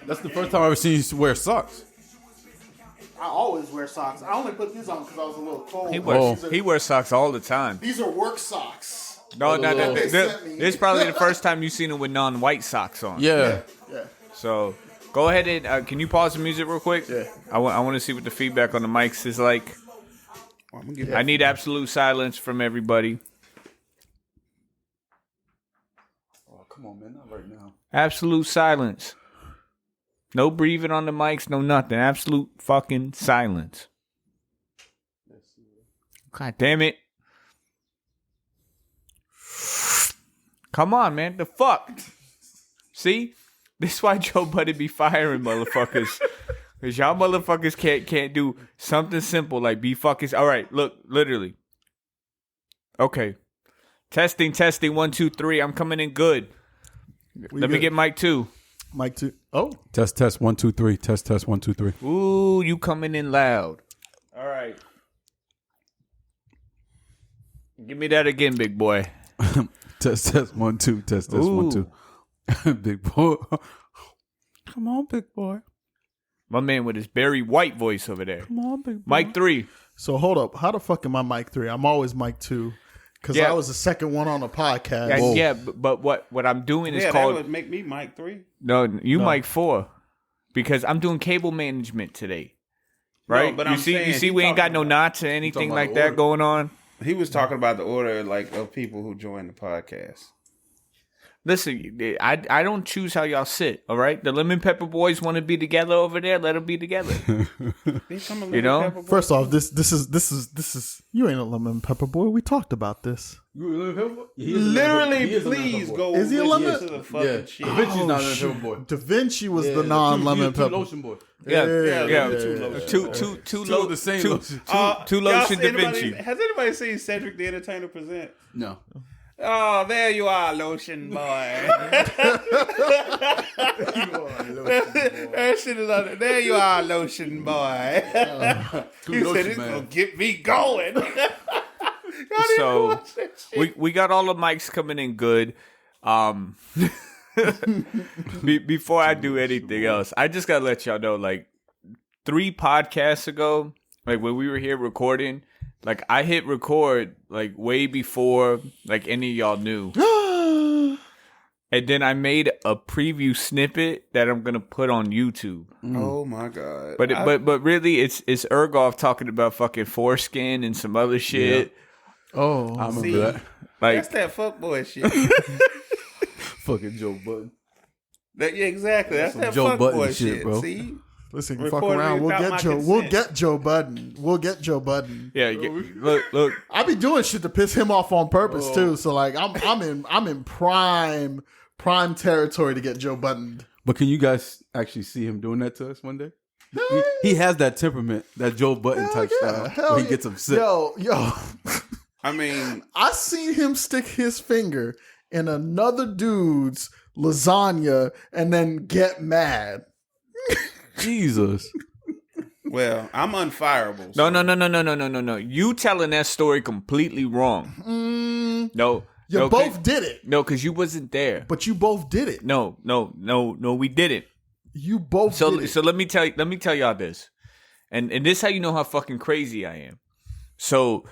That's the first time I've ever seen you wear socks. I always wear socks. I only put these on because I was a little cold. He wears socks all the time. These are work socks. No. They sent me. This is probably the first time you've seen him with non-white socks on. Yeah. So go ahead and can you pause the music real quick? Yeah. I want to see what the feedback on the mics is like. I need absolute silence from everybody. Oh, come on, man. Not right now. Absolute silence. No breathing on the mics, no nothing. Absolute fucking silence. God damn it. Come on, man. The fuck? See? This is why Joe Budden be firing motherfuckers. Because y'all motherfuckers can't do something simple like be fucking... All right, look, literally. Okay. Testing, 1, 2, 3. I'm coming in good. Let me get mic 2. Mic 2. Oh. Test 1 2 3. Test 1 2 3. Ooh, you coming in loud. All right. Give me that again, big boy. Test 1 2. Test 1 2. Big boy. Come on, big boy. My man with his Barry White voice over there. Come on, big boy. Mic 3. So hold up. How the fuck am I mic 3? I'm always mic 2. Because I was the second one on the podcast. Yeah, but what I'm doing is that called... would make me mic 3. No, mic 4. Because I'm doing cable management today. Right? No, but you see we ain't got no knots or anything like that going on. He was talking about the order of people who join the podcast. Listen, I don't choose how y'all sit, all right? The Lemon Pepper Boys want to be together over there. Let them be together. You know? First off, this is you ain't a lemon pepper boy. We talked about this. Literally, please go. Is he a lemon? To the fucking shit. Da Vinci's not a lemon pepper boy. Da Vinci was the non-lemon pepper. Lotion boy. Yeah. Two Two the same lotion. Two lotion Da Vinci. Has anybody seen Cedric the Entertainer present? No. Oh, there you are, lotion boy. That shit is on there. There you are, lotion boy. He said it's gonna get me going. So we got all the mics coming in good. Before I do anything else, I just gotta let y'all know, like 3 podcasts ago, like when we were here recording, like I hit record like way before like any of y'all knew. And then I made a preview snippet that I'm gonna put on YouTube. Oh my god! But really, it's Ergoff talking about fucking foreskin and some other shit. Yeah. Oh, I remember that. Like that's that fuckboy shit. Fucking Joe Budden. Yeah, exactly. That's that Joe Budden fuckboy shit, bro. See. Listen, you fuck around. We'll get Joe Budden. We'll get Joe Budden. Yeah, look. I be doing shit to piss him off on purpose too. So like, I'm in prime territory to get Joe Budden. But can you guys actually see him doing that to us one day? He has that temperament, that Joe Budden type style, where he gets upset. Yo. I mean, I seen him stick his finger in another dude's lasagna and then get mad. Jesus. Well, I'm unfireable. So. No. You telling that story completely wrong. No. You both did it. No, because you wasn't there. But you both did it. No, we didn't. You both did it. So let me tell y'all this. And this is how you know how fucking crazy I am. So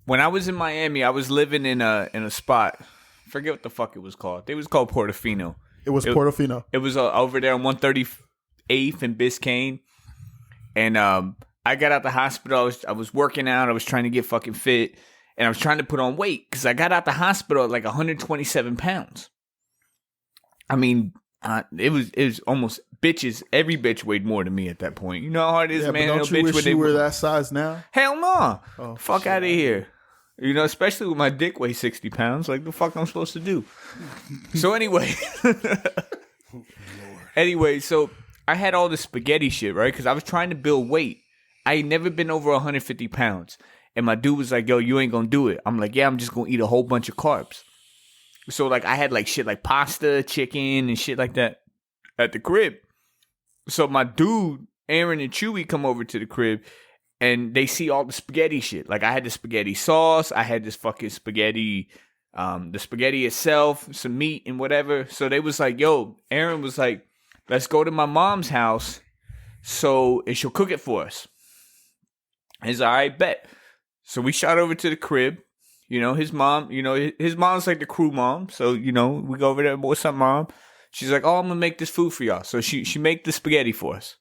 when I was in Miami, I was living in a spot. I forget what the fuck it was called. It was called Portofino. It was Portofino. It was over there on 138th and Biscayne. And I got out the hospital. I was working out. I was trying to get fucking fit. And I was trying to put on weight because I got out the hospital at like 127 pounds. I mean, it was almost bitches. Every bitch weighed more than me at that point. You know how hard it is, man. But don't you wish you were that size now? Hell no. Oh, fuck out of here. You know, especially with my dick weighs 60 pounds. Like, the fuck I'm supposed to do? So anyway. So I had all this spaghetti shit, right? Because I was trying to build weight. I ain't never been over 150 pounds. And my dude was like, yo, you ain't gonna do it. I'm like, yeah, I'm just gonna eat a whole bunch of carbs. So, like, I had, like, shit like pasta, chicken, and shit like that at the crib. So my dude, Aaron and Chewy, come over to the crib, and they see all the spaghetti shit. Like, I had the spaghetti sauce. I had this fucking spaghetti, the spaghetti itself, some meat and whatever. So they was like, yo, Aaron was like, let's go to my mom's house and she'll cook it for us. He's all right, bet. So we shot over to the crib. His mom, his mom's like the crew mom. So, we go over there, what's up, mom? She's like, oh, I'm going to make this food for y'all. So she make the spaghetti for us.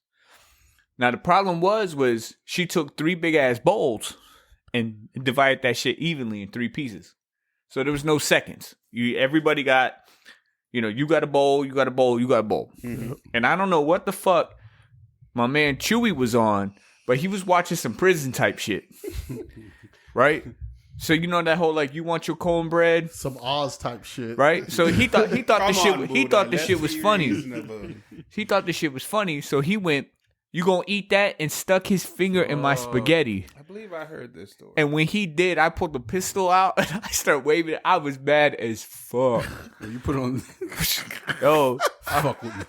Now, the problem was she took 3 big-ass bowls and divided that shit evenly in 3 pieces. So there was no seconds. Everybody got, you got a bowl, you got a bowl, you got a bowl. Mm-hmm. And I don't know what the fuck my man Chewy was on, but he was watching some prison type shit. Right? So that whole you want your cornbread, some Oz type shit, right? So he thought the shit was funny. He thought the shit was funny, so he went, "You gonna eat that?" and stuck his finger in my spaghetti. I believe I heard this story. And when he did, I pulled the pistol out and I started waving it. I was mad as fuck. You put on, yo, fuck with me.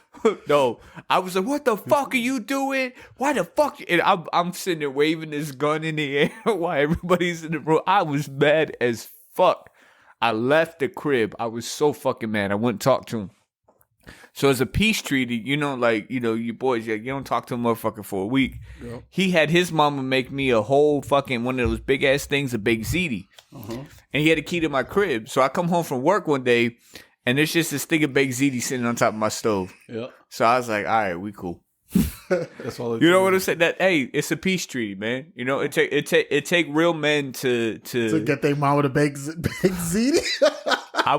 No, I was like, "What the fuck are you doing? Why the fuck?" And I'm sitting there waving this gun in the air while everybody's in the room. I was mad as fuck. I left the crib. I was so fucking mad. I wouldn't talk to him. So as a peace treaty, you boys, you don't talk to a motherfucker for a week. Yep. He had his mama make me a whole fucking one of those big ass things, a baked ziti, and he had a key to my crib. So I come home from work one day. And there's just this thing of baked ziti sitting on top of my stove. Yep. So I was like, all right, we cool. That's all. You know what I'm saying? It's a peace treaty, man. It take real men to get their mama to baked ziti. I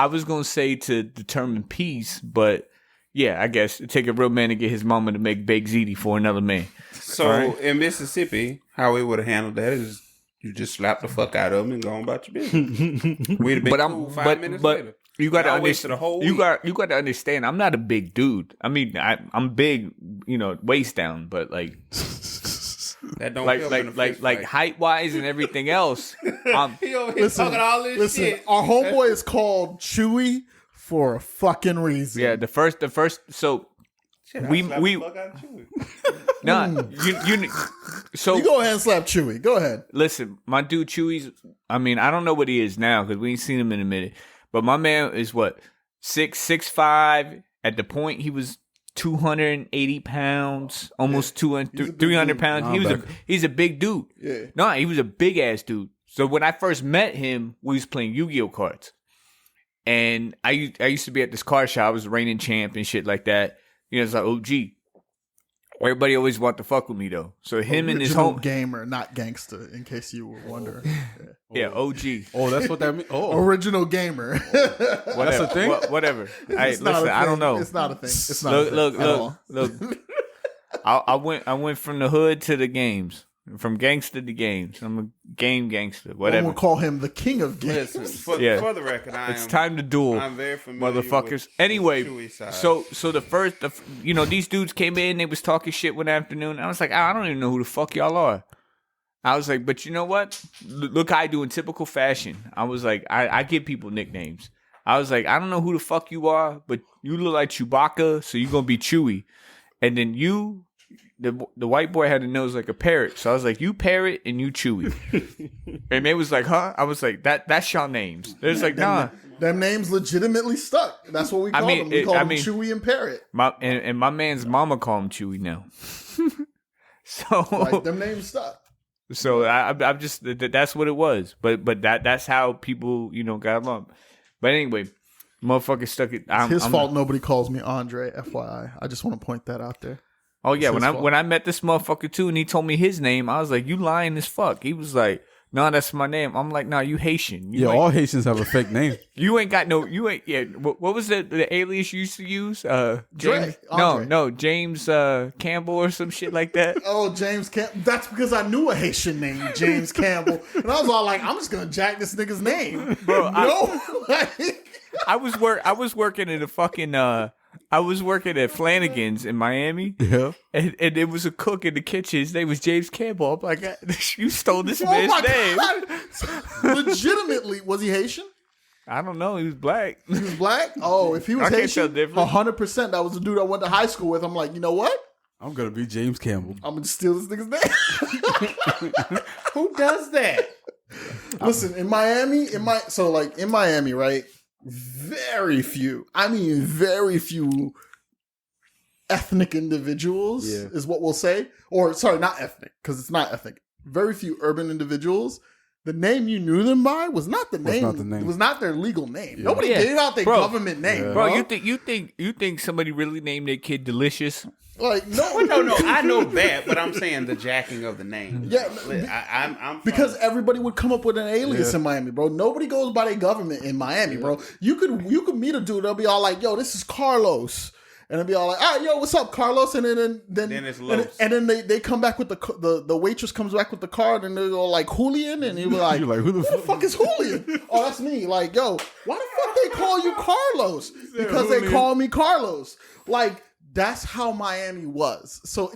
was gonna say to determine peace, but yeah, I guess it take a real man to get his mama to make baked ziti for another man. So in Mississippi, how we would have handled that is you just slap the fuck out of them and go on about your business. We'd have been cool 5 minutes later. You got to understand. You got to understand. I'm not a big dude. I mean, I'm big, waist down, but that don't like height wise and everything else. He over here talking all this shit. Our homeboy is called Chewy for a fucking reason. Yeah, the first. So shit, we fuck out of Chewy. Nah, so you go ahead and slap Chewy. Go ahead. Listen, my dude Chewy's. I mean, I don't know what he is now because we ain't seen him in a minute. But my man is 6'5". At the point, he was 280 pounds, almost 300 pounds. He's a big dude. Yeah. No, he was a big ass dude. So when I first met him, we was playing Yu-Gi-Oh cards, and I used to be at this card shop. I was reigning champ and shit like that. It's like OG. Everybody always want to fuck with me though. So him and his home gamer, not gangster. In case you were wondering. Yeah, OG. Oh, that's what that means. Oh, original gamer. Whatever. That's a thing. Whatever. Listen, I don't know. It's not a thing. It's not. Look. I went from the hood to the games. From gangster to games. I'm a game gangster. Whatever. We'll call him the king of games. Listen, for the record, it's time to duel. I'm very familiar motherfuckers. With anyway, so the first, these dudes came in. They was talking shit one afternoon. I was like, I don't even know who the fuck y'all are. I was like, but you know what? Look, I do in typical fashion. I was like, I give people nicknames. I was like, I don't know who the fuck you are, but you look like Chewbacca, so you're gonna be Chewy. And then you. The white boy had a nose like a parrot, so I was like, "You parrot and you Chewy," and they was like, "Huh?" I was like, "That's y'all names." There's like, "Nah." Them names legitimately stuck. That's what we call them. We call them Chewy and Parrot. And my man's mama call him Chewy now. So like them names stuck. So I'm just that's what it was. But that's how people got along. But anyway, motherfucker stuck it. It's his fault. Nobody calls me Andre. FYI, I just want to point that out there. Oh yeah, when I met this motherfucker too, and he told me his name, I was like, "You lying as fuck." He was like, "No, that's my name." I'm like, "No, you Haitian." All Haitians have a fake name. You ain't got no. You ain't. Yeah. What was the alias you used to use? James. Andre. No, James Campbell or some shit like that. Oh, James Campbell. That's because I knew a Haitian named James Campbell, and I was all like, "I'm just gonna jack this nigga's name, bro." I was working in a fucking. I was working at Flanagan's in Miami. Yeah. And it was a cook in the kitchen. His name was James Campbell. I'm like, you stole this man's name. Legitimately, was he Haitian? I don't know. He was black. He was black? Oh, if he was Haitian, 100%. That was the dude I went to high school with. I'm like, you know what? I'm going to be James Campbell. I'm going to steal this nigga's name. Who does that? Listen, in Miami, right? Very few ethnic individuals is what we'll say. Or, sorry, not ethnic, because it's not ethnic. Very few urban individuals. The name you knew them by was not the name. It was not their legal name. Nobody gave out their government name. Bro, you think somebody really named their kid Delicious? Like, no. No, I know that, but I'm saying the jacking of the name. Yeah, I'm because everybody would come up with an alias in Miami, bro. Nobody goes by their government in Miami, bro. You could meet a dude, they'll be all like, yo, this is Carlos. And they'll be all like, all right, yo, what's up, Carlos? And then it's Los. And then they come back with the waitress comes back with the card and they're all like Julian, and you're like, who the fuck is Julian? Oh, that's me. Like, yo, why the fuck they call you Carlos? Because they call me Carlos. Like, that's how Miami was. So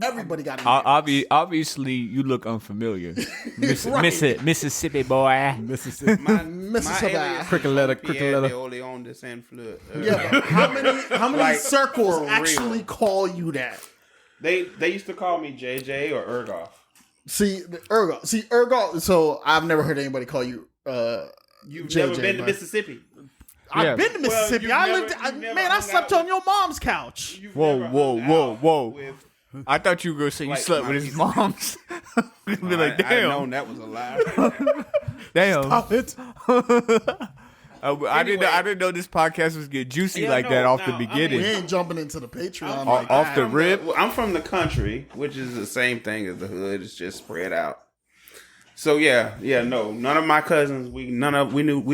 everybody got it. Obviously, you look unfamiliar, Mississippi boy. Mississippi. Mississippi. Cricket letter. Yeah, how many circles actually call you that? They used to call me JJ or Ergoff. See, Ergoff. So I've never heard anybody call you. You've JJ, never been to Mississippi. I've been to Mississippi. I slept on your mom's couch. Whoa. I thought you were going to say you slept with his mom's. Be like, damn. I know that was a lie. Damn. Stop it. I didn't know this podcast was getting juicy off the beginning. We ain't jumping into the Patreon off the rip. I'm from the country, which is the same thing as the hood. It's just spread out. So no, none of my cousins, we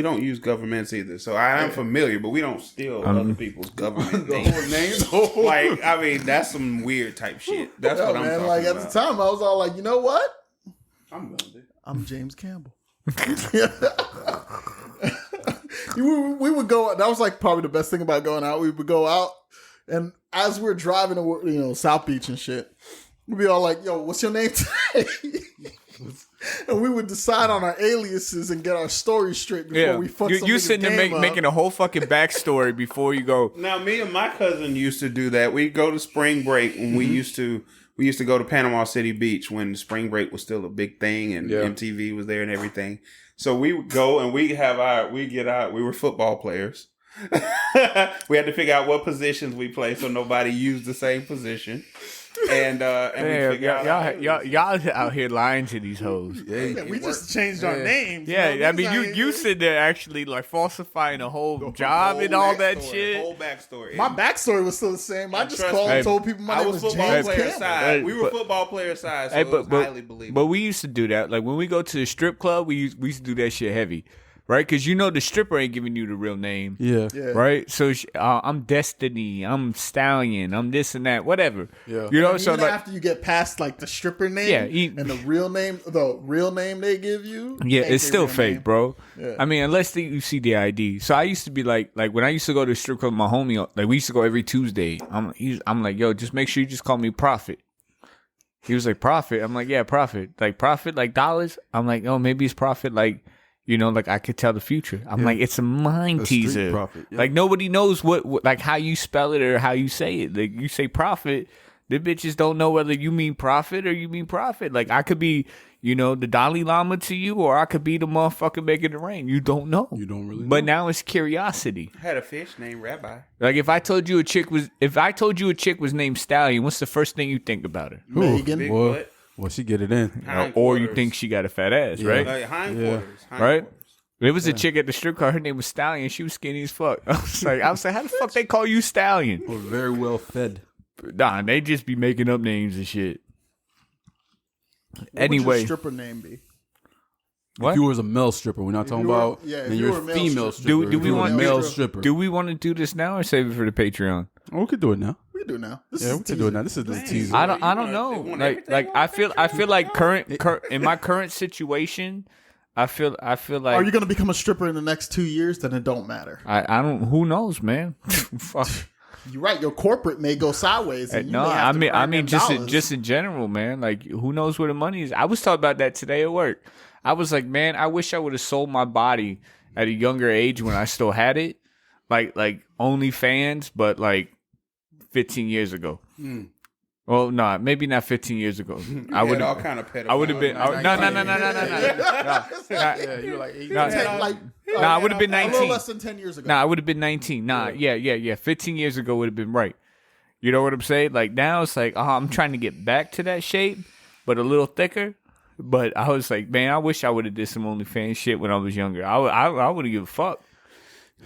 don't use governments either. So I am familiar, but we don't steal other people's government names. Like, I mean, that's some weird type shit. That's what I'm talking like, about. At the time, I was all like, you know what? I'm James Campbell. We would go. That was like probably the best thing about going out. We would go out, and as we're driving to South Beach and shit, we'd be all like, "Yo, what's your name today?" And we would decide on our aliases and get our story straight before we fuck you sitting there making a whole fucking backstory before you go. Now, me and my cousin used to do that. We'd go to spring break when we used to go to Panama City Beach when spring break was still a big thing and MTV was there and everything. So we would go and we were football players. We had to figure out what positions we play so nobody used the same position. And we figure out y'all out here lying to these hoes. We just changed our names. Yeah, I mean you sit there actually like falsifying a whole job and all that shit. Whole backstory. My backstory was still the same. I just called and told people my name was James Campbell. We were football player size, so it was highly believable. But we used to do that. Like when we go to the strip club, we used to do that shit heavy. Right, because the stripper ain't giving you the real name. Yeah. Right. So I'm Destiny. I'm Stallion. I'm this and that. Whatever. Yeah. So even after you get past like the stripper name, and the real name they give you, it's still fake, bro. Yeah. I mean, unless you see the ID. So I used to be like when I used to go to the strip club, my homie, like we used to go every Tuesday. I'm like, yo, just make sure you just call me Prophet. He was like, Prophet. I'm like, yeah, Prophet. Like Prophet, like dollars. I'm like, oh, maybe it's Prophet, like. Like I could tell the future. I'm like, it's a mind teaser. Prophet, Like nobody knows what like how you spell it or how you say it. Like you say prophet, the bitches don't know whether you mean prophet or you mean prophet. Like I could be, the Dalai Lama to you, or I could be the motherfucker making it rain. You don't know. You don't really know. But now it's curiosity. I had a fish named Rabbi. Like if I told you a chick was named Stallion, what's the first thing you think about her? Megan. Big butt. Well, she get it in. Or you think she got a fat ass, right? Like hindquarters. Right? There was a chick at the strip club. Her name was Stallion. She was skinny as fuck. I was like, how the fuck they call you Stallion? Well, very well fed. Nah, they just be making up names and shit. What would your stripper name be? What? If you was a male stripper, we're not talking about. Yeah, and you're a female stripper. Do we want a male stripper? Do we want to do this now or save it for the Patreon? Oh, we could do it now. We can do it now. We can do it now. This is the teaser. I don't know. Like I feel like in my current situation. I feel like. Are you going to become a stripper in the next 2 years? Then it don't matter. I don't. Who knows, man? Fuck. You're right. Your corporate may go sideways. And I mean, just in general, man. Like, who knows where the money is? I was talking about that today at work. I was like, man, I wish I would have sold my body at a younger age when I still had it, like OnlyFans, but like 15 years ago. Well, no, maybe not 15 years ago. I would all kind of pedophiles. I would have been. No. Yeah, you're like 18. I would have been 19. A little less than 10 years ago. I would have been 19. Yeah. 15 years ago would have been right. You know what I'm saying? Like now it's like, I'm trying to get back to that shape, but a little thicker. But I was like, man, I wish I would have did some OnlyFans shit when I was younger. I would have given a fuck.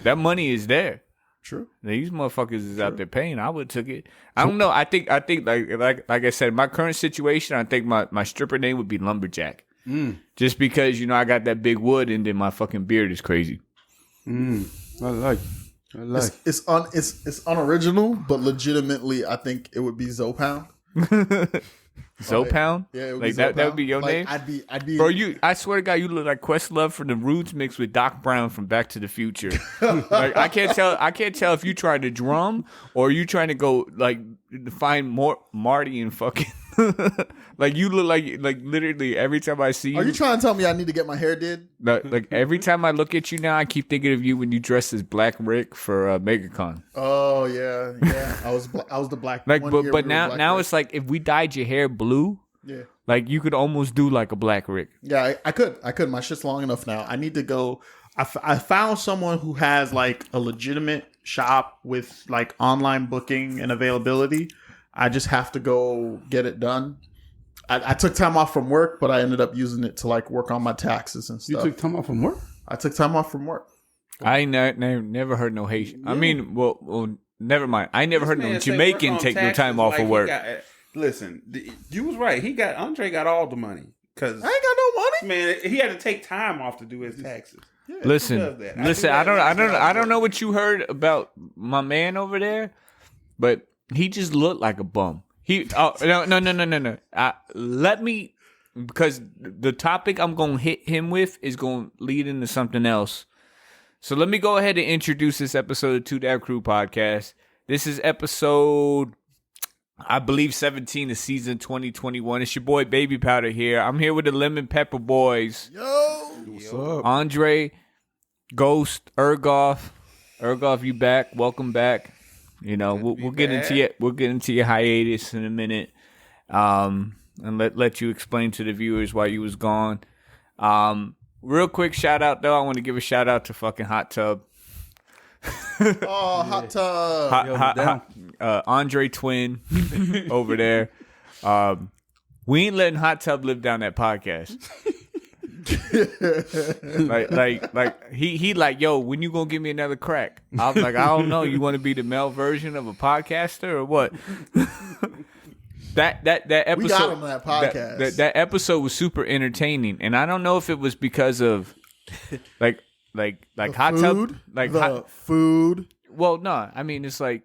That money is there. True. These motherfuckers is out there paying. I would have took it. I don't know. I think like I said, my current situation, I think my stripper name would be Lumberjack. Just because, I got that big wood and then my fucking beard is crazy. I like. It's unoriginal, but legitimately, I think it would be Zopound. Zopound? Yeah, it would like be that would be your name? I'd be Bro, I swear to God, you look like Questlove from the Roots mixed with Doc Brown from Back to the Future. Like I can't tell if you trying to drum or you trying to go like find more Marty and fucking like you look like literally every time I see you. Are you trying to tell me I need to get my hair did? Like every time I look at you now, I keep thinking of you when you dressed as Black Rick for MegaCon. Oh yeah. I was the black. Like, but now it's like if we dyed your hair blue, yeah, like you could almost do like a Black Rick. Yeah, I could. My shit's long enough now. I need to go. I found someone who has like a legitimate shop with like online booking and availability. I just have to go get it done. I took time off from work, but I ended up using it to like work on my taxes and stuff. You took time off from work? I took time off from work. I never heard no Haitian. Yeah. I mean, well, never mind. I never heard no Jamaican take no time off of work. Listen, you was right. Andre got all the money because I ain't got no money. Man, he had to take time off to do his taxes. Yeah, listen. I don't know what you heard about my man over there, but he just looked like a bum. No. Let me, because the topic I'm gonna hit him with is gonna lead into something else. So let me go ahead and introduce this episode of Two Dab Crew podcast. This is episode, I believe, 17 of season 2021. It's your boy Baby Powder here. I'm here with the Lemon Pepper Boys. Yo, what's up? Andre, Ghost, Ergoff, you back? Welcome back. We'll get into your hiatus in a minute, and let you explain to the viewers why you was gone. Real quick shout out though, I want to give a shout out to fucking Hot Tub. Oh, Hot Tub, Andre Twin over there. We ain't letting Hot Tub live down that podcast. like he like, yo, when you gonna give me another crack? I was like, I don't know. You want to be the male version of a podcaster or what? that episode, we got him on that podcast. That episode was super entertaining, and I don't know if it was because of like Hot Tub, like the food. Well, no, I mean it's like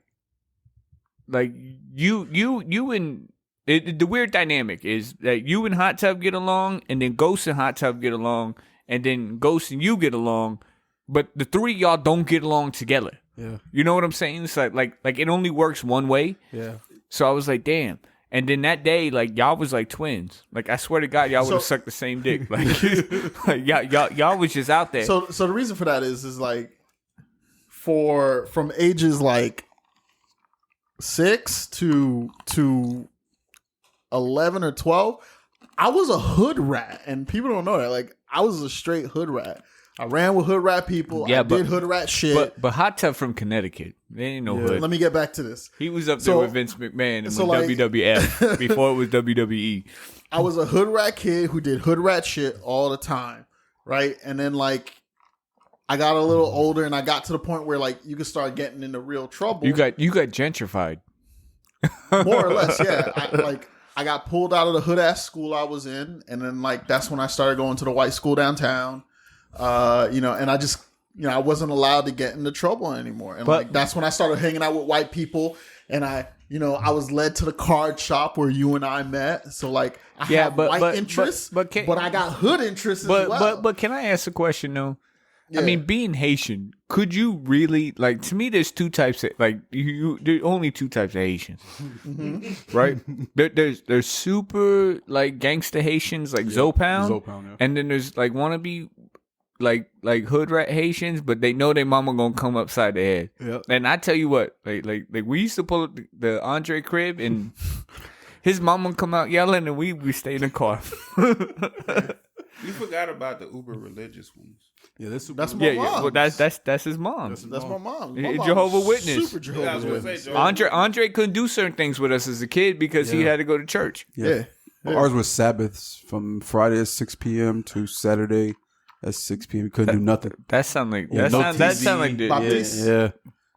you and. The weird dynamic is that you and Hot Tub get along, and then Ghost and Hot Tub get along, and then Ghost and you get along, but the three of y'all don't get along together. Yeah, you know what I'm saying? It's like it only works one way. Yeah. So I was like, damn. And then that day, like y'all was like twins. Like I swear to God, y'all would have sucked the same dick. Like, y'all was just out there. So the reason for that is like from ages like 6 to 11 or 12, I was a hood rat, and people don't know that. Like, I was a straight hood rat. I ran with hood rat people. Yeah, I did hood rat shit. But Hot Tub from Connecticut, there ain't no hood. Let me get back to this. He was up there with Vince McMahon and WWF before it was WWE. I was a hood rat kid who did hood rat shit all the time, right? And then like I got a little older, and I got to the point where like you could start getting into real trouble. You got gentrified, more or less. Yeah, I got pulled out of the hood ass school I was in, and then like that's when I started going to the white school downtown. And I just, I wasn't allowed to get into trouble anymore. And like that's when I started hanging out with white people, and I was led to the card shop where you and I met. So like I have white interests, but I got hood interests as well. But can I ask a question though? Yeah. I mean, being Haitian, could you really like? To me, there's two types. There's only two types of Haitians, right? There's super like gangster Haitians, like Zopound, yeah. And then there's like wannabe like hood rat Haitians, but they know their mama gonna come upside their head. Yep. And I tell you what, like we used to pull up the Andre crib, and his mama come out yelling, and we stay in the car. You forgot about the uber religious ones. Yeah, that's my mom. Well, that's his mom. That's my mom. Jehovah Witness. Super Jehovah Witness. Andre couldn't do certain things with us as a kid because he had to go to church. Yeah. Well, ours was Sabbaths from Friday at 6 p.m. to Saturday at 6 p.m. We couldn't do nothing. That sound like Yeah, that sound like the,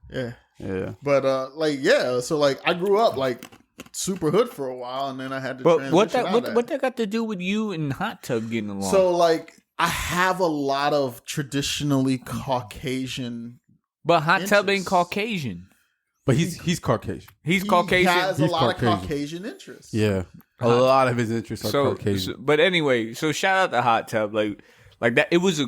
Yeah. But so like I grew up like super hood for a while, and then I had to. But what that got to do with you and Hot Tub getting along? So like I have a lot of traditionally Caucasian. But Hot Tub ain't Caucasian. But he's Caucasian. He's Caucasian. He has a lot Caucasian. of Caucasian interests. Yeah. A lot of his interests are Caucasian. But anyway, so shout out to Hot Tub. Like that. It was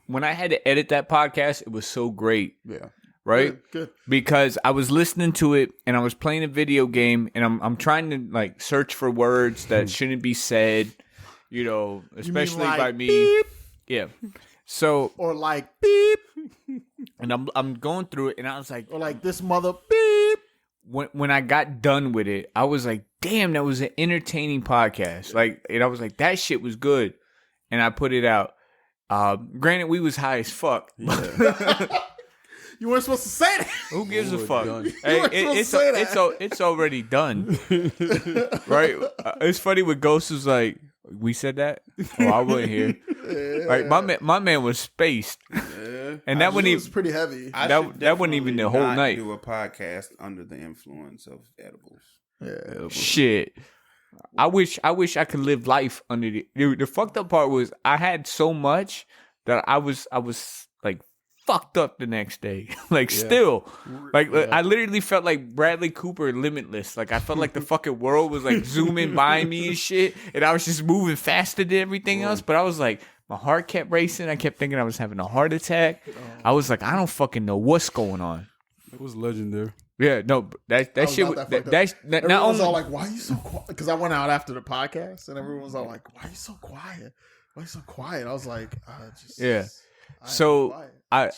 when I had to edit that podcast, it was so great. Yeah. Right? Good. Because I was listening to it and I was playing a video game and I'm trying to like search for words that shouldn't be said, you know, especially like, by me. beep? Yeah. So Or like beep. and I'm going through it and I was like, Or like this mother beep. when I got done with it, I was like, damn, that was an entertaining podcast. Like, and I was like, that shit was good. And I put it out. Granted, we was high as fuck. Yeah. You weren't supposed to say that. Who gives a fuck? Hey, it's already done. Right? It's funny when Ghost was like, we said that? Oh, I wasn't here. Like, my man was spaced. And that wasn't even pretty heavy. That wasn't even the whole night. Do a podcast under the influence of edibles. Yeah. Shit. I wish I could live life under the fucked up part was I had so much that I was like fucked up the next day. Like still. Like I literally felt like Bradley Cooper Limitless. Like I felt like the fucking world was like zooming by me and shit. And I was just moving faster than everything else. But I was like, my heart kept racing. I kept thinking I was having a heart attack. I was like, I don't fucking know what's going on. It was legendary. Yeah, no, that shit. That's everyone was all like, "Why are you so quiet?" Because I went out after the podcast, and everyone was all like, "Why are you so quiet? Why are you so quiet?" I was like, So I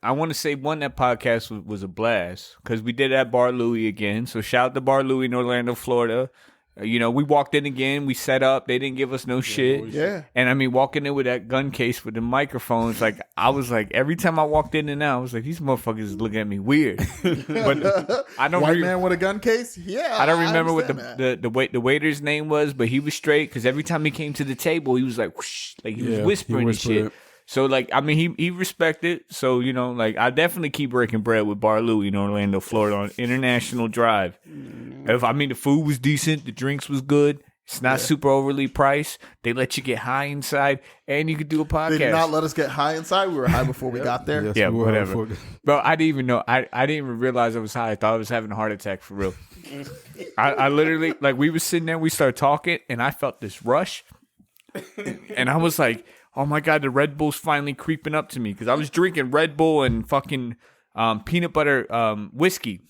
want to say that podcast was a blast because we did it at Bar Louie again. So shout out to Bar Louie in Orlando, Florida. You know, we walked in again. We set up. They didn't give us no shit. Yeah. And I mean, walking in with that gun case with the microphones, like I was like, every time I walked in and out, I was like, these motherfuckers is looking at me weird. But I don't. White man with a gun case. Yeah. I don't remember what the waiter's name was, but he was straight because every time he came to the table, he was like, whoosh, like he was whispering and shit. So, like, I mean, he respected. So, you know, like, I definitely keep breaking bread with Bar Louie in Orlando, Florida on International Drive. The food was decent. The drinks was good. It's not super overly priced. They let you get high inside, and you could do a podcast. They did not let us get high inside. We were high before we got there. Yes, yeah, we whatever. Bro, I didn't even know. I didn't even realize I was high. I thought I was having a heart attack for real. I literally, like, we were sitting there, we started talking, and I felt this rush. And I was like, oh my God, the Red Bull's finally creeping up to me. Because I was drinking Red Bull and fucking peanut butter whiskey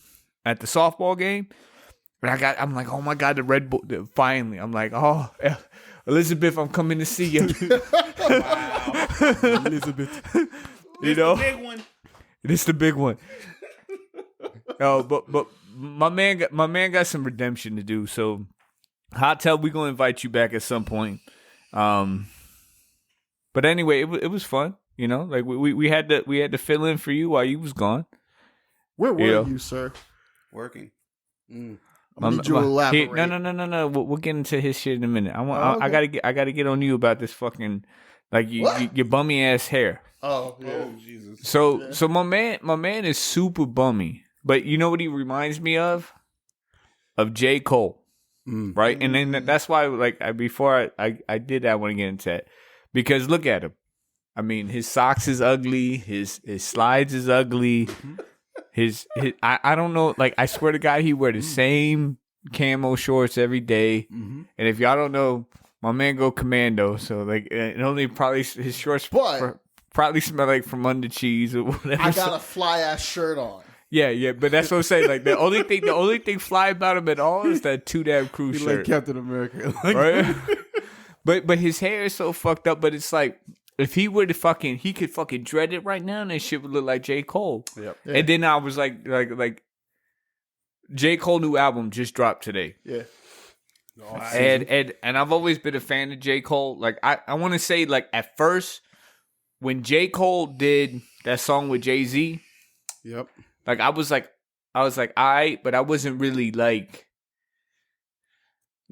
at the softball game. And I'm like, oh my God, the Red Bull, finally. I'm like, oh, Elizabeth, I'm coming to see you. Wow. Elizabeth. You know? The big one. This the big one. Oh, but my man got some redemption to do. So, Hot Tub, we're gonna invite you back at some point. But anyway, it was fun. You know, like we had to fill in for you while you was gone. Where were you, sir? Working. I need you to elaborate. No. We'll get into his shit in a minute. I gotta get on you about this fucking like your bummy ass hair. Oh, yeah. Oh, Jesus. So my man is super bummy. But you know what he reminds me of? Of J. Cole. Right? And then that's why, like, before I did that, I want to get into that. Because look at him. I mean, his socks is ugly. His slides is ugly. His I don't know. Like, I swear to God, he wear the same camo shorts every day. And if y'all don't know, my man go commando. So, like, it only probably his shorts probably smell like from under cheese or whatever. I got a fly ass shirt on. Yeah, but that's what I'm saying. Like the only thing fly about him at all is that 2 Dab Crew He shirt, like Captain America, right? but his hair is so fucked up. But it's like if he were to he could fucking dread it right now, and that shit would look like J. Cole. Yep. Yeah. And then I was like J. Cole new album just dropped today. Yeah. And I've always been a fan of J. Cole. Like I want to say, like at first when J. Cole did that song with Jay-Z, yep. Like I was like, alright, but I wasn't really like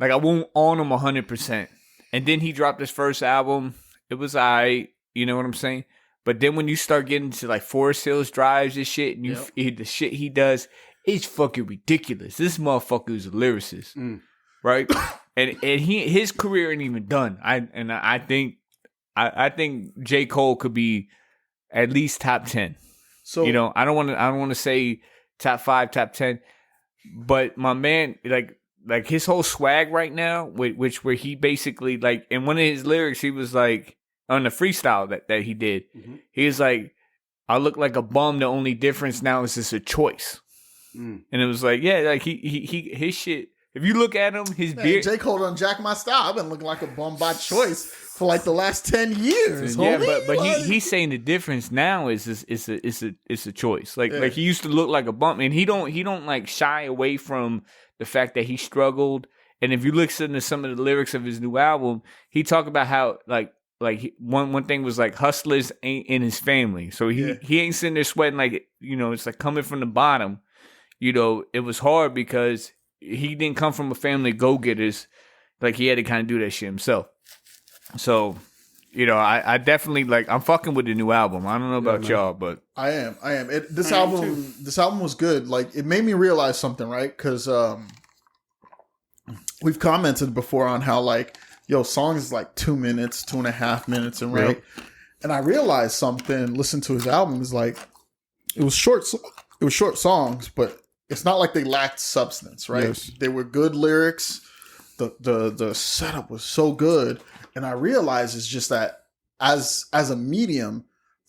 I won't on him 100%. And then he dropped his first album. It was alright, you know what I'm saying? But then when you start getting to like Forest Hills Drives and shit, and the shit he does, it's fucking ridiculous. This motherfucker is a lyricist, right? and his career ain't even done. I think J. Cole could be at least top 10. So I don't want to say top 5, top 10, but my man, like his whole swag right now, where he basically like in one of his lyrics, he was like on the freestyle that he did, he was like, "I look like a bum. The only difference now is it's a choice." And it was like, yeah, like he his shit. If you look at him, his beard. J. Cole done jack my style. I've been looking like a bum by choice for like the last 10 years. Yeah, homie. but he's saying the difference now is it's a choice. Like he used to look like a bum, and he don't like shy away from the fact that he struggled. And if you listen to some of the lyrics of his new album, he talked about how like one thing was like hustlers ain't in his family, so he ain't sitting there sweating like it's like coming from the bottom. It was hard because he didn't come from a family of go-getters. Like, he had to kind of do that shit himself. So, I definitely, like, I'm fucking with the new album. I don't know about y'all, but... I am. This album was good. Like, it made me realize something, right? Because we've commented before on how, like, songs is like 2 minutes, 2.5 minutes, and right? Yep. And I realized something, listening to his album, is like, it was short songs, but it's not like they lacked substance, right? Yes. They were good lyrics. The setup was so good. And I realized it's just that as a medium,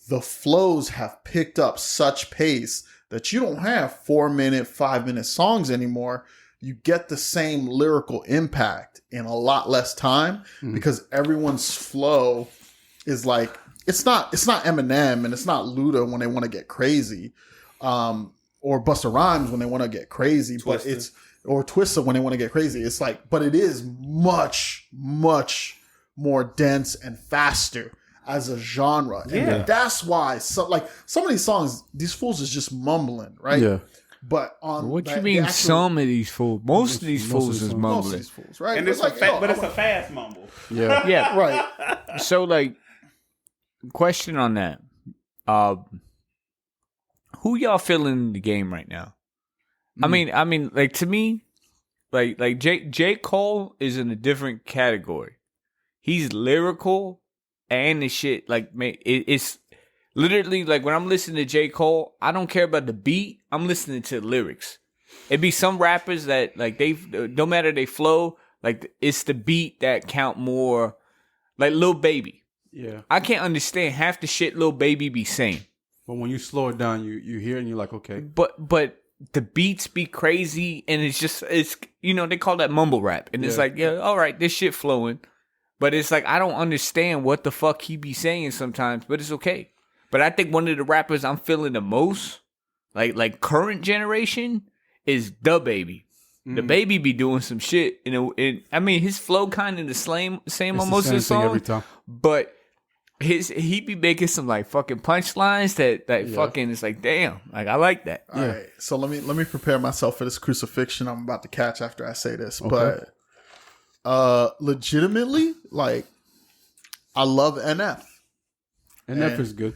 the flows have picked up such pace that you don't have 4-minute, 5-minute songs anymore. You get the same lyrical impact in a lot less time because everyone's flow is like, it's not Eminem and it's not Luda when they want to get crazy. Or Busta Rhymes when they want to get crazy, but or Twista when they want to get crazy. It's like, but it is much, much more dense and faster as a genre. And that's why some of these songs, these fools is just mumbling, right? Yeah. But what you mean some of these fools? Most of these fools is mumbling. Most of these fools, right? And it's it's a fast mumble. Yeah. Yeah. Right. So like, question on that. Who y'all feeling in the game right now? I mean, like to me, like J. Cole is in a different category. He's lyrical and the shit. Like, man, it's literally like when I'm listening to J. Cole, I don't care about the beat. I'm listening to the lyrics. It'd be some rappers that like no matter they flow, like it's the beat that count more. Like Lil Baby. Yeah, I can't understand half the shit Lil Baby be saying. But when you slow it down, you hear it and you're like, okay. But the beats be crazy and it's they call that mumble rap. And it's like, yeah, all right, this shit flowing. But it's like, I don't understand what the fuck he be saying sometimes, but it's okay. But I think one of the rappers I'm feeling the most, like current generation, is Da Baby. The Baby be doing some shit. I mean, his flow kind of the same on most of the songs. Every time. But he be making some like fucking punchlines that fucking is like, damn, like I like that. All right, so let me prepare myself for this crucifixion I'm about to catch after I say this. Okay. But legitimately, like, I love NF. NF is good.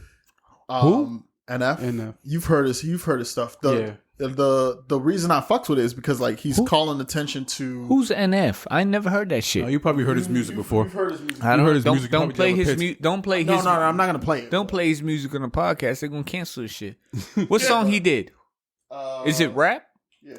Who? NF. You've heard his stuff. The reason I fucks with it is because like he's calling attention to who's NF. I never heard that shit. Oh, you probably heard his music before. You've heard his music. I don't heard his music. Don't play his music. Don't play his. No, I'm not gonna play it. Don't play his music on the podcast. They're gonna cancel this shit. What song he did? Is it rap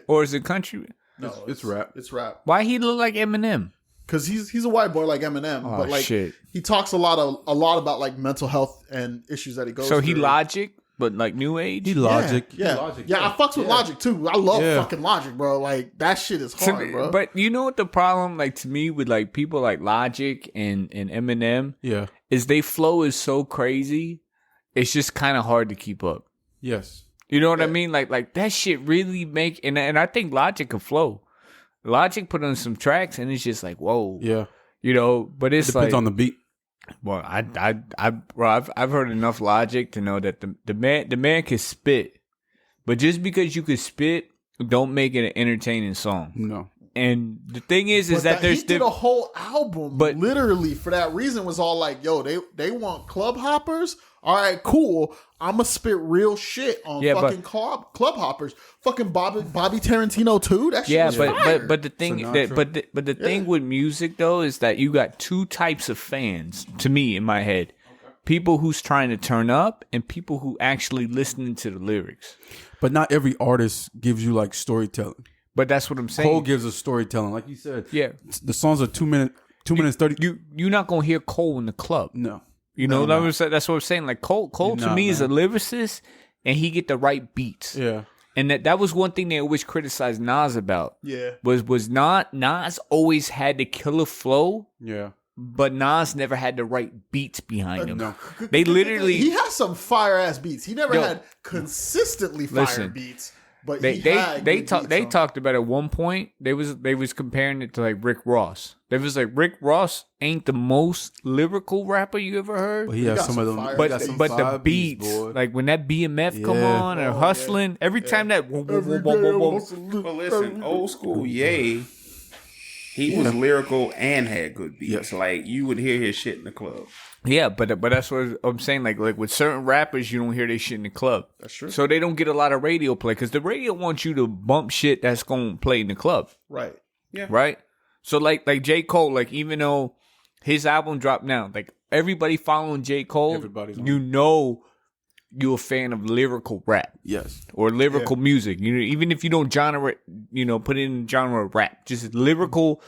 or is it country? No, it's rap. It's rap. Why he look like Eminem? Because he's a white boy like Eminem, but like shit. He talks a lot about like mental health and issues that he goes through. So he Logic. But like new age, he Logic, yeah. I fucks with Logic too. I love fucking Logic, bro. Like that shit is hard, bro. But you know what the problem, like to me, with like people like Logic and Eminem, is they flow is so crazy. It's just kind of hard to keep up. Yes, you know what I mean. Like that shit really make and I think Logic can flow. Logic put on some tracks, and it's just like, whoa. Yeah. You know, but it's Depends like on the beat. Well, I've heard enough Logic to know that the man can spit, but just because you can spit, don't make it an entertaining song. No. And the thing is that there's he did a whole album, but literally for that reason was all like, yo, they want club hoppers. All right, cool. I'ma spit real shit on fucking club hoppers. Fucking Bobby Tarantino too. That shit was fire. But the thing the thing with music though is that you got two types of fans to me in my head. Okay. People who's trying to turn up and people who actually listening to the lyrics. But not every artist gives you like storytelling. But that's what I'm saying. Cole gives us storytelling, like you said. Yeah, the songs are 2 minutes 30. You're not gonna hear Cole in the club. No. You know, that's what I'm saying. Like Cole to me is a lyricist, and he get the right beats. Yeah, and that was one thing they always criticized Nas about. Yeah, was not Nas always had the killer flow. Yeah, but Nas never had the right beats behind him. No, they literally he has some fire ass beats. He never had consistently fire beats. But they talked about at one point they was comparing it to like Rick Ross. They was like Rick Ross ain't the most lyrical rapper you ever heard. But he has some of them. But the beats, like when that BMF come on or hustling, every time that. Well, listen, old school Ye, he was lyrical and had good beats. Like you would hear his shit in the club. Yeah, but that's what I'm saying. Like with certain rappers, you don't hear their shit in the club. That's true. So they don't get a lot of radio play because the radio wants you to bump shit that's going to play in the club. Right. Yeah. Right. So like J. Cole, like even though his album dropped now, like everybody following J. Cole, you know you're a fan of lyrical rap. Yes. Or lyrical music. You know, even if you don't put in genre of rap, just lyrical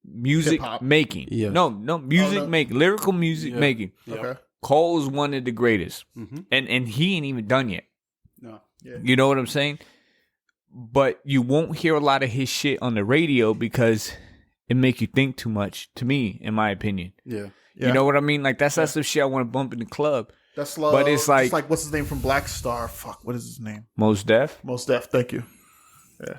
music hip-hop making. Yes. No, music making. Lyrical music making. Yeah. Okay. Cole's one of the greatest. Mm-hmm. And he ain't even done yet. No. Yeah. You know what I'm saying? But you won't hear a lot of his shit on the radio because it make you think too much, to me, in my opinion. Yeah. You know what I mean? Like that's the shit I want to bump in the club. That's love. But it's like what's his name from Black Star? Fuck, what is his name? Mos Def. Thank you.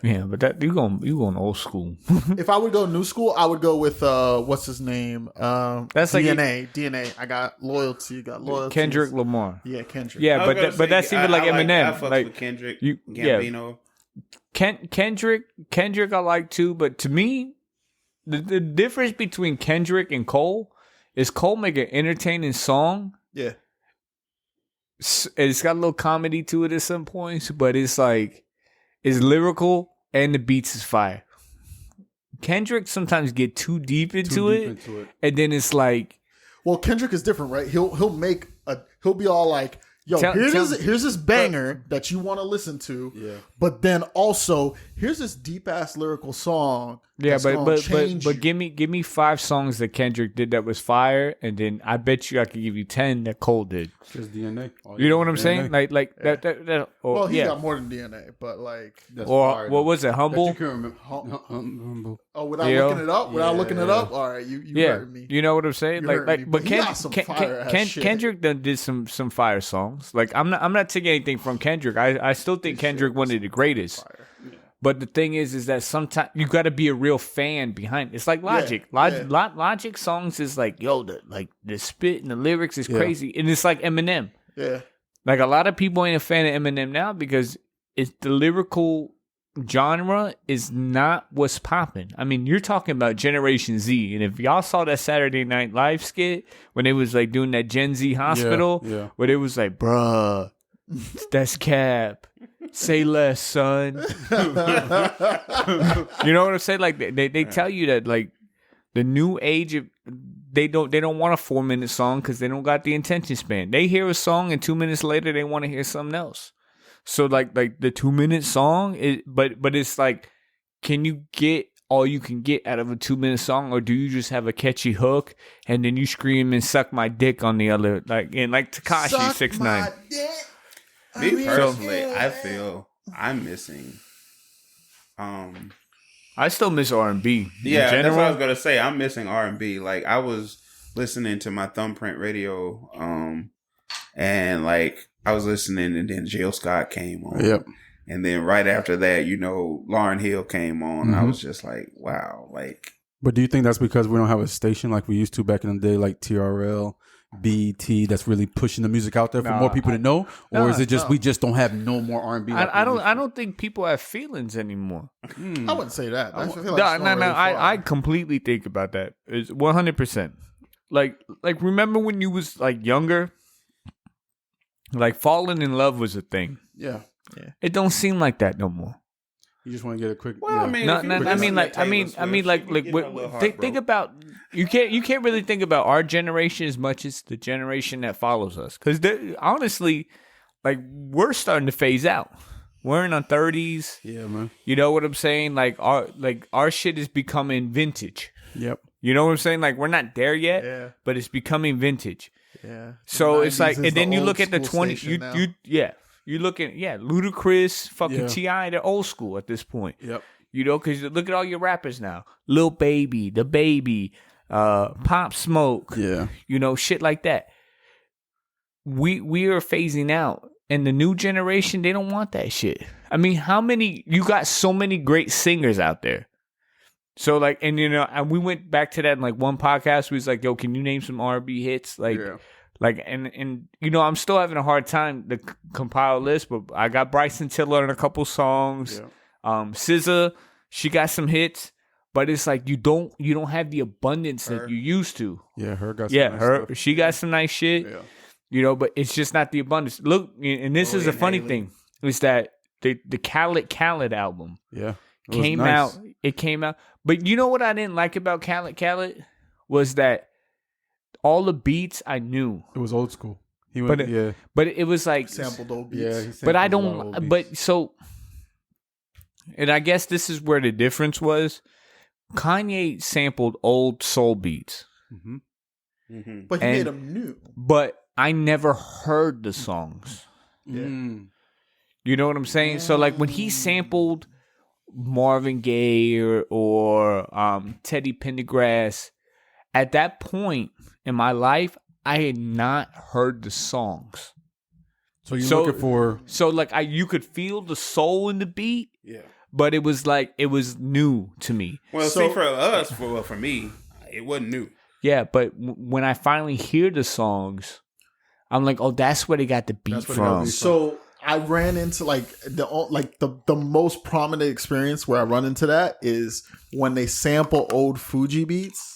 Yeah, but that you going old school. If I would go new school, I would go with what's his name? That's DNA. Like I got loyalty. Kendrick Lamar. Yeah, Kendrick. Yeah, but that's even like Eminem. I fuck with Kendrick. Gambino. Kendrick I like too, but to me, the difference between Kendrick and Cole is Cole make an entertaining song. Yeah. It's got a little comedy to it at some points, but it's like it's lyrical and the beats is fire. Kendrick sometimes get too deep into it, and then it's like, well, Kendrick is different, right? He'll be all like, yo, here's this banger that you want to listen to, but then also here's this deep ass lyrical song. Yeah, but give me 5 songs that Kendrick did that was fire, and then I bet you I could give you 10 that Cole did. Just DNA. You know what I'm saying? Like that. Well, he got more than DNA, but like, or what was it? Humble. You can remember. Humble. Oh, without looking it up. All right, you heard me. You know what I'm saying? But Kendrick did some fire songs. Like I'm not taking anything from Kendrick. I still think Kendrick one of the greatest. But the thing is that sometimes you got to be a real fan behind it. It's like Logic. Logic songs is like, yo, the spit and the lyrics is crazy. And it's like Eminem. Yeah. Like a lot of people ain't a fan of Eminem now because it's the lyrical genre is not what's popping. I mean, you're talking about Generation Z. And if y'all saw that Saturday Night Live skit when they was like doing that Gen Z hospital, where it was like, bruh, that's cap. Say less, son. You know what I'm saying? Like they tell you that like the new age of they don't want a 4-minute song because they don't got the attention span. They hear a song and 2 minutes later they want to hear something else. So like the 2-minute song but it's like, can you get all you can get out of a 2-minute song, or do you just have a catchy hook and then you scream and suck my dick on the other, like Tekashi 6ix9ine? Me personally, I feel I'm missing. I still miss R&B. Yeah, that's what I was gonna say. I'm missing R&B. Like I was listening to my Thumbprint radio, and like I was listening, and then Jill Scott came on. Yep. And then right after that, Lauryn Hill came on. I was just like, wow, like. But do you think that's because we don't have a station like we used to back in the day, like TRL, BET, that's really pushing the music out there for more people to know, or is it just we just don't have no more R&B? I don't think people have feelings anymore. I wouldn't say that. I completely think about that. It's 100%. Like remember when you was like younger, like falling in love was a thing. Yeah. It don't seem like that no more. You just want to get a quick. Well, I mean, think about you can't really think about our generation as much as the generation that follows us, because honestly, like we're starting to phase out. We're in our 30s. Yeah, man. You know what I'm saying? Like our shit is becoming vintage. Yep. You know what I'm saying? Like we're not there yet, but it's becoming vintage. Yeah. So it's like, and then you look at the 20. You look at Ludacris, fucking T.I. They're old school at this point. Yep. You know, because look at all your rappers now: Lil Baby, The Baby, Pop Smoke. Yeah. You know, shit like that. We are phasing out, and the new generation, they don't want that shit. I mean, you got so many great singers out there. So like, and and we went back to that in like one podcast. We was like, yo, can you name some R&B hits? Like. Yeah. Like, and I'm still having a hard time to compile a list, but I got Bryson Tiller in a couple songs. Yeah. SZA, she got some hits, but it's like you don't have the abundance that you used to. Yeah, her got some nice stuff. She got some nice shit. Yeah. But it's just not the abundance. Look, and this is a funny thing, is that the Khaled album came out. It came out. But you know what I didn't like about Khaled was that all the beats I knew. It was old school. But it was like sampled old beats. Yeah, but I don't. But so, and I guess this is where the difference was. Kanye sampled old soul beats, but he made them new. But I never heard the songs. Yeah. You know what I'm saying? So like when he sampled Marvin Gaye or Teddy Pendergrass, at that point in my life, I had not heard the songs. So you're looking for... So like you could feel the soul in the beat, but it was like, it was new to me. Well, see, for us, for me, it wasn't new. Yeah, but when I finally hear the songs, I'm like, oh, that's where they got the beat from. So I ran into the most prominent experience where I run into that is when they sample old Fuji beats.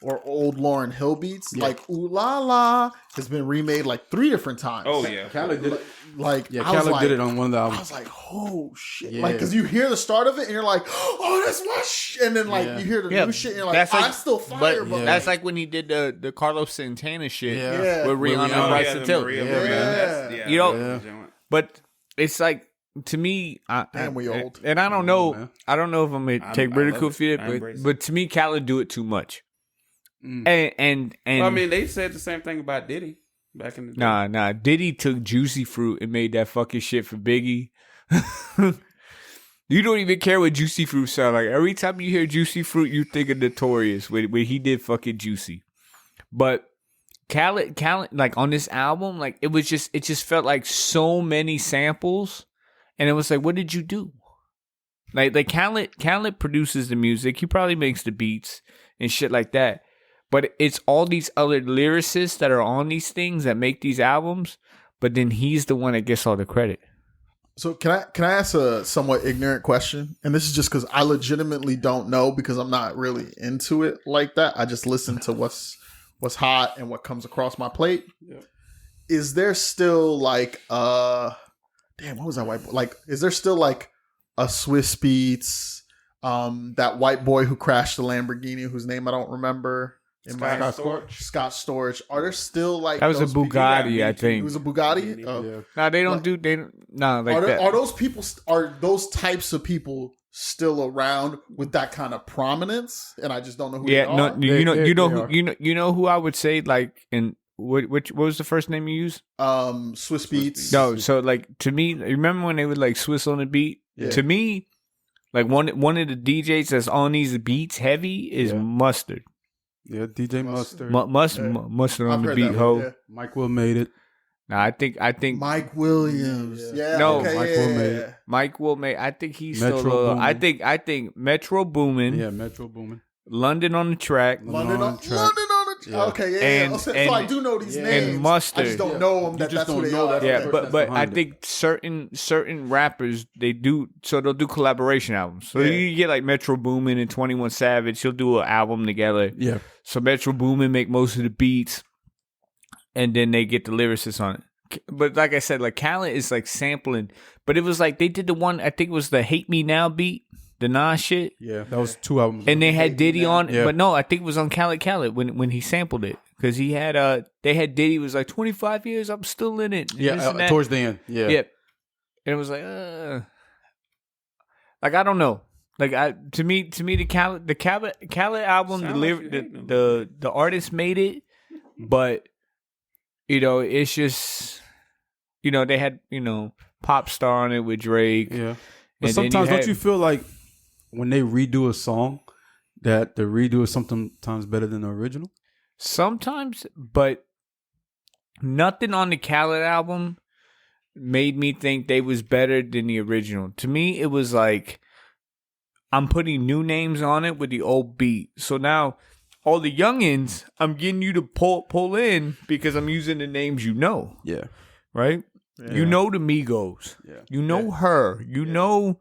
Or old Lauryn Hill beats, like "Ooh La La" has been remade like 3 different times. Oh yeah, Khaled did it. Khaled did it on one of the albums. I was like, "Oh shit!" Like, because you hear the start of it and you're like, "Oh, that's my shit," and then you hear the new shit and you're like, "I'm still fire." But that's like when he did the Carlos Santana shit with Rihanna and Bryson Tiller. But it's like, to me, we old, and I don't know. I don't know if I'm gonna take ridicule for it, but to me, Khaled do it too much. And well, I mean, they said the same thing about Diddy back in the day. Nah. Diddy took Juicy Fruit and made that fucking shit for Biggie. You don't even care what Juicy Fruit sound like. Every time you hear Juicy Fruit, you think of Notorious when he did fucking Juicy. But Khaled, like on this album, like it just felt like so many samples, and it was like, what did you do? Like Khaled produces the music. He probably makes the beats and shit like that. But it's all these other lyricists that are on these things that make these albums, but then he's the one that gets all the credit. So can I ask a somewhat ignorant question? And this is just because I legitimately don't know, because I'm not really into it like that. I just listen to what's hot and what comes across my plate. Yeah. Is there still like what was that white boy? Like, is there still like a Swiss Beats, that white boy who crashed the Lamborghini whose name I don't remember? Scott Storch. Are there still like... That was a Bugatti, I think. It was a Bugatti? No, they don't do... that. Are those people... Are those types of people still around with that kind of prominence? And I just don't know who they are? You know who I would say, like... What was the first name you used? Swiss Beats. No, so like, to me... Remember when they would like Swiss on the beat? Yeah. To me, like one of the DJs that's on these beats heavy is Mustard. Yeah, DJ Mustard. Mustard on the beat, ho. Mike Will made it. Nah, I think Mike Williams. Yeah. No, okay, Mike Will made it. Mike will make. I think he's Metro still. Boomin. I think Metro Boomin. Yeah, Metro Boomin. London on the track. London on track. the Yeah. Okay, yeah. And- so and- I do know these names. and Mustard. I just don't know them. That's who they are. Yeah, Okay. but I behind it. think certain rappers they'll do collaboration albums. So you get like Metro Boomin and 21 Savage. He'll do an album together. Yeah. So Metro Boomin make most of the beats, and then they get the lyricists on it. But like I said, like Khaled is like sampling. But it was like they did the one. I think it was the "Hate Me Now" beat, the Nas shit. Yeah, that was 2 albums. And they had Diddy on it, Yeah. but no, I think it was on Khaled when he sampled it because he had they had Diddy was like 25 years, I'm still in it. and this and that. Towards the end. Yeah. Yeah, and it was like I don't know, like to me the Khaled album, Sound like you hate the artist made it, but it's just they had Pop Star on it with Drake. Yeah. But And then sometimes you don't you feel like when they redo a song that the redo is sometimes better than the original? Sometimes, but nothing on the Khaled album made me think they was better than the original. To me, it was like I'm putting new names on it with the old beat. So now all the youngins, I'm getting you to pull in because I'm using the names Yeah. right? Yeah. You know the Migos. Yeah. You know her. You know,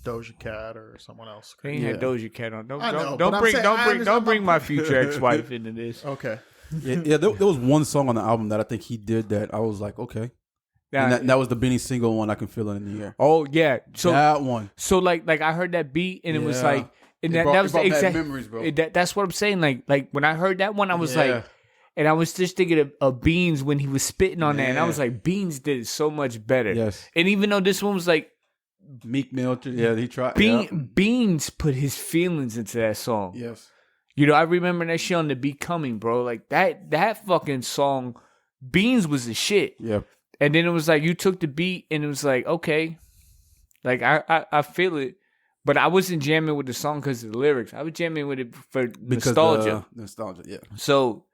Doja Cat or someone else. They ain't had Doja Cat on. I know, but I'm saying, I Don't understand bring my future ex-wife into this. Okay. Yeah, there was one song on the album that I think he did that I was like, okay. And that was the Benny single one, I Can Feel It in the Air. Oh yeah, so that one. So like I heard that beat and it was Yeah. like, and It that brought was the back exact memories, bro. That's what I'm saying. Like when I heard that one, I was Yeah. like, and I was just thinking of Beans when he was spitting on that, and I Yeah. was like, Beans did it so much better. Yes. And even though this one was like, Meek Mill, yeah, he tried. Yeah. Beans put his feelings into that song. Yes. I remember that shit on the Becoming, bro. Like that fucking song, Beans was the shit. Yeah. And then it was like you took the beat and it was like, okay, like I feel it, but I wasn't jamming with the song because of the lyrics. I was jamming with it for nostalgia. Nostalgia, yeah. So,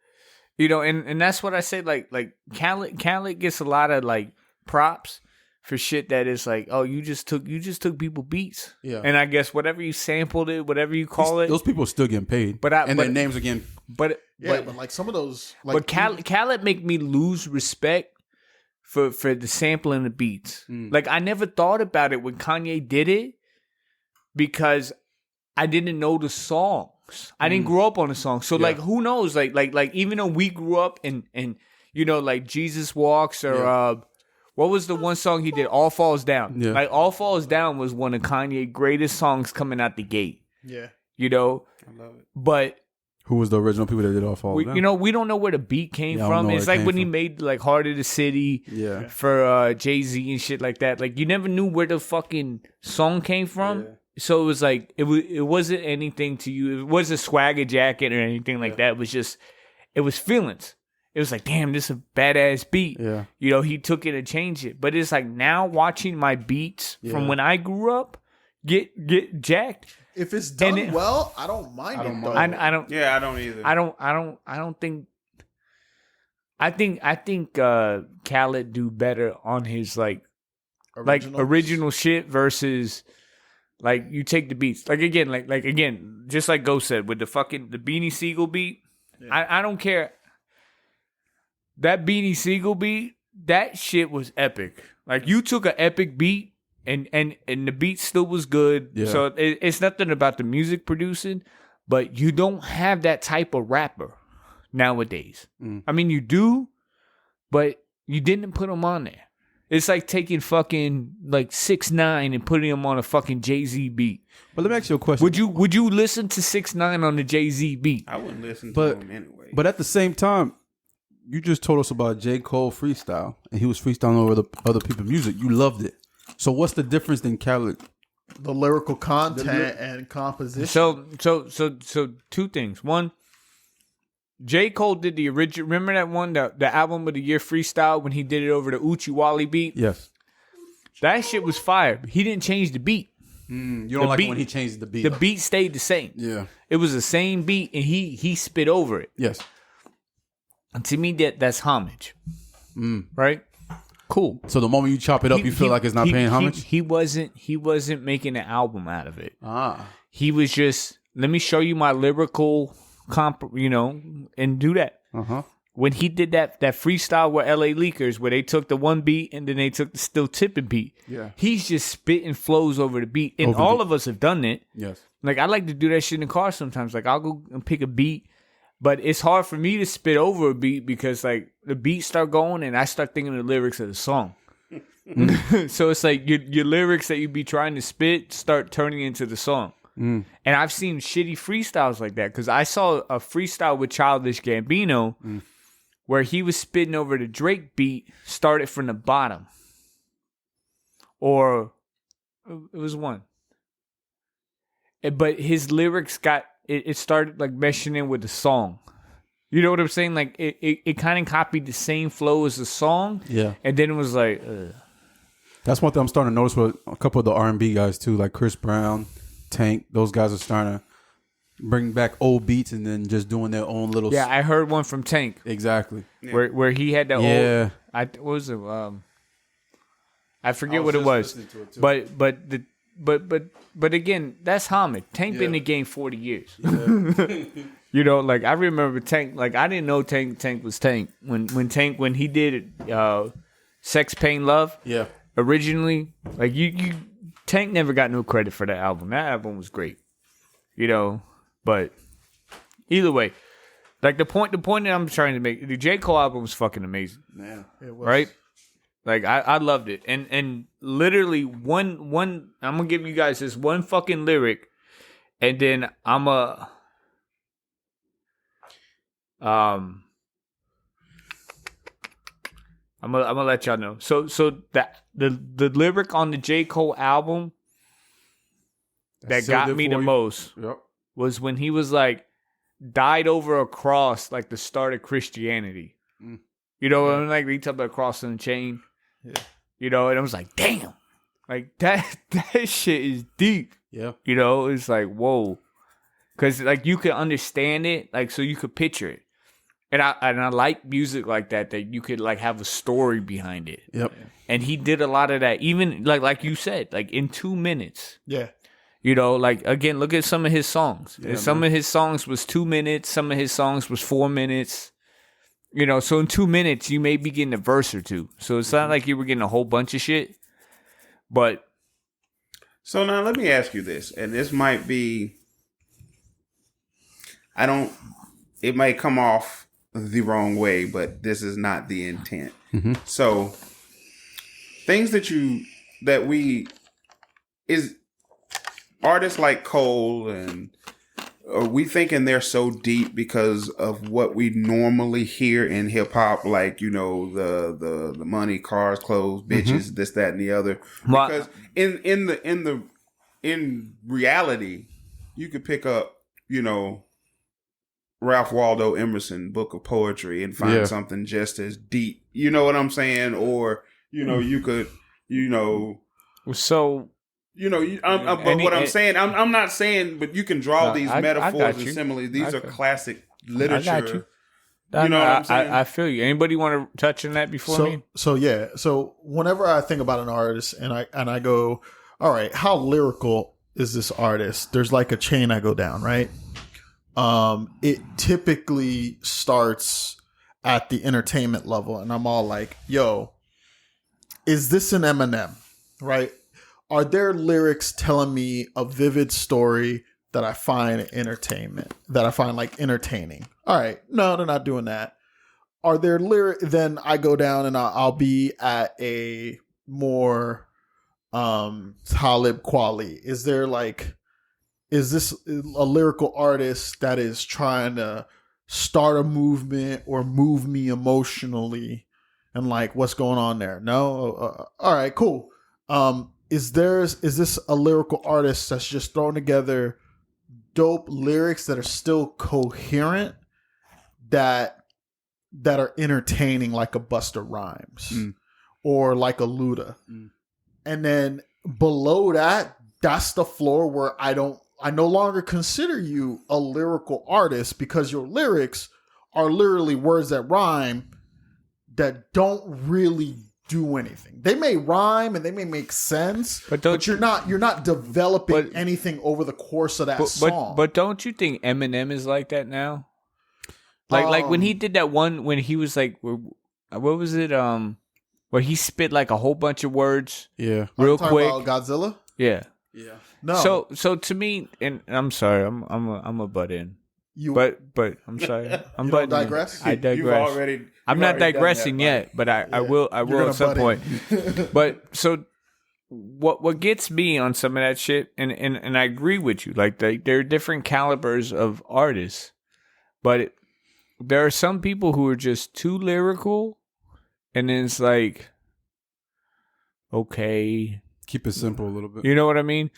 and that's what I say. Like Khaled gets a lot of like props for shit that is like, oh, you just took people beats. Yeah. And I guess whatever you sampled it, whatever you call it, Those people are still getting paid. But their names again. but But like some of those, like but Khaled make me lose respect for the sampling the beats. Like I never thought about it when Kanye did it because I didn't know the songs. I didn't grow up on the songs. So like who knows? Like even though we grew up and like Jesus Walks or what was the one song he did? All Falls Down. Yeah. Like All Falls Down was one of Kanye's greatest songs coming out the gate. yeah. I love it. But Who was the original people that did All Falls Down? we don't know where the beat came Yeah, I don't from. know where It's it like came when he from. made like Heart of the City Yeah. for Jay-Z and shit like that. Like you never knew where the fucking song came from. So it was like it wasn't anything to you. It wasn't a swagger jacket or anything like that. It was feelings. It was like, damn, this is a badass beat. Yeah. He took it and changed it. But it's like now watching my beats from when I grew up get jacked. If it's done And well, I don't mind it though. I don't Yeah, I don't either. I don't think. I think Khaled do better on his like original shit versus like you take the beats like again just like Ghost said with the Beanie Siegel beat. I don't care. That Beanie Siegel beat, that shit was epic. Like you took an epic beat and the beat still was good. Yeah. So it's nothing about the music producing, but you don't have that type of rapper nowadays. I mean, you do, but you didn't put him on there. It's like taking fucking like 6ix9ine and putting him on a fucking Jay-Z beat. But let me ask you a question. Would you listen to 6ix9ine on the Jay-Z beat? I wouldn't listen to But- him anyway. But at the same time, you just told us about J. Cole freestyle, and he was freestyling over the other people's music. You loved it. So what's the difference in Khaled? The lyrical content and composition. So two things. One, J. Cole did the original. Remember that one, the album of the year freestyle when he did it over the Uchi Wally beat? Yes. That shit was fire. He didn't change the beat. You don't like beat- it when he changes the beat. The beat stayed the same. Yeah. It was the same beat, and he spit over it. Yes. And to me, that's homage. right? Cool. So the moment you chop it up, you feel like it's not paying homage? He wasn't making an album out of it. Ah. He was just, let me show you my lyrical and do that. Uh-huh. When he did that freestyle with LA Leakers, where they took the one beat and then they took the still tipping beat, he's just spitting flows over the beat. And all of us have done it. Yes. Like, I like to do that shit in the car sometimes. Like, I'll go and pick a beat, but it's hard for me to spit over a beat because, like, the beat start going and I start thinking of the lyrics of the song. So it's like your lyrics that you be trying to spit start turning into the song. And I've seen shitty freestyles like that because I saw a freestyle with Childish Gambino where he was spitting over the Drake beat, started from the bottom. Or it was one. But his lyrics it started like meshing in with the song. You know what I'm saying? Like it kind of copied the same flow as the song. Yeah. And then it was like... That's one thing I'm starting to notice with a couple of the R&B guys too, like Chris Brown, Tank. Those guys are starting to bring back old beats and then just doing their own little. Yeah, I heard one from Tank. Exactly. Where he had that old. What was it? I forget what it was. But again, that's homage. Tank been in the game 40 years. Yeah. You know, like I remember Tank. Like I didn't know Tank was Tank when he did Sex, Pain, Love. Yeah. Originally, like you Tank never got no credit for that album. That album was great. You know, but either way, like the point that I'm trying to make, the J. Cole album was fucking amazing. Yeah, it was. Right? Like I loved it. And literally one I'm gonna give you guys this one fucking lyric and then I'm gonna let y'all know. So that the lyric on the J. Cole album that got me the most was when he was like died over a cross, like the start of Christianity. You know what I mean? Like he talked about cross and the chain. Yeah. You know, and I was like, damn. Like that shit is deep. Yeah. You know, it's like, whoa. Cause like you could understand it, like so you could picture it. And I like music like that you could like have a story behind it. Yep. And he did a lot of that, even like you said, like in 2 minutes. Yeah. You know, like again, look at some of his songs. Yeah, some of his songs was 2 minutes. Some of his songs was 4 minutes. You know, so in 2 minutes you may be getting a verse or two. So it's not like you were getting a whole bunch of shit. But so now let me ask you this, and this might be, it might come off the wrong way, but this is not the intent. Mm-hmm. So things that we is artists like Cole and are we thinking they're so deep because of what we normally hear in hip hop, like, you know, the money, cars, clothes, bitches, this, that, and the other. Because in reality, you could pick up, you know, Ralph Waldo Emerson book of poetry and find something just as deep. You know what I'm saying? Or, you know, you could, you know. So, you know, I'm saying, I'm not saying, but you can draw these metaphors and similes. These are classic literature. I got you. You know what I'm saying? I feel you. Anybody want to touch on that before me? So yeah. So whenever I think about an artist and I go, all right, how lyrical is this artist? There's like a chain I go down, right? It typically starts at the entertainment level, and I'm all like, yo, is this an Eminem, right? Are there lyrics telling me a vivid story that I find like entertaining? All right, no, they're not doing that. Are there lyrics? Then I go down and I'll be at a more Talib Kweli. Is this a lyrical artist that is trying to start a movement or move me emotionally? And like, what's going on there? No? All right, cool. Is this a lyrical artist that's just throwing together dope lyrics that are still coherent, that are entertaining, like a Busta Rhymes or like a Luda? And then below that, that's the floor where I no longer consider you a lyrical artist because your lyrics are literally words that rhyme that don't really do anything. They may rhyme and they may make sense, but you're not developing anything over the course of that song. But don't you think Eminem is like that now? Like when he did that one when he was like, what was it? Where he spit like a whole bunch of words, real quick. About Godzilla, yeah. No. So to me, and I'm sorry, I'm a butt in. But I'm sorry, I'm butting digress. I digress. I'm not digressing yet, but I will at some point. But so what gets me on some of that shit, and I agree with you, like there are different calibers of artists, but there are some people who are just too lyrical, and then it's like, okay, keep it simple a little bit. You know what I mean?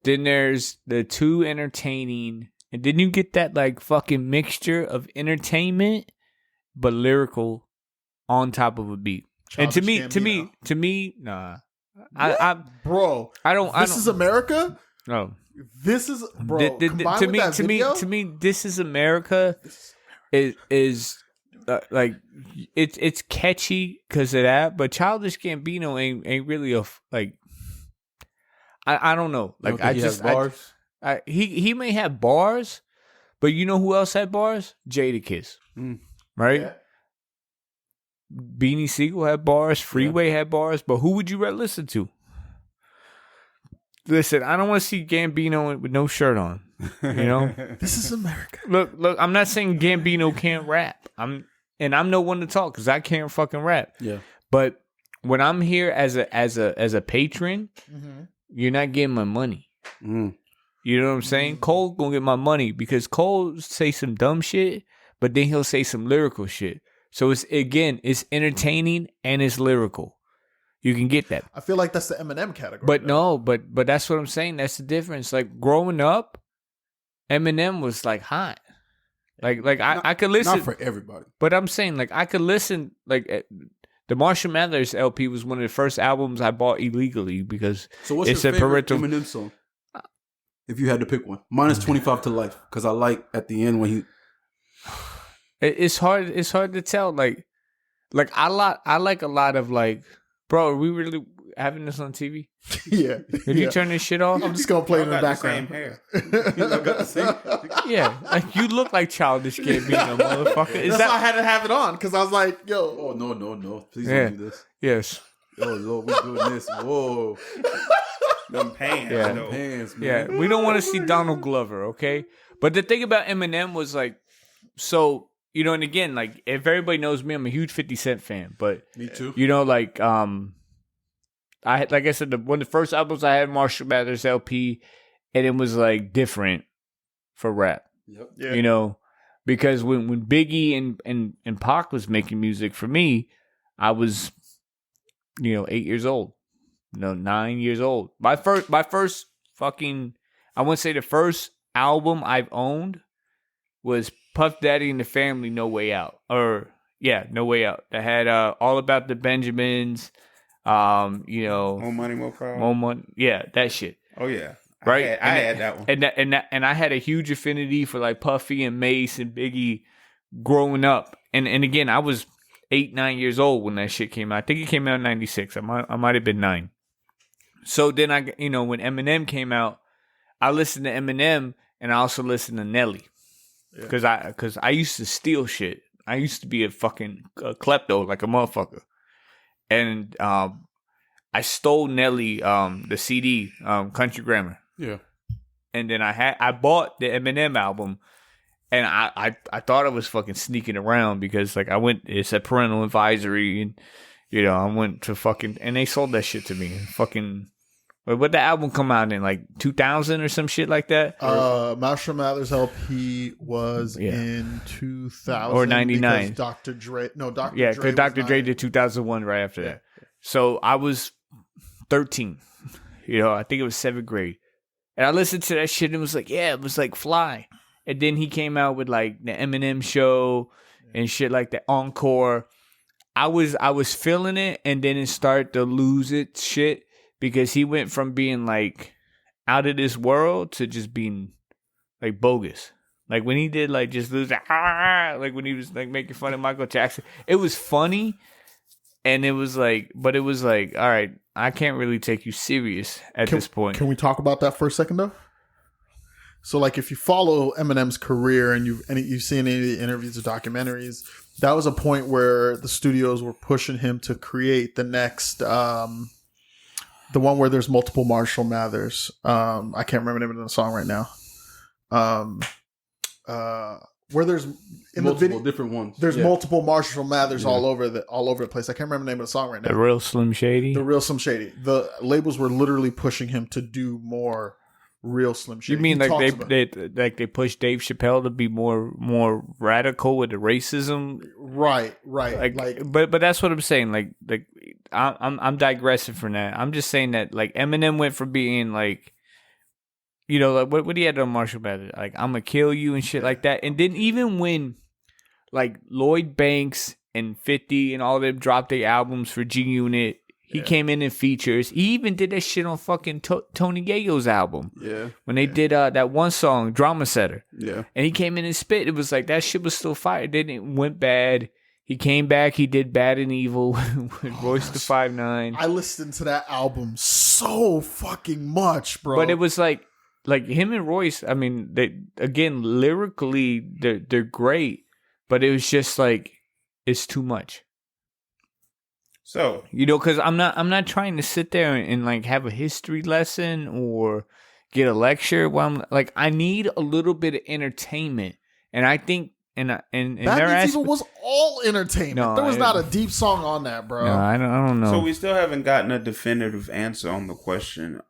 Then there's the too entertaining. And then you get that like fucking mixture of entertainment but lyrical on top of a beat. Childish To me, nah. Bro, This Is America? No. This is bro. To me, This Is America is like it's catchy because of that, but Childish Gambino ain't really a like. I don't know. Like I just bars? He may have bars, but you know who else had bars? Jadakiss, right? Yeah. Beanie Siegel had bars. Freeway had bars. But who would you rather listen to? Listen, I don't want to see Gambino with no shirt on. You know, This Is America. Look. I'm not saying Gambino can't rap. I'm no one to talk because I can't fucking rap. Yeah. But when I'm here as a patron, you're not getting my money. You know what I'm saying? Cole gonna get my money because Cole say some dumb shit, but then he'll say some lyrical shit. So it's entertaining and it's lyrical. You can get that. I feel like that's the Eminem category. But no, but that's what I'm saying. That's the difference. Like growing up, Eminem was like hot. I could listen. Not for everybody. But I'm saying like I could listen like the Marshall Mathers LP was one of the first albums I bought illegally because what's your favorite Eminem song? If you had to pick one, mine is 25 to Life because I like at the end when he. It's hard to tell. Like I like a lot of like, bro. Are we really having this on TV? Yeah. Did you turn this shit off? I'm just gonna play it in the background. Yeah, like you look like Childish Gambino, motherfucker. That's why I had to have it on because I was like, yo. Oh no! Please don't do this. Yes. Oh Lord, we're doing this. Whoa. Them pants. Yeah. Them pants, man. Yeah, we don't want to see Donald Glover, okay? But the thing about Eminem was like, so, you know, and again, like, if everybody knows me, I'm a huge 50 Cent fan, but... Me too. You know, like, I had, like I said, one of the first albums I had, Marshall Mathers LP, and it was, like, different for rap. Yep. Yeah. You know, because when Biggie and Pac was making music for me, I was, 8 years old. 9 years old. My first fucking, I wouldn't say the first album I've owned was Puff Daddy and the Family, No Way Out. No Way Out. That had All About the Benjamins, More Money, More Power. More Money. Yeah, that shit. Oh yeah. Right? I had that one. And I had a huge affinity for like Puffy and Mace and Biggie growing up. And again, I was 8, 9 years old when that shit came out. I think it came out in 96. I might have been 9. So then when Eminem came out, I listened to Eminem and I also listened to Nelly because I used to steal shit. I used to be a fucking klepto like a motherfucker, and I stole Nelly the CD Country Grammar. Yeah, and then I bought the Eminem album, and I thought I was fucking sneaking around because like it said parental advisory and. I went to fucking... And they sold that shit to me. Fucking... What the album come out in? Like 2000 or some shit like that? Marshall Mathers LP was in 2000. Or 99. Dr. Dre... No, Dr. Dre. Yeah, because Dr. Dre did 2001 right after that. So I was 13. I think it was 7th grade. And I listened to that shit and it was like, yeah, it was like fly. And then he came out with like the Eminem show and shit like that. Encore. I was feeling it, and then it started to lose its shit because he went from being like out of this world to just being like bogus. Like when he did like just lose like like when he was like making fun of Michael Jackson. It was funny, and it was like, but it was like, all right, I can't really take you serious at this point. Can we talk about that for a second though? So like, if you follow Eminem's career and you've seen any of the interviews or documentaries, that was a point where the studios were pushing him to create the next, the one where there's multiple Marshall Mathers. I can't remember the name of the song right now. Where there's in multiple, the video, different ones. There's multiple Marshall Mathers all over the place. I can't remember the name of the song right now. The Real Slim Shady. The labels were literally pushing him to do more Real Slim Shady. You mean they pushed Dave Chappelle to be more radical with the racism? Right. But that's what I'm saying. Like I'm digressing from that. I'm just saying that like Eminem went from being like, you know, like what he had on Marshall Mathers, like I'm gonna kill you and shit like that. And then even when like Lloyd Banks and 50 and all of them dropped their albums for G Unit, he came in features. He even did that shit on fucking Tony Yayo's album. Yeah. When they did that one song, Drama Setter. Yeah. And he came in and spit. It was like that shit was still fire. Then it went bad. He came back. He did Bad and Evil with Royce the 5'9". I listened to that album so fucking much, bro. But it was like him and Royce. I mean, they again lyrically they're great, but it was just like it's too much. So, you know, because I'm not trying to sit there and like have a history lesson or get a lecture. While I'm like, I need a little bit of entertainment, and I think and Bad Meets Evil was all entertainment. No, there was not a deep song on that, bro. No, I don't know. So we still haven't gotten a definitive answer on the question: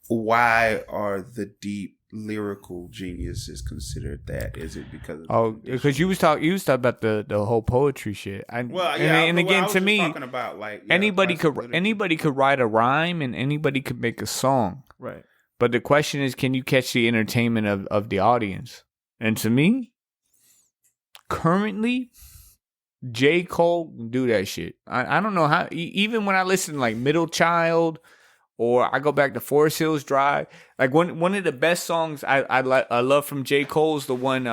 why are the deep lyrical geniuses considered that? Is it because of because you was talking about the whole poetry shit. To me, talking about like anybody could write a rhyme and anybody could make a song, right? But the question is, can you catch the entertainment of the audience? And to me, currently, J. Cole can do that shit. I don't know how. Even when I listen to like Middle Child. Or I go back to Forest Hills Drive. Like one of the best songs I love from J. Cole's the one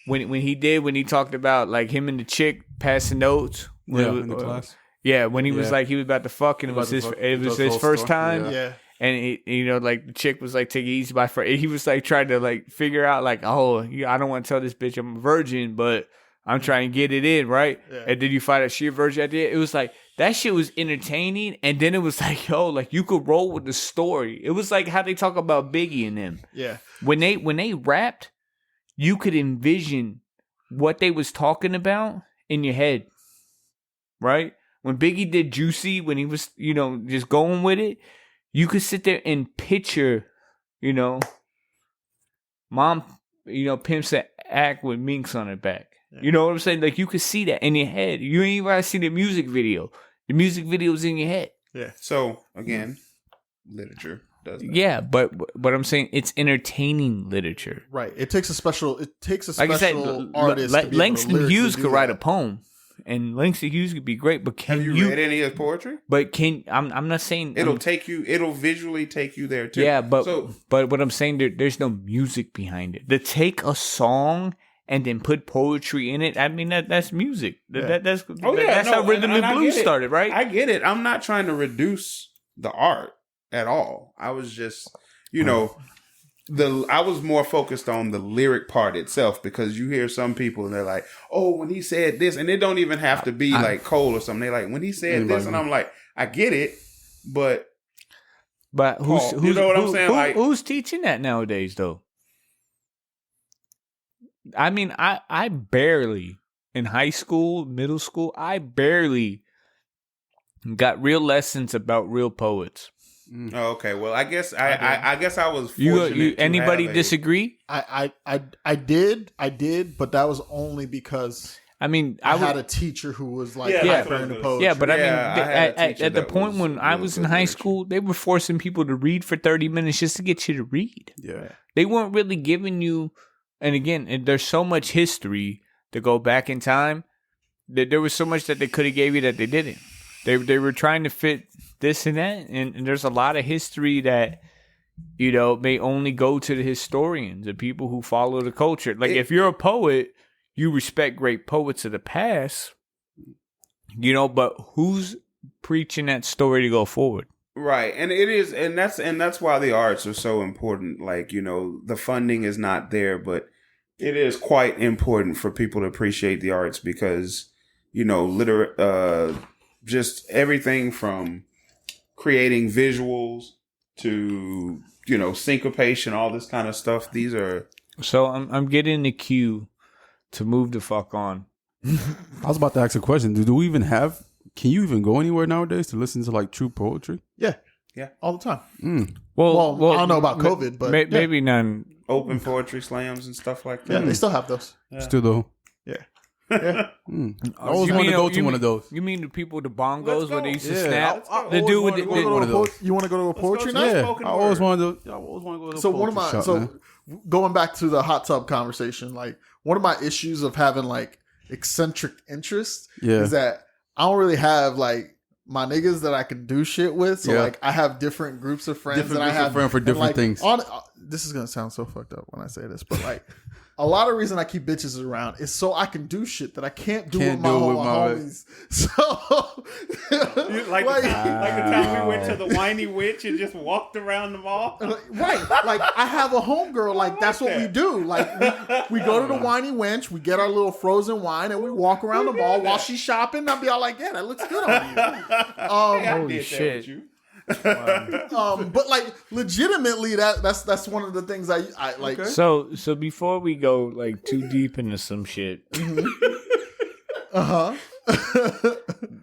when he talked about like him and the chick passing notes. In the class. Yeah, when he was like he was about to fuck and it was his first time. Yeah. And he, like the chick was like, take it easy by friend. He was like trying to like figure out like, oh, I don't want to tell this bitch I'm a virgin, but I'm trying to get it in, right? Yeah. And then you find out she a virgin at the end. It was like that shit was entertaining, and then it was like, yo, like you could roll with the story. It was like how they talk about Biggie and them. Yeah. When they rapped, you could envision what they was talking about in your head. Right? When Biggie did Juicy, when he was, just going with it, you could sit there and picture, mom, pimps an act with minks on her back. You know what I'm saying? Like, you could see that in your head. You ain't even gotta see the music video. The music video's in your head. Yeah. So, again, literature does that. Yeah, but I'm saying it's entertaining literature. Right. It takes a special like I said, artist. Langston Hughes could write a poem. And Langston Hughes could be great, but have you read any of his poetry? But I'm not saying it'll visually take you there too. Yeah, but what I'm saying, there's no music behind it. To take a song and then put poetry in it, I mean that's music. Yeah. That's how rhythm and blues started, right? I get it. I'm not trying to reduce the art at all. I was just, I was more focused on the lyric part itself, because you hear some people and they're like, oh, when he said this, and it don't even have to be like Cole or something. They're like, when he said this, and I'm like, I get it, but who's you know what I'm saying? Who's teaching that nowadays though? I mean, I barely in high school, middle school, I barely got real lessons about real poets. Oh, okay. Well, I guess I was fortunate. Anybody disagree? I did, but that was only because I had a teacher who was like the poetry. Yeah, but I mean, at the point when I was in high school, they were forcing people to read for 30 minutes just to get you to read. Yeah, they weren't really giving you. And again, there's so much history to go back in time that there was so much that they could have gave you that they didn't. They were trying to fit this and that, and there's a lot of history that may only go to the historians, the people who follow the culture. Like, if you're a poet, you respect great poets of the past, but who's preaching that story to go forward? Right. And it is, and that's why the arts are so important. Like, the funding is not there, but it is quite important for people to appreciate the arts because, just everything from creating visuals to, syncopation, all this kind of stuff. These are. So I'm getting the cue to move the fuck on. I was about to ask a question. Do we even have? Can you even go anywhere nowadays to listen to like true poetry? Yeah, yeah, all the time. Well, I don't know about COVID, but maybe none. Open poetry slams and stuff like that. Yeah, they still have those. Yeah. Still though. Yeah. Yeah. I always wanted to go to one of those. You mean the people with the bongos where they used to snap? The dude with one of those. You want to go to a poetry night? Yeah, I always wanted to go to a so poetry one of my shop, so man. Going back to the hot tub conversation, like one of my issues of having like eccentric interests is that I don't really have like my niggas that I can do shit with. So like I have different groups of friends and I have friends for different things. This is gonna sound so fucked up when I say this, but like a lot of reason I keep bitches around is so I can do shit that I can't do with my homies. So like the time we went to the Whiny Witch and just walked around the mall. Right. Like I have a homegirl, like that's what we do. Like we go to the Whiny Wench, we get our little frozen wine and we walk around the mall while she's shopping. I'll be all like, yeah, that looks good on you. Holy shit. But like legitimately that's one of the things I like. Okay. So before we go like too deep into some shit,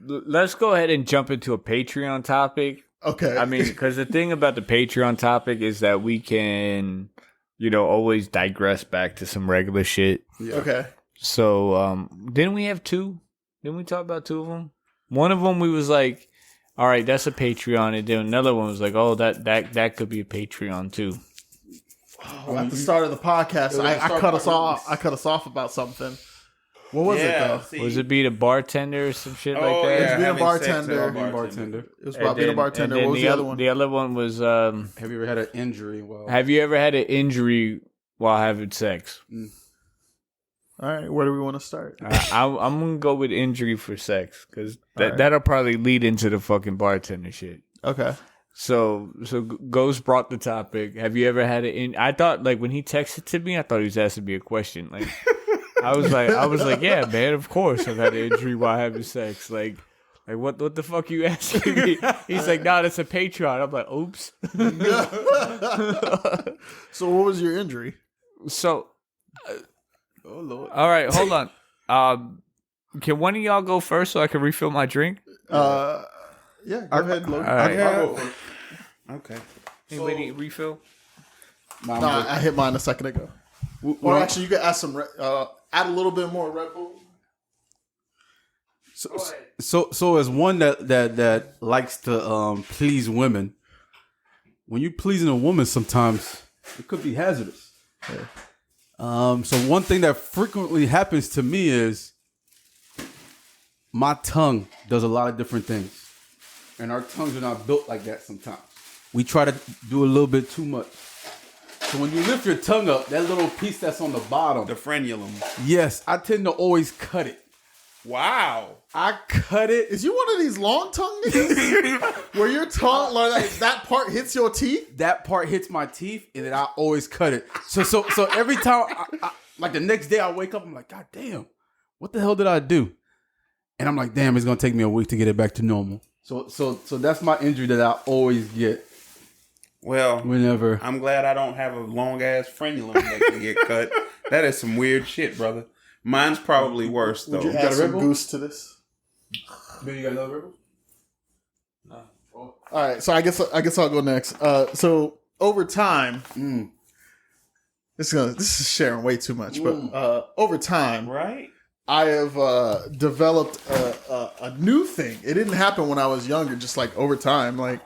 let's go ahead and jump into a Patreon topic. Okay. I mean, because the thing about the Patreon topic is that we can, always digress back to some regular shit. Yeah. Okay. So didn't we have two? Didn't we talk about two of them? One of them we was like, all right, that's a Patreon, and then another one was like, oh, that could be a Patreon too. Oh, at the start of the podcast, I cut us off. I cut us off about something. What was it though? Was it being a bartender or some shit like that? Yeah, it was being a bartender. It was about being a bartender. What was the other one? The other one was. Have you ever had an injury? Have you ever had an injury while having sex? All right, where do we want to start? I'm gonna go with injury for sex because that'll probably lead into the fucking bartender shit. Okay. So Ghost brought the topic. Have you ever had it? I thought like when he texted to me, I thought he was asking me a question. Like I was like, yeah, man, of course I've had an injury while having sex. Like what the fuck you asking me? He's like, nah, that's a Patreon. I'm like, oops. So what was your injury? So. Oh Lord! All right, hold on. Can one of y'all go first so I can refill my drink? Yeah, go ahead, Logan. All right. I'll go first. Okay. Anybody need a refill? Nah, I hit mine a second ago. Or actually, you could add some. Add a little bit more Red Bull. So as one that likes to please women, when you pleasing a woman, sometimes it could be hazardous. Yeah. So one thing that frequently happens to me is my tongue does a lot of different things. And our tongues are not built like that sometimes. We try to do a little bit too much. So when you lift your tongue up, that little piece that's on the bottom. The frenulum. Yes, I tend to always cut it. Wow. I cut it. Is you one of these long tongue niggas? Where your tongue, like that part hits your teeth? That part hits my teeth, and then I always cut it. So every time, I, like the next day I wake up, I'm like, God damn, what the hell did I do? And I'm like, damn, it's going to take me a week to get it back to normal. So that's my injury that I always get. Well, whenever. I'm glad I don't have a long-ass frenulum that can get cut. That is some weird shit, brother. Mine's probably worse, though. Would you add some goose to this? Ben, you got another Red Bull? No. Oh. All right, so I guess I'll go next. So over time, this is sharing way too much, but over time, right? I have developed a new thing. It didn't happen when I was younger. Just like over time, like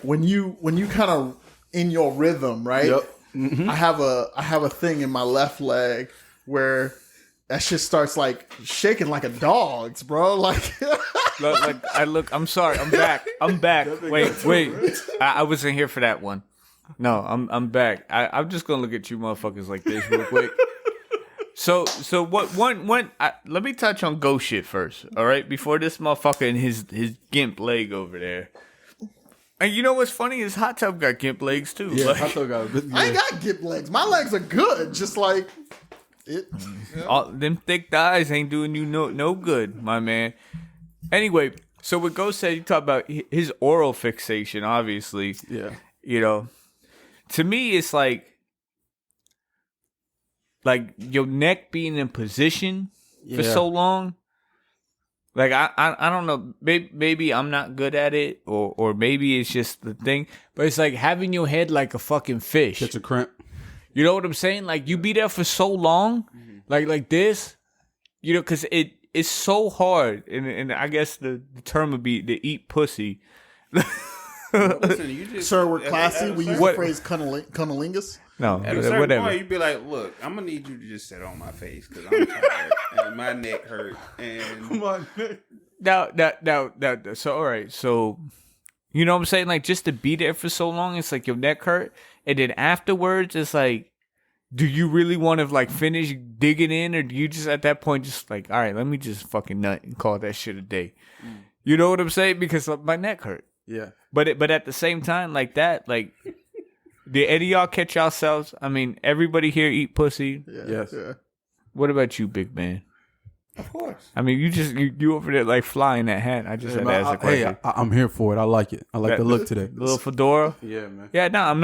when you kind of in your rhythm, right? Yep. Mm-hmm. I have a thing in my left leg where that shit starts like shaking like a dog's, bro. Like I'm sorry. I'm back. Wait. I wasn't here for that one. No, I'm back. I'm just gonna look at you motherfuckers like this real quick. So what? Let me touch on ghost shit first. All right, before this motherfucker and his gimp leg over there. And you know what's funny is Hot Tub got gimp legs too. Yeah, like, Hot Tub got. I ain't got gimp legs. My legs are good. Just like it. All them thick thighs ain't doing you no good, my man. Anyway, so what Ghost said, you talk about his oral fixation. Obviously, Yeah. You know, to me, it's like your neck being in position for so long. Like I don't know, maybe I'm not good at it, or maybe it's just the thing. But it's like having your head like a fucking fish. Catch a cramp. You know what I'm saying? Like you be there for so long, like this, you know, because it's so hard. And I guess the term would be to eat pussy. Listen, you just, Sir, we're classy. We use the phrase cunnilingus. No, at a certain whatever. point, you'd be like, "Look, I'm gonna need you to just sit on my face because I'm tired and my neck hurt." And Now. So all right. So you know what I'm saying? Like just to be there for so long, it's like your neck hurt, and then afterwards, it's like, do you really want to like finish digging in, or do you just at that point just like, all right, let me just fucking nut and call that shit a day? You know what I'm saying? Because my neck hurt. Yeah. But at the same time, like that, like. Did any of y'all catch yourselves? I mean, everybody here eat pussy. Yeah, Yes. Yeah. What about you, big man? of course, I mean, you over there like flying that hat. I just had to ask a question. Hey, I'm here for it. I like it. I like the look today. Little fedora. Yeah, man. Yeah, no, I'm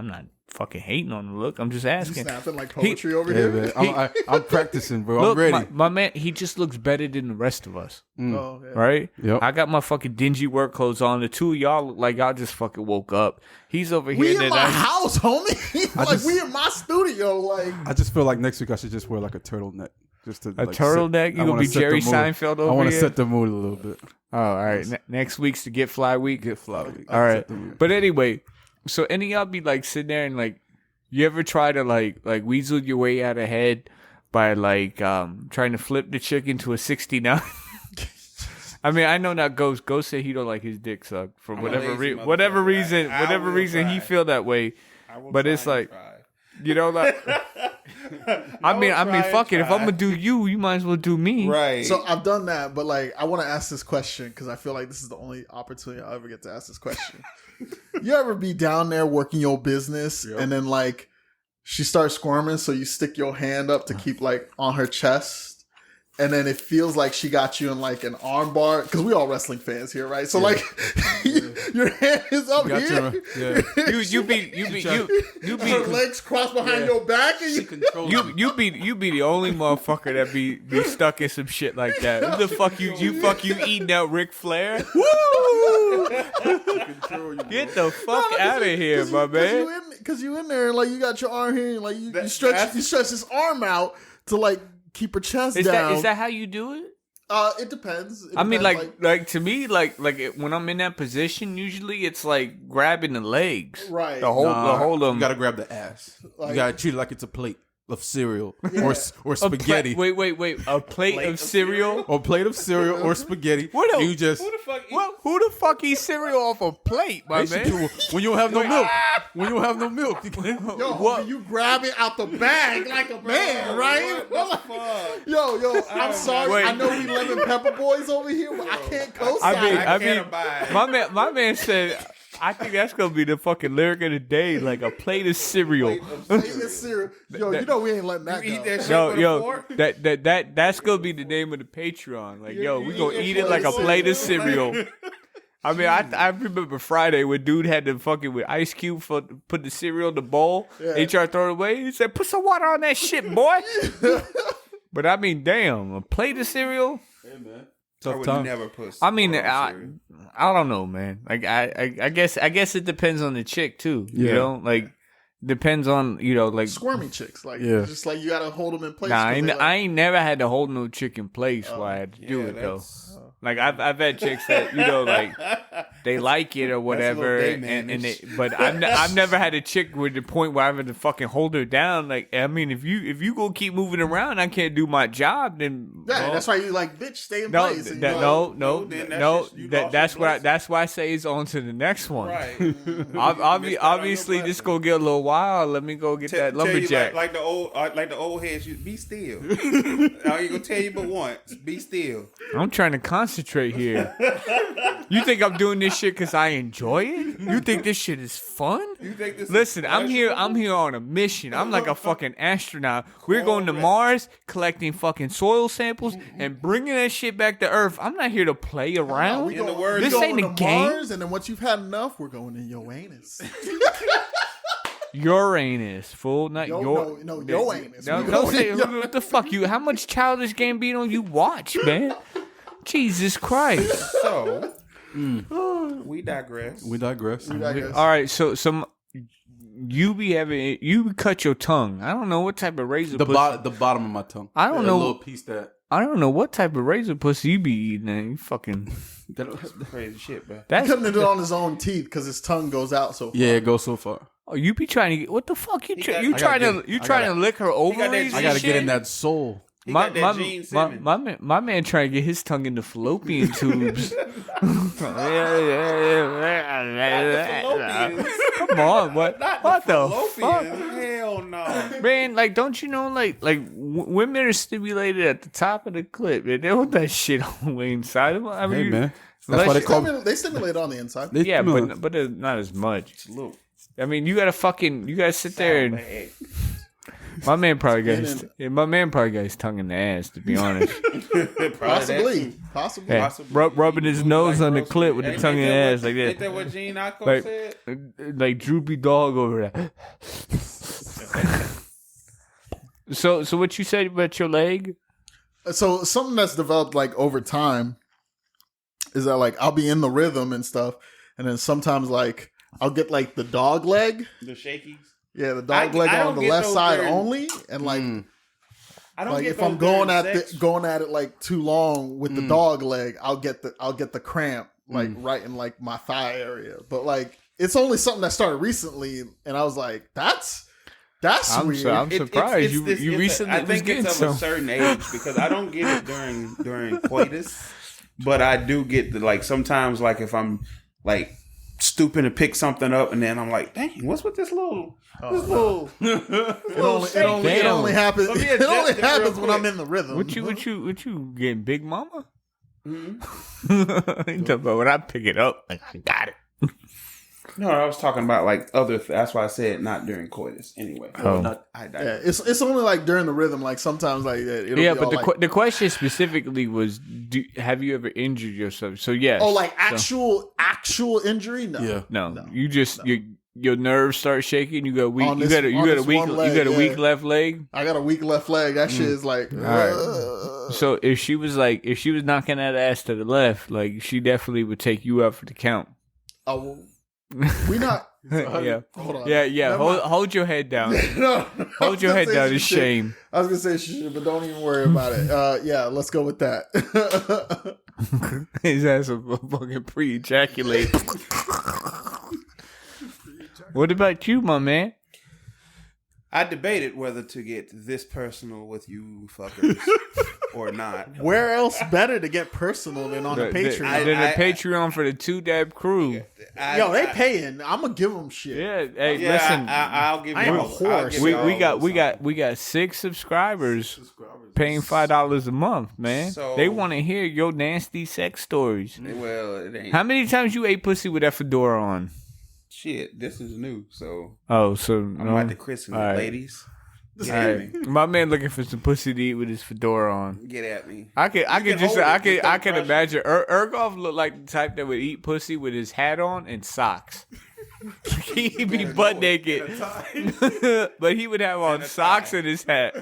not fucking hating on the look. I'm just You asking. snapping like poetry over Yeah, here. man. I'm practicing, bro. Look, I'm ready. my man, he just looks better than the rest of us, Oh, yeah. right? Yep. I got my fucking dingy work clothes on. The two of y'all look like y'all just fucking woke up. He's over We here. in my house, homie. Like we in my studio. Like I just feel like next week I should just wear like a turtleneck. Just to, A turtleneck? You gonna be Jerry Seinfeld over I want to here? set the mood a little bit. Oh, all right. Next week's the Get Fly week. Get fly week. All right. Set the mood. But anyway, so any of y'all be like sitting there and like, you ever try to like weasel your way out ahead by like trying to flip the chick into a 69? I mean, I know not Ghost. Ghost said he don't like his dick sucked for whatever reason. Whatever reason he feel that way. But it's like, you know, like. I mean, fuck it. If I'm gonna do you, you might as well do me. right? so, I've done that, but like I want to ask this question because I feel like this is the only opportunity I'll ever get to ask this question. You ever be down there working your business and then like she starts squirming, so you stick your hand up to keep like on her chest? And then it feels like she got you in like an arm bar because we all wrestling fans here, right? So like, your hand is up here. You be Her legs crossed behind your back, and you be the only motherfucker that be stuck in some shit like that. Who the fuck you eating out Ric Flair? Woo! Get the fuck out of here, my man. Because you in there, and like you got your arm here, and like you stretch this arm out to like keep her chest down. Is that how you do it? It depends. I mean, like to me, like when I'm in that position, usually it's like grabbing the legs, right? The hold them. You gotta grab the ass. Like- you gotta treat it like it's a plate of cereal or spaghetti. Wait. A plate of cereal? Or plate of cereal or spaghetti. What else? You just Who the fuck eats cereal off a plate, my man? when you don't have no milk. When you don't have no milk. Yo, homie, you grab it out the bag like a man, right? Yo, I'm sorry. Wait. I know we lemon pepper boys over here, but I can't co-sign. I mean, my man said, I think that's gonna be the fucking lyric of the day, like a plate of cereal. Yo, you know we ain't letting that eat go. that shit with a fork? That's gonna be the name of the Patreon. Like, yo, we gonna eat it like a plate of cereal. I mean, I remember Friday when dude had to fucking with Ice Cube for put the cereal in the bowl. He tried to throw it away. He said, "Put some water on that shit, boy." But I mean, damn, a plate of cereal. Hey man, I would never put. I mean, I don't know, man. Like I guess it depends on the chick too. You know, like depends on like Squirmy chicks, like just like you gotta hold them in place. Nah, I ain't never had to hold no chick in place while I had to do it though. Like I've had chicks that like they like it or whatever, but I've never had a chick with the point where I have to fucking hold her down. Like I mean, if you go keep moving around, I can't do my job. Then that's why you like, bitch, stay in place. That's why I say it's on to the next one. Right. Obviously, this gonna get a little wild. Let me go get that lumberjack. Like the old heads, you be still. I ain't gonna tell you but once. Be still. I'm trying to concentrate here. You think I'm doing this shit because I enjoy it? You think this shit is fun? Listen, I'm here on a mission. I'm like a fucking astronaut. We're going to Mars, collecting fucking soil samples, and bringing that shit back to Earth. I'm not here to play around. This ain't a game. Mars, and then once you've had enough, we're going in your anus. Uranus, fool, not your. No, your anus. Don't say what the fuck you. How much Childish Gambino you watch, man? Jesus Christ. So, we digress. All right, so you cut your tongue. I don't know what type of razor. The bottom of my tongue. I don't know. A little piece that. I don't know what type of razor pussy you be eating. And you fucking. That's crazy shit, bro. He's cutting it on his own teeth because his tongue goes out so far. Yeah, it goes so far. Oh, you be trying to get what the fuck you trying to lick her ovaries? I gotta get in that soul. My man trying to get his tongue in the fallopian tubes. Come on, what the fuck? Hell no, man! Like, don't you know? Like women are stimulated at the top of the clip, and they want that shit all the way inside of them. I mean, hey man, that's why they stimulate on the inside. Yeah, but not as much. It's a little. I mean, you gotta sit there and. My man probably got his tongue in the ass, to be honest. Possibly. Yeah. Rubbing his nose on the clip with the tongue in the ass like that. Ain't that what Gene Ocko said? Like droopy dog over there. So what you said about your leg? So something that's developed like over time is that like I'll be in the rhythm and stuff, and then sometimes like I'll get like the dog leg. The shakies? Yeah, the dog leg on the left side only, and like, I don't get if I'm going at it like too long with the dog leg, I'll get the cramp like right in like my thigh area. But like, it's only something that started recently, and I was like, that's weird. I'm surprised you recently. I think it's of a certain age because I don't get it during coitus, but I do get the like sometimes like if I'm like stooping to pick something up, and then I'm like, dang, what's with this little? It only happens. It only happens when I'm in the rhythm. What you getting, Big Mama? Mm-hmm. But when I pick it up, like, I got it. No, I was talking about like other. That's why I said not during coitus. Anyway, it's only like during the rhythm. Like sometimes like it'll yeah. But the question specifically was, have you ever injured yourself? So yes. Oh, like actual injury? No. Yeah. No. You just your nerves start shaking. You got a weak. You got a weak left leg. I got a weak left leg. That shit is like. Right. So if she was knocking that ass to the left, like she definitely would take you up for the count. Oh. We not. Yeah. Hold on. Yeah. Hold your head down. Hold your head down. It's shame. I was gonna say shit, but don't even worry about it. Yeah, let's go with that. His ass will fucking pre-ejaculate. What about you, my man? I debated whether to get this personal with you fuckers or not. Where else better to get personal than on the Patreon? The Patreon for the Two Dab crew. Yo, they paying. I'm gonna give them shit. Yeah, hey, listen. I'll give you. I am a horse. We got 6 subscribers paying $5 a month, man. So, they want to hear your nasty sex stories. Well, it ain't. How many times you ate pussy with that fedora on? Shit, this is new, so I'm about to christen it, ladies. Get at me. My man looking for some pussy to eat with his fedora on. Get at me. I can imagine Ergoff look like the type that would eat pussy with his hat on and socks. He'd be butt naked, but he would have on socks and his hat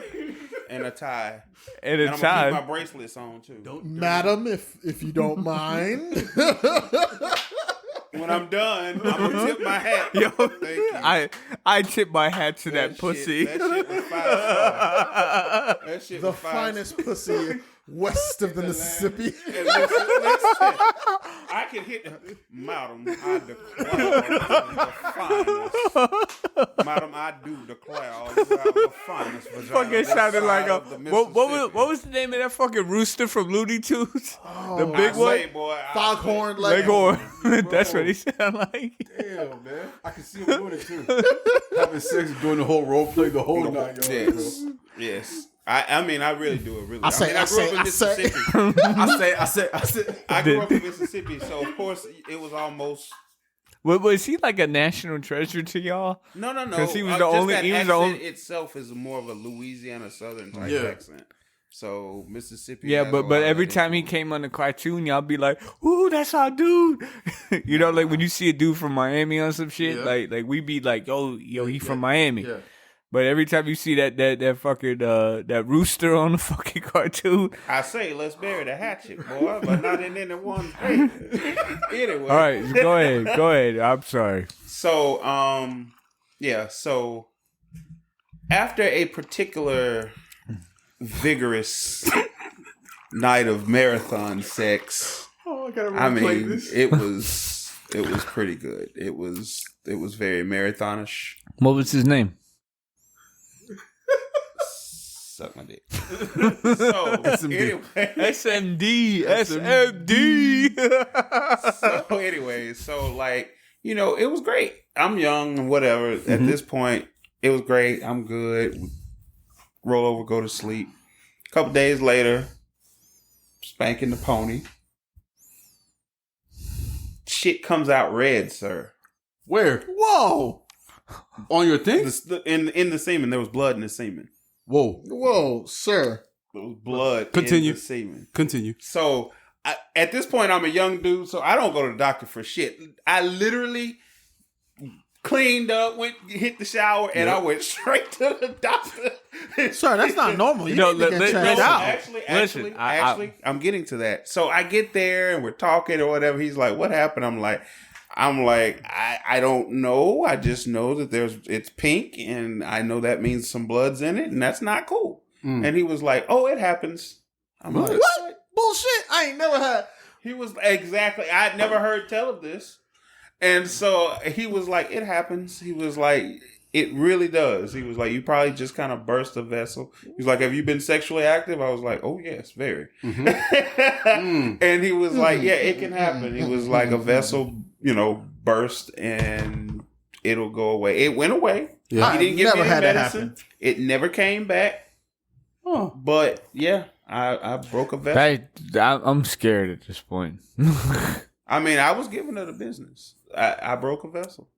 and a tie. And I'm gonna keep my bracelets on too. Madam, if you don't mind. When I'm done, I'm gonna tip my hat. Yo, thank you. I tip my hat to that pussy. That shit was 5-star. That shit The was 5 finest pussy west of the Mississippi. Listen, I can hit Madam, I declare the finest. Madam, I do declare the finest vagina. Fucking sounded like a of the what was the name of that fucking rooster from Looney Tunes? The big one, Foghorn Leghorn. That's what he sounded like. Damn, man. I can see him doing it too. Having sex, doing the whole role play, the whole 9 yards. Yes, yes. I mean, I really do it. Really, I grew up in Mississippi. I grew up in Mississippi, so of course it was almost. Was he like a national treasure to y'all? No. Because he was the only. That He was accent the only. itself is more of a Louisiana Southern type accent. So Mississippi. Yeah, but every time he came on the cartoon, y'all be like, "Ooh, that's our dude." You know, like when you see a dude from Miami on some shit, like we be like, "Yo, he from Miami." Yeah. But every time you see that fucking that rooster on the fucking cartoon, I say, let's bury the hatchet, boy, but not in any one place. Anyway, all right, go ahead. I'm sorry. So, so after a particular vigorous night of marathon sex, I mean, it was pretty good. It was very marathonish. What was his name? Suck my dick. So anyway, SMD. So anyway, like, you know, it was great. I'm young and whatever. At this point, it was great. I'm good. Roll over, go to sleep. A couple days later, spanking the pony. Shit comes out red, sir. Where? Whoa. On your thing? In the semen, there was blood in the semen. Whoa, sir. There was blood Continue. in the semen. Continue. So at this point, I'm a young dude, so I don't go to the doctor for shit. I literally cleaned up, hit the shower, and I went straight to the doctor. Sir, that's not normal. You need to get checked out. Actually, I'm getting to that. So I get there and we're talking or whatever. He's like, "What happened?" I'm like, I don't know. I just know that it's pink, and I know that means some blood's in it, and that's not cool. And he was like, "Oh, it happens." I'm like, "What? Bullshit! I ain't never had." He was exactly. I'd never heard tell of this, and so he was like, "It happens." He was like, "It really does." He was like, "You probably just kind of burst a vessel." He was like, "Have you been sexually active?" I was like, "Oh yes, very." And he was like, "Yeah, it can happen." He was like, "A vessel, burst and it'll go away." It went away. Yeah. He didn't give me any medicine. It never came back. Oh. But yeah, I broke a vessel. I'm scared at this point. I mean, I was giving her the business. I broke a vessel.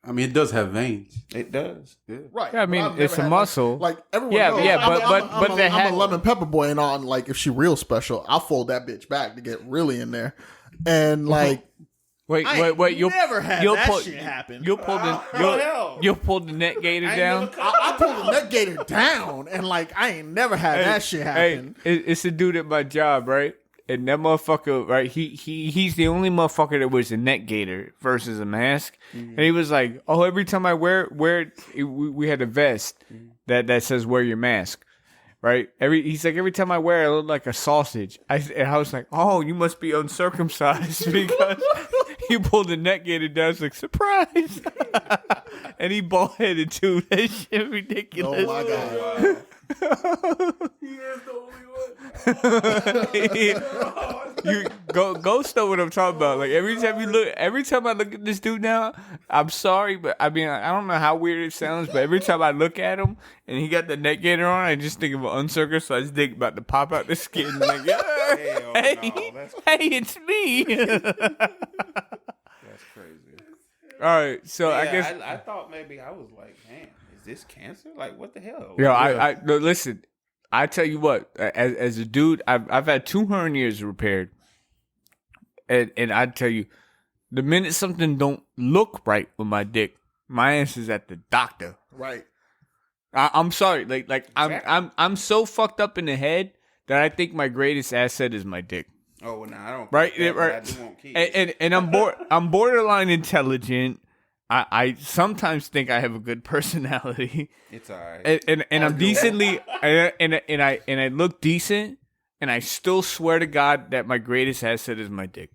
I mean, it does have veins. It does. Yeah. Right. Yeah, I mean, it's a muscle. Like everyone knows. But I'm a lemon pepper boy, and on like if she real special, I'll fold that bitch back to get really in there, and like. Wait! You'll never had that shit happen. You'll pull the net gator down. I pulled the net gator down, and like I ain't never had that shit happen. Hey, it's a dude at my job, right? And that motherfucker, right? He's the only motherfucker that wears a net gator versus a mask. And he was like, "Oh, every time I wear it, we had a vest that says wear your mask." Right? He's like, every time I wear it, I look like a sausage. I was like, "Oh, you must be uncircumcised," because he pulled the neck gator down. I was like, "Surprise!" And he bald headed too. That shit ridiculous. Oh my god! He is the only one. You ghost know what I'm talking about. Like every time I look at this dude now, I'm sorry, but I mean I don't know how weird it sounds, but every time I look at him and he got the neck gator on, I just think of an uncircumcised dick about to pop out the skin. Like, hey, it's me. That's crazy. All right, so yeah, I guess I thought maybe I was like, man, is this cancer? Like, what the hell? Yo, I no, listen. I tell you what, as a dude, I've had 2 hernias repaired, and I tell you, the minute something don't look right with my dick, my ass is at the doctor. Right. I'm sorry, like I'm so fucked up in the head that I think my greatest asset is my dick. Oh, well, no, I don't. Right, that, right. I do want kids. And I'm I'm borderline intelligent. I sometimes think I have a good personality. It's all right. And I'm decently and I look decent, and I still swear to God that my greatest asset is my dick.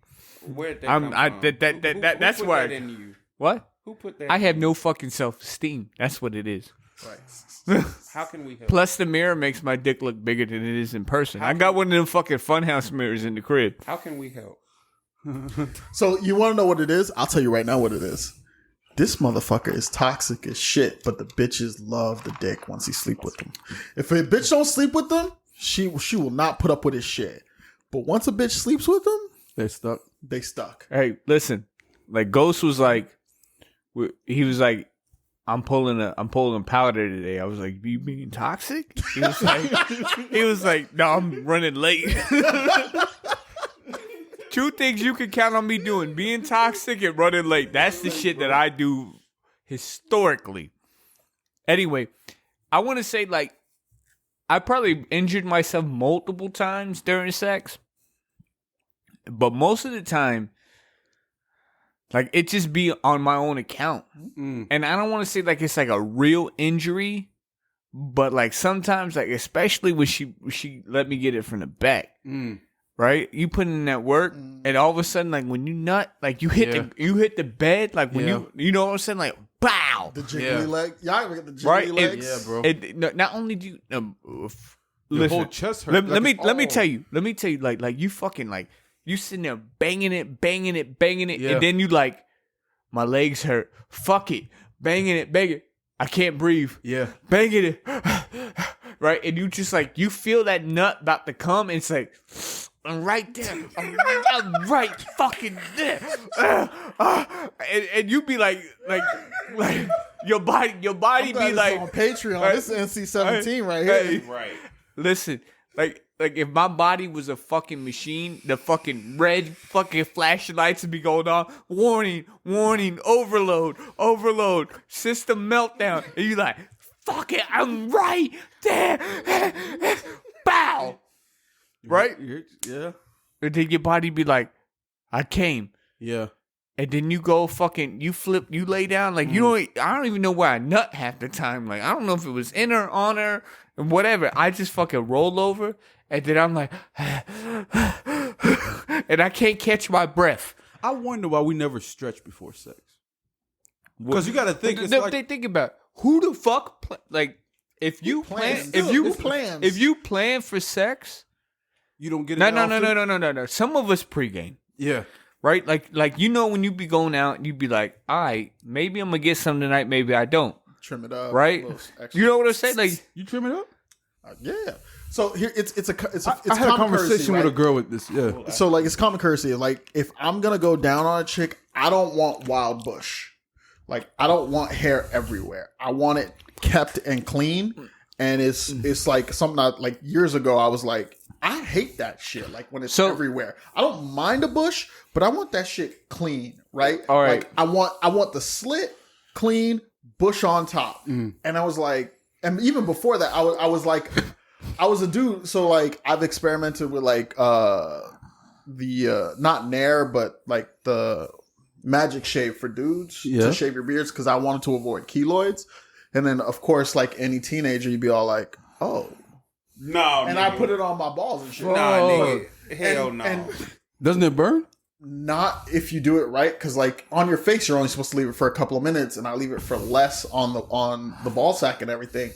Where'd that come from? That's who why. put that in you? What? Who put that? I have no fucking self-esteem. That's what it is. Right. How can we help? Plus, the mirror makes my dick look bigger than it is in person. I got one of them fucking funhouse mirrors in the crib. How can we help? So you want to know what it is? I'll tell you right now what it is. This motherfucker is toxic as shit, but the bitches love the dick once he sleep with them. If a bitch don't sleep with them, she will not put up with his shit. But once a bitch sleeps with them, They're stuck. they stuck. Hey, listen. Like Ghost was like, he was like, I'm pulling powder today. I was like, you being toxic? He was like, no, I'm running late. Two things you can count on me doing: being toxic and running late. That's the shit that I do historically. Anyway, I want to say, like, I probably injured myself multiple times during sex, but most of the time, like, it just be on my own account. And I don't want to say like it's like a real injury, but like sometimes, like, especially when she let me get it from the back. Right? You put in that work, and all of a sudden, like, when you nut, like, you hit the bed, like, when you know what I'm saying? Like, bow! The jiggly leg. Y'all ever get the jiggly Right? legs? Yeah, bro. Not only do you... Your listen, whole chest hurts. let me tell you, like, you fucking, like, you sitting there banging it, Yeah. and then you like, my legs hurt. Fuck it. Banging it. I can't breathe. Yeah. Banging it. Right? And you just, like, you feel that nut about to come, and it's like... I'm right there. I'm right fucking there. And you be like your body be like on Patreon. This is NC-17 right here. Right. Listen, like if my body was a fucking machine, the fucking red fucking flashlights would be going on. Warning, overload, system meltdown. And you like, fuck it, I'm right there. Bow. Right? Yeah. And then your body be like, I came. Yeah. And then you go fucking, you lay down. Like, I don't even know where I nut half the time. Like, I don't know if it was in her, on her, and whatever. I just fucking roll over. And then I'm like, and I can't catch my breath. I wonder why we never stretch before sex. Because you got to think. It's like, think about who the fuck, like, if you plan for sex. You don't get it. No. Some of us pregame. Yeah. Right? Like you know when you be going out, you be like, all right, maybe I'm gonna get some tonight, maybe I don't. Trim it up. Right? You know what I'm saying? Like, you trim it up? Yeah. So here it's I had a conversation with a girl with this. Yeah. So like it's common courtesy. Like if I'm gonna go down on a chick, I don't want wild bush. Like I don't want hair everywhere. I want it kept and clean. And it's like something like years ago I was like, I hate that shit. Like when it's everywhere. I don't mind a bush, but I want that shit clean, right? All right. Like I want the slit clean, bush on top. And I was like, and even before that, I was like, I was a dude. So like I've experimented with like the not Nair, but like the magic shave for dudes to shave your beards because I wanted to avoid keloids. And then of course, like any teenager, you'd be all like, oh. No, and nigga. I put it on my balls and shit. Nah, nigga. Hell no. And doesn't it burn? Not if you do it right, because like on your face, you're only supposed to leave it for a couple of minutes, and I leave it for less on the ball sack and everything.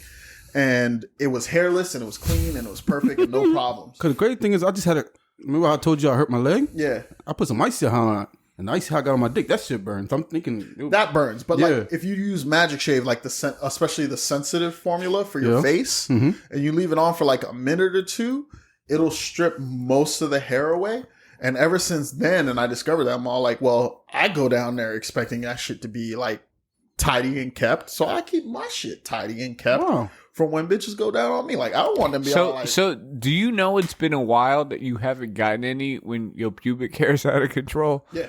And it was hairless, and it was clean, and it was perfect, and no problems. Because the great thing is, I just had remember how I told you I hurt my leg? Yeah. I put some icy hot on it. And the icy hot got on my dick. That shit burns. I'm thinking that burns. But like if you use Magic Shave, like especially the sensitive formula for your face, and you leave it on for like a minute or two, it'll strip most of the hair away. And ever since then, and I discovered that, I'm all like, well, I go down there expecting that shit to be like tidy and kept. So I keep my shit tidy and kept from when bitches go down on me. Like, I don't want them to be all like... So do you know it's been a while that you haven't gotten any when your pubic hair is out of control? Yeah.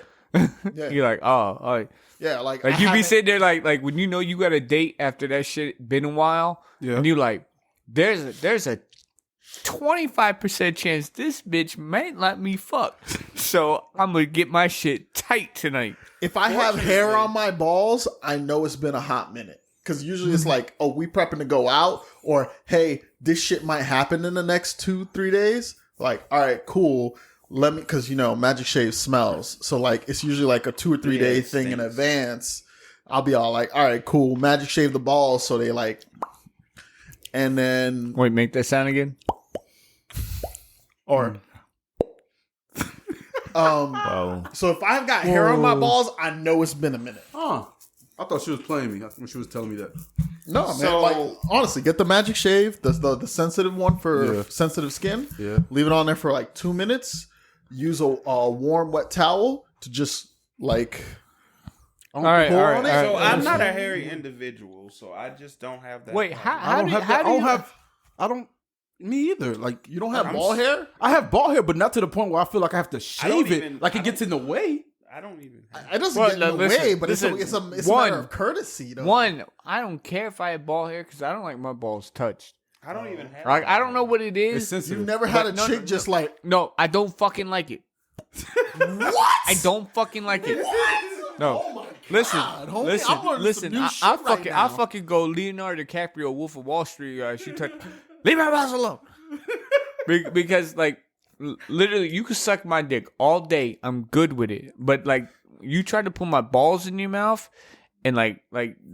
Yeah. You're like, oh. Yeah, like you be sitting there like when you know you got a date after that shit been a while, and you like, there's a 25% chance this bitch might let me fuck. So I'm gonna get my shit tight tonight. If I have hair on my balls, I know it's been a hot minute. Because usually it's like, oh, we prepping to go out, or hey, this shit might happen in the next 2-3 days. Like, all right, cool. Let me, because Magic Shave smells, so like it's usually like a 2 or 3 day thing in advance. I'll be all like, all right, cool. Magic Shave the balls, so they like, and then wait, make that sound again. Or so if I've got hair on my balls, I know it's been a minute. Huh. I thought she was playing me when she was telling me that. No, man. Like, honestly, get the Magic Shave, the sensitive one for sensitive skin. Yeah. Leave it on there for like 2 minutes. Use a warm, wet towel to just like. All right. So I'm not a hairy individual, so I just don't have that. Wait, I don't. Me either. Like, you don't have ball hair? I have ball hair, but not to the point where I feel like I have to shave it. Like it gets in the way. I don't even. It doesn't get in the way, but it's a matter of courtesy, though. One, I don't care if I have ball hair because I don't like my balls touched. I don't even have. Like, I don't know what it is. It's sensitive. You've never had a chick just like. No, I don't fucking like it. What? I don't fucking like it. What? No. Oh my listen, God, homie, listen. I'll fucking go Leonardo DiCaprio, Wolf of Wall Street. She touched. Leave my balls alone. Because like literally, you could suck my dick all day. I'm good with it. But like, you try to put my balls in your mouth and like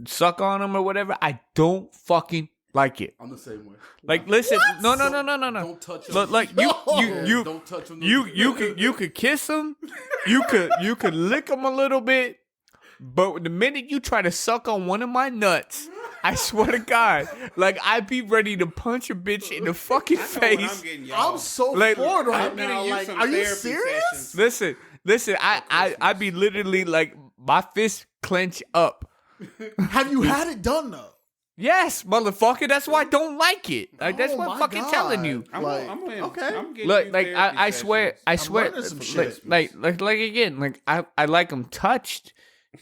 suck on them or whatever. I don't fucking like it. I'm the same way. Like, listen, no. Don't touch them. Like you don't touch them. You could kiss them. You could lick them a little bit. But the minute you try to suck on one of my nuts, I swear to God, like I'd be ready to punch a bitch in the fucking face. I'm so bored right now. Like, are you serious? Listen. I'd be literally like my fist clench up. Have you had it done though? Yes, motherfucker. That's why I don't like it. Like that's what I'm fucking telling you. Okay. Look, like I swear, some shit. like again, like I like them touched.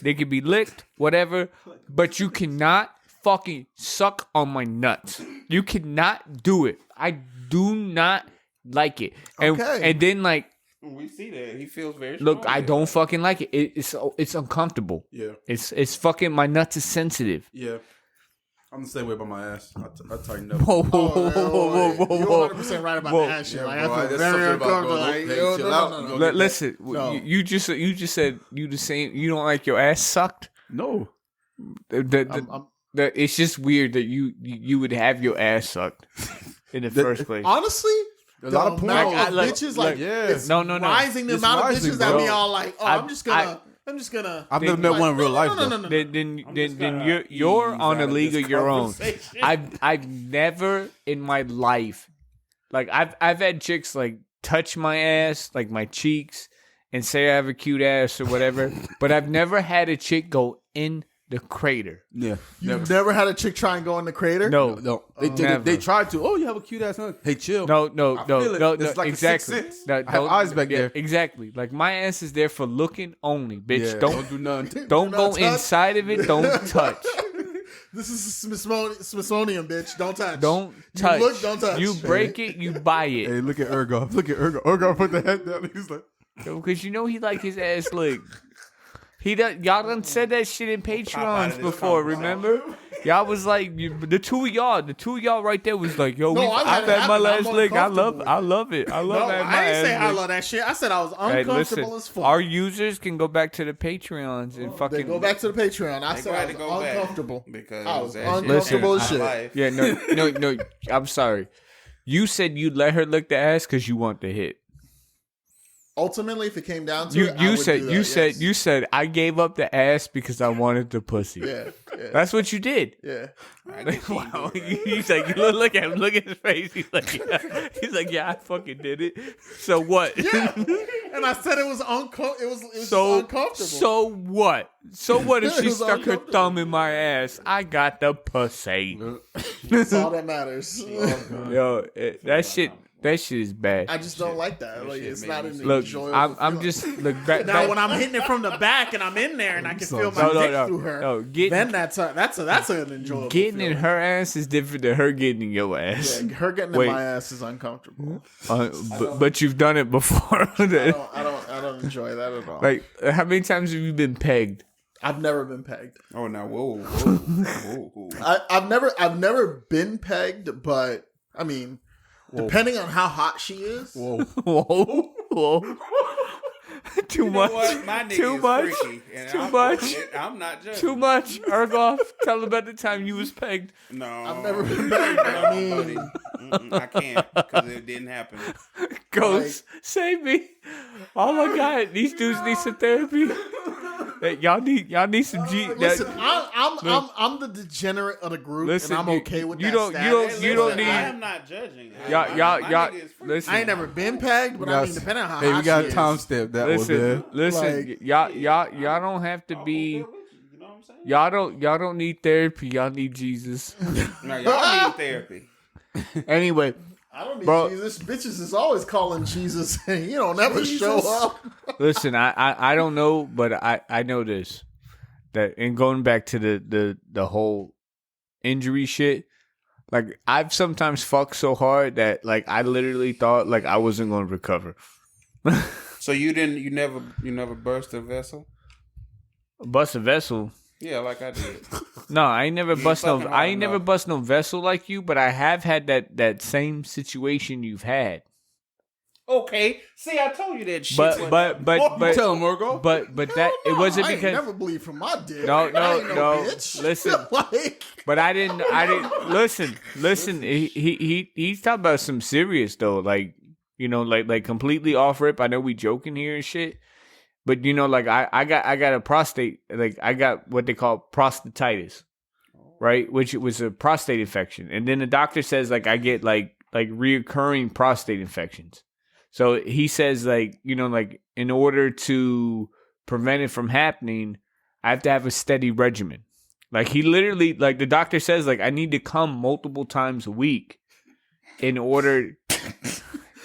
They could be licked, whatever, but you cannot fucking suck on my nuts. You cannot do it. I do not like it. And then like we see that he feels very. Look, I don't fucking like it. It's uncomfortable. Yeah. It's fucking my nuts is sensitive. Yeah. I'm the same way about my ass. I tighten up. Whoa. You're 100% right about the ass shit. Like, I feel very uncomfortable. Listen, you just said you the same. You don't like your ass sucked? No. It's just weird that you would have your ass sucked in the first place. Honestly, a lot of porn. Bitches no. Rising the It's amount rising, of bitches that bro. be all like, oh, I'm just gonna. I've never met one in real life. No. Then you're on a league of your own. I've never in my life, like I've had chicks like touch my ass, like my cheeks, and say I have a cute ass or whatever, but I've never had a chick go in the crater. Yeah. You've never had a chick try and go in the crater? No. They tried to. Oh, you have a cute ass. Huh? Hey, chill. No. It's like Exactly. I have eyes back there. Exactly. Like my ass is there for looking only, bitch. Yeah, don't do nothing. Don't go touch. inside of it. Don't touch. This is Smithsonian, bitch. Don't touch. Don't touch. You look, don't touch. You break it, you buy it. Hey, look at Ergoff. Ergoff put the head down. He's like, because you know he like his ass licked. Y'all done said that shit in Patreons before, remember? Y'all was like, the two of y'all right there was like, yo, I've had my last lick. I love it. I love having my ass. I didn't say I licked. love that shit. I said I was uncomfortable as fuck. Our users can go back to the Patreons and fucking. They go back to the Patreon. I said I was uncomfortable. Because I was uncomfortable as shit. Yeah, no. I'm sorry. You said you'd let her lick the ass because you want the hit. Ultimately, if it came down to it, you said I gave up the ass because I wanted the pussy. Yeah. That's what you did. Yeah. Wow. He's like, look at him, look at his face. He's like, yeah, I fucking did it. So what? Yeah. And I said it was uncomfortable. It was uncomfortable. So what? So what if she stuck her thumb in my ass? I got the pussy. That's all that matters. Yo, that That shit is bad. I just don't like that. Like, it's not an Look, enjoyable. I'm just look back. Now when I'm hitting it from the back and I'm in there and I can feel my dick through her, then that's an enjoyable. Getting in her ass is different than her getting in your ass. Yeah, her getting in my ass is uncomfortable. But you've done it before. I don't enjoy that at all. Like, how many times have you been pegged? I've never been pegged. Oh, now whoa. I've never been pegged, but I mean, depending on how hot she is. Whoa. Too much. Too much. I'm not judging. Too much. Ergoff, tell about the time you was pegged. No, I've never been pegged. I mean, I can't because it didn't happen. Ghost, save me. Oh my God, these dudes need some therapy. Hey, y'all need some G. Listen, I'm the degenerate of the group, and I'm okay with that. You don't need. I am not judging. Y'all. Listen, I ain't never been pegged, but I mean, depending on how Hey, hot we got she a is. timestamp that one, man. Listen, Like- y'all don't have to be. You know what I'm saying? Y'all don't need therapy. Y'all need Jesus. No, y'all need therapy. Anyway, I don't need Bro. Jesus. Bitches is always calling Jesus, and you don't never show up. listen, I don't know, but I know this. That and going back to the whole injury shit, like I've sometimes fucked so hard that like I literally thought like I wasn't going to recover. So you never burst a vessel? Bust a vessel. Yeah, like I did. No, I ain't never bust no. fucking I hard ain't never enough. bust no vessel like you, but I have had that same situation you've had. Okay. See, I told you that shit. But Tell him, Morgo. but that it wasn't I ain't because never bleed from my dick. No, I ain't no. bitch. Listen. Like, but I didn't listen. He's talking about some serious though, like you know, like completely off rip. I know we joking here and shit, but you know, like I got a prostate, like I got what they call prostatitis, right? Which was a prostate infection, and then the doctor says like I get like reoccurring prostate infections. So he says like you know like in order to prevent it from happening, I have to have a steady regimen. Like he literally, like the doctor says, like I need to come multiple times a week in order.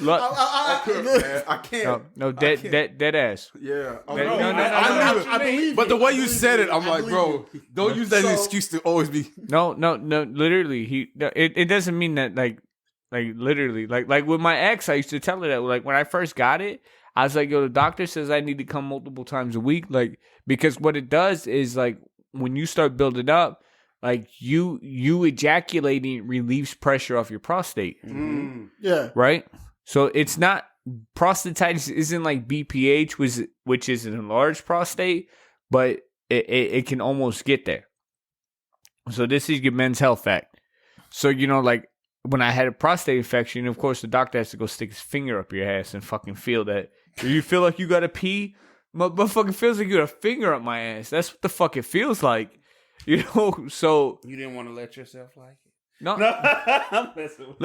Look, I can't. no, dead ass. Yeah. No. I believe But the way you believe said it, you. I'm I like, believe bro, you. don't use that as an So- excuse to always be. No. Literally, it doesn't mean that like literally, like with my ex, I used to tell her that like when I first got it, I was like, yo, the doctor says I need to come multiple times a week, like because what it does is like when you start building up, like you ejaculating relieves pressure off your prostate, Yeah. right? So it's not prostatitis isn't like BPH, which is an enlarged prostate, but it can almost get there. So this is your Men's Health Act. So you know, like when I had a prostate infection, of course the doctor has to go stick his finger up your ass and fucking feel that. Do you feel like you gotta pee? Motherfucking feels like you got a finger up my ass. That's what the fuck it feels like. You know, so You didn't want to let yourself like it. no. I'm messing with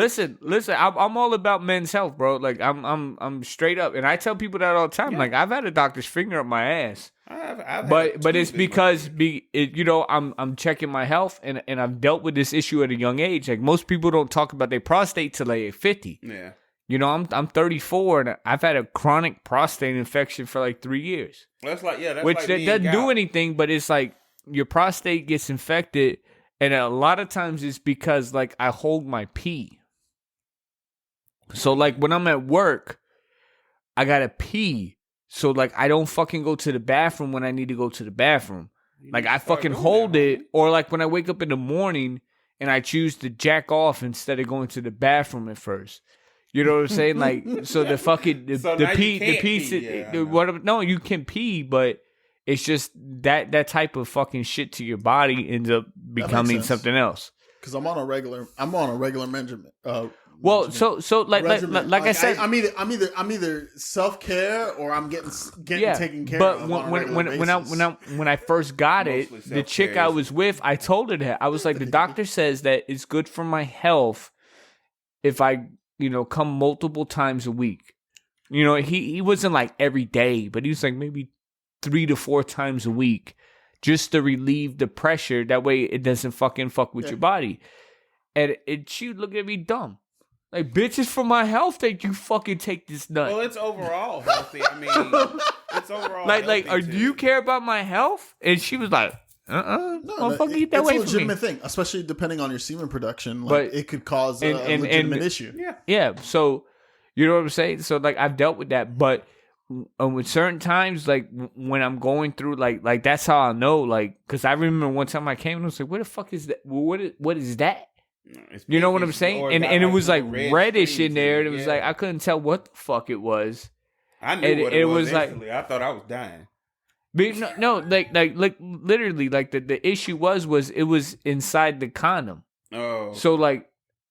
Listen. I'm all about men's health, bro. Like I'm straight up, and I tell people that all the time. Like I've had a doctor's finger up my ass, I've but had it's two because you know I'm checking my health, and I've dealt with this issue at a young age. Like most people don't talk about their prostate till they're 50. Yeah. You know, I'm 34, and I've had a chronic prostate infection for like 3 years. That's like that's Which like that me and doesn't do gout. anything, but it's like your prostate gets infected, and a lot of times it's because like I hold my pee. So like when I'm at work, I gotta pee. So like I don't fucking go to the bathroom when I need to go to the bathroom. Like I fucking hold it, or like when I wake up in the morning and I choose to jack off instead of going to the bathroom at first. You know what I'm saying? Like so the fucking So the now you pee can't the pee, yeah, I the know. what no you can pee, but it's just that type of fucking shit to your body ends up becoming sense. something else. Because I'm on a regular measurement. Well, so like regimen. I said, I'm either self care or I'm getting taken care but of. on a regular basis. when I first got it, Mostly the chick self-care I is- was with, I told her that I was like, the doctor says that it's good for my health if I come multiple times a week. You know, he wasn't like every day, but he was like maybe 3 to 4 times a week, just to relieve the pressure. That way, it doesn't fucking fuck with your body. And she would look at me dumb. Like, bitch, it's for my health that you fucking take this nut. Well, it's overall healthy. I mean, it's overall do you care about my health? And she was like, motherfucker, get that it's away a from me. legitimate thing, especially depending on your semen production. Like, it could cause a legitimate issue. Yeah. So, you know what I'm saying? So, like, I've dealt with that, but with certain times, like, when I'm going through, like that's how I know, like, because I remember one time I came and I was like, what the fuck is that? What is that? You know what I'm saying? And it was like reddish in there. And it was like, I couldn't tell what the fuck it was. I knew what it was instantly. I thought I was dying. But no, like literally, like the issue was it was inside the condom. Oh. So like,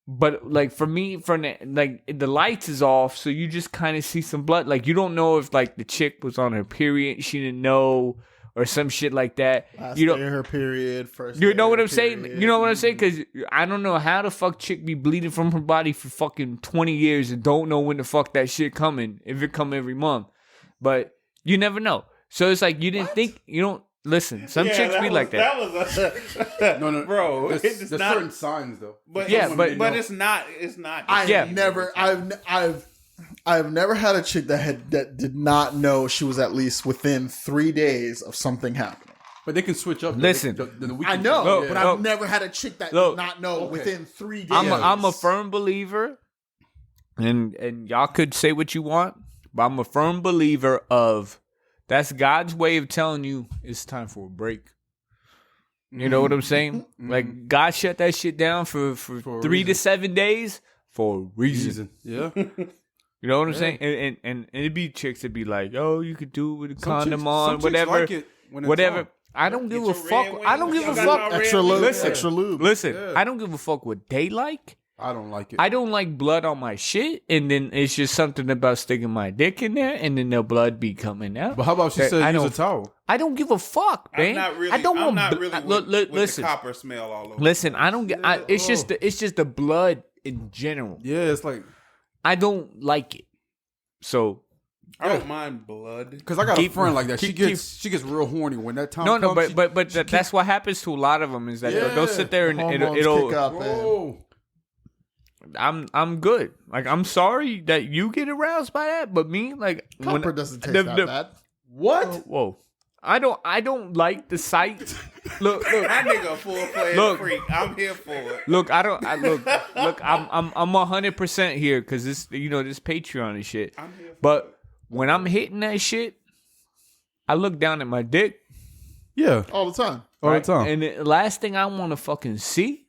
but like for me, the lights is off, so you just kind of see some blood. Like you don't know if like the chick was on her period, she didn't know, or some shit like that. Last you know, day of her period, first. You day know of what her I'm saying? period. You know what I'm saying? Because I don't know how the fuck chick be bleeding from her body for fucking 20 years and don't know when the fuck that shit coming, if it come every month. But you never know. So it's like you didn't think, you don't listen. Some chicks be like that. That was no, bro. There's not certain signs though. But but it's not. It's not. I've never had a chick that did not know she was at least within 3 days of something happening. But they can switch up. Listen, I know, but I've never had a chick that did not know within 3 days. I'm a firm believer, and y'all could say what you want, but I'm a firm believer of that's God's way of telling you it's time for a break. You know what I'm saying? Like God shut that shit down for 3 to 7 days for a reason. Yeah. You know what I'm saying? And it'd be chicks that be like, oh, you could do it with a condom chicks, on, whatever. Like it when it's whatever. on. I don't give a fuck. I don't give a Y'all got fuck. extra lube. Listen, Extra lube. Listen, Yeah. I don't give a fuck what they like. I don't like it. I don't like blood on my shit, and then it's just something about sticking my dick in there, and then the blood be coming out. But how about she That- said I use a don't- towel? I don't give a fuck, man. I'm not really. I don't I'm want. not really with listen, the copper smell all over. listen. I don't get. It's just the blood in general. Yeah, it's like I don't like it. So I don't mind blood. because I got a friend like that. She keep- gets real horny when that time. no, comes. but that's what happens to a lot of them is that Yeah. they'll sit there and Hormones it'll. kick up and Whoa. I'm good. Like I'm sorry that you get aroused by that, but me like copper doesn't taste that bad. What? Whoa. I don't like the sight. Look. That nigga a full player Look. freak. I'm here for it. Look, look. I'm 100% here because this this Patreon and shit. I'm here for But when I'm hitting that shit, I look down at my dick Yeah, All the time. all right? the time. and the last thing I want to fucking see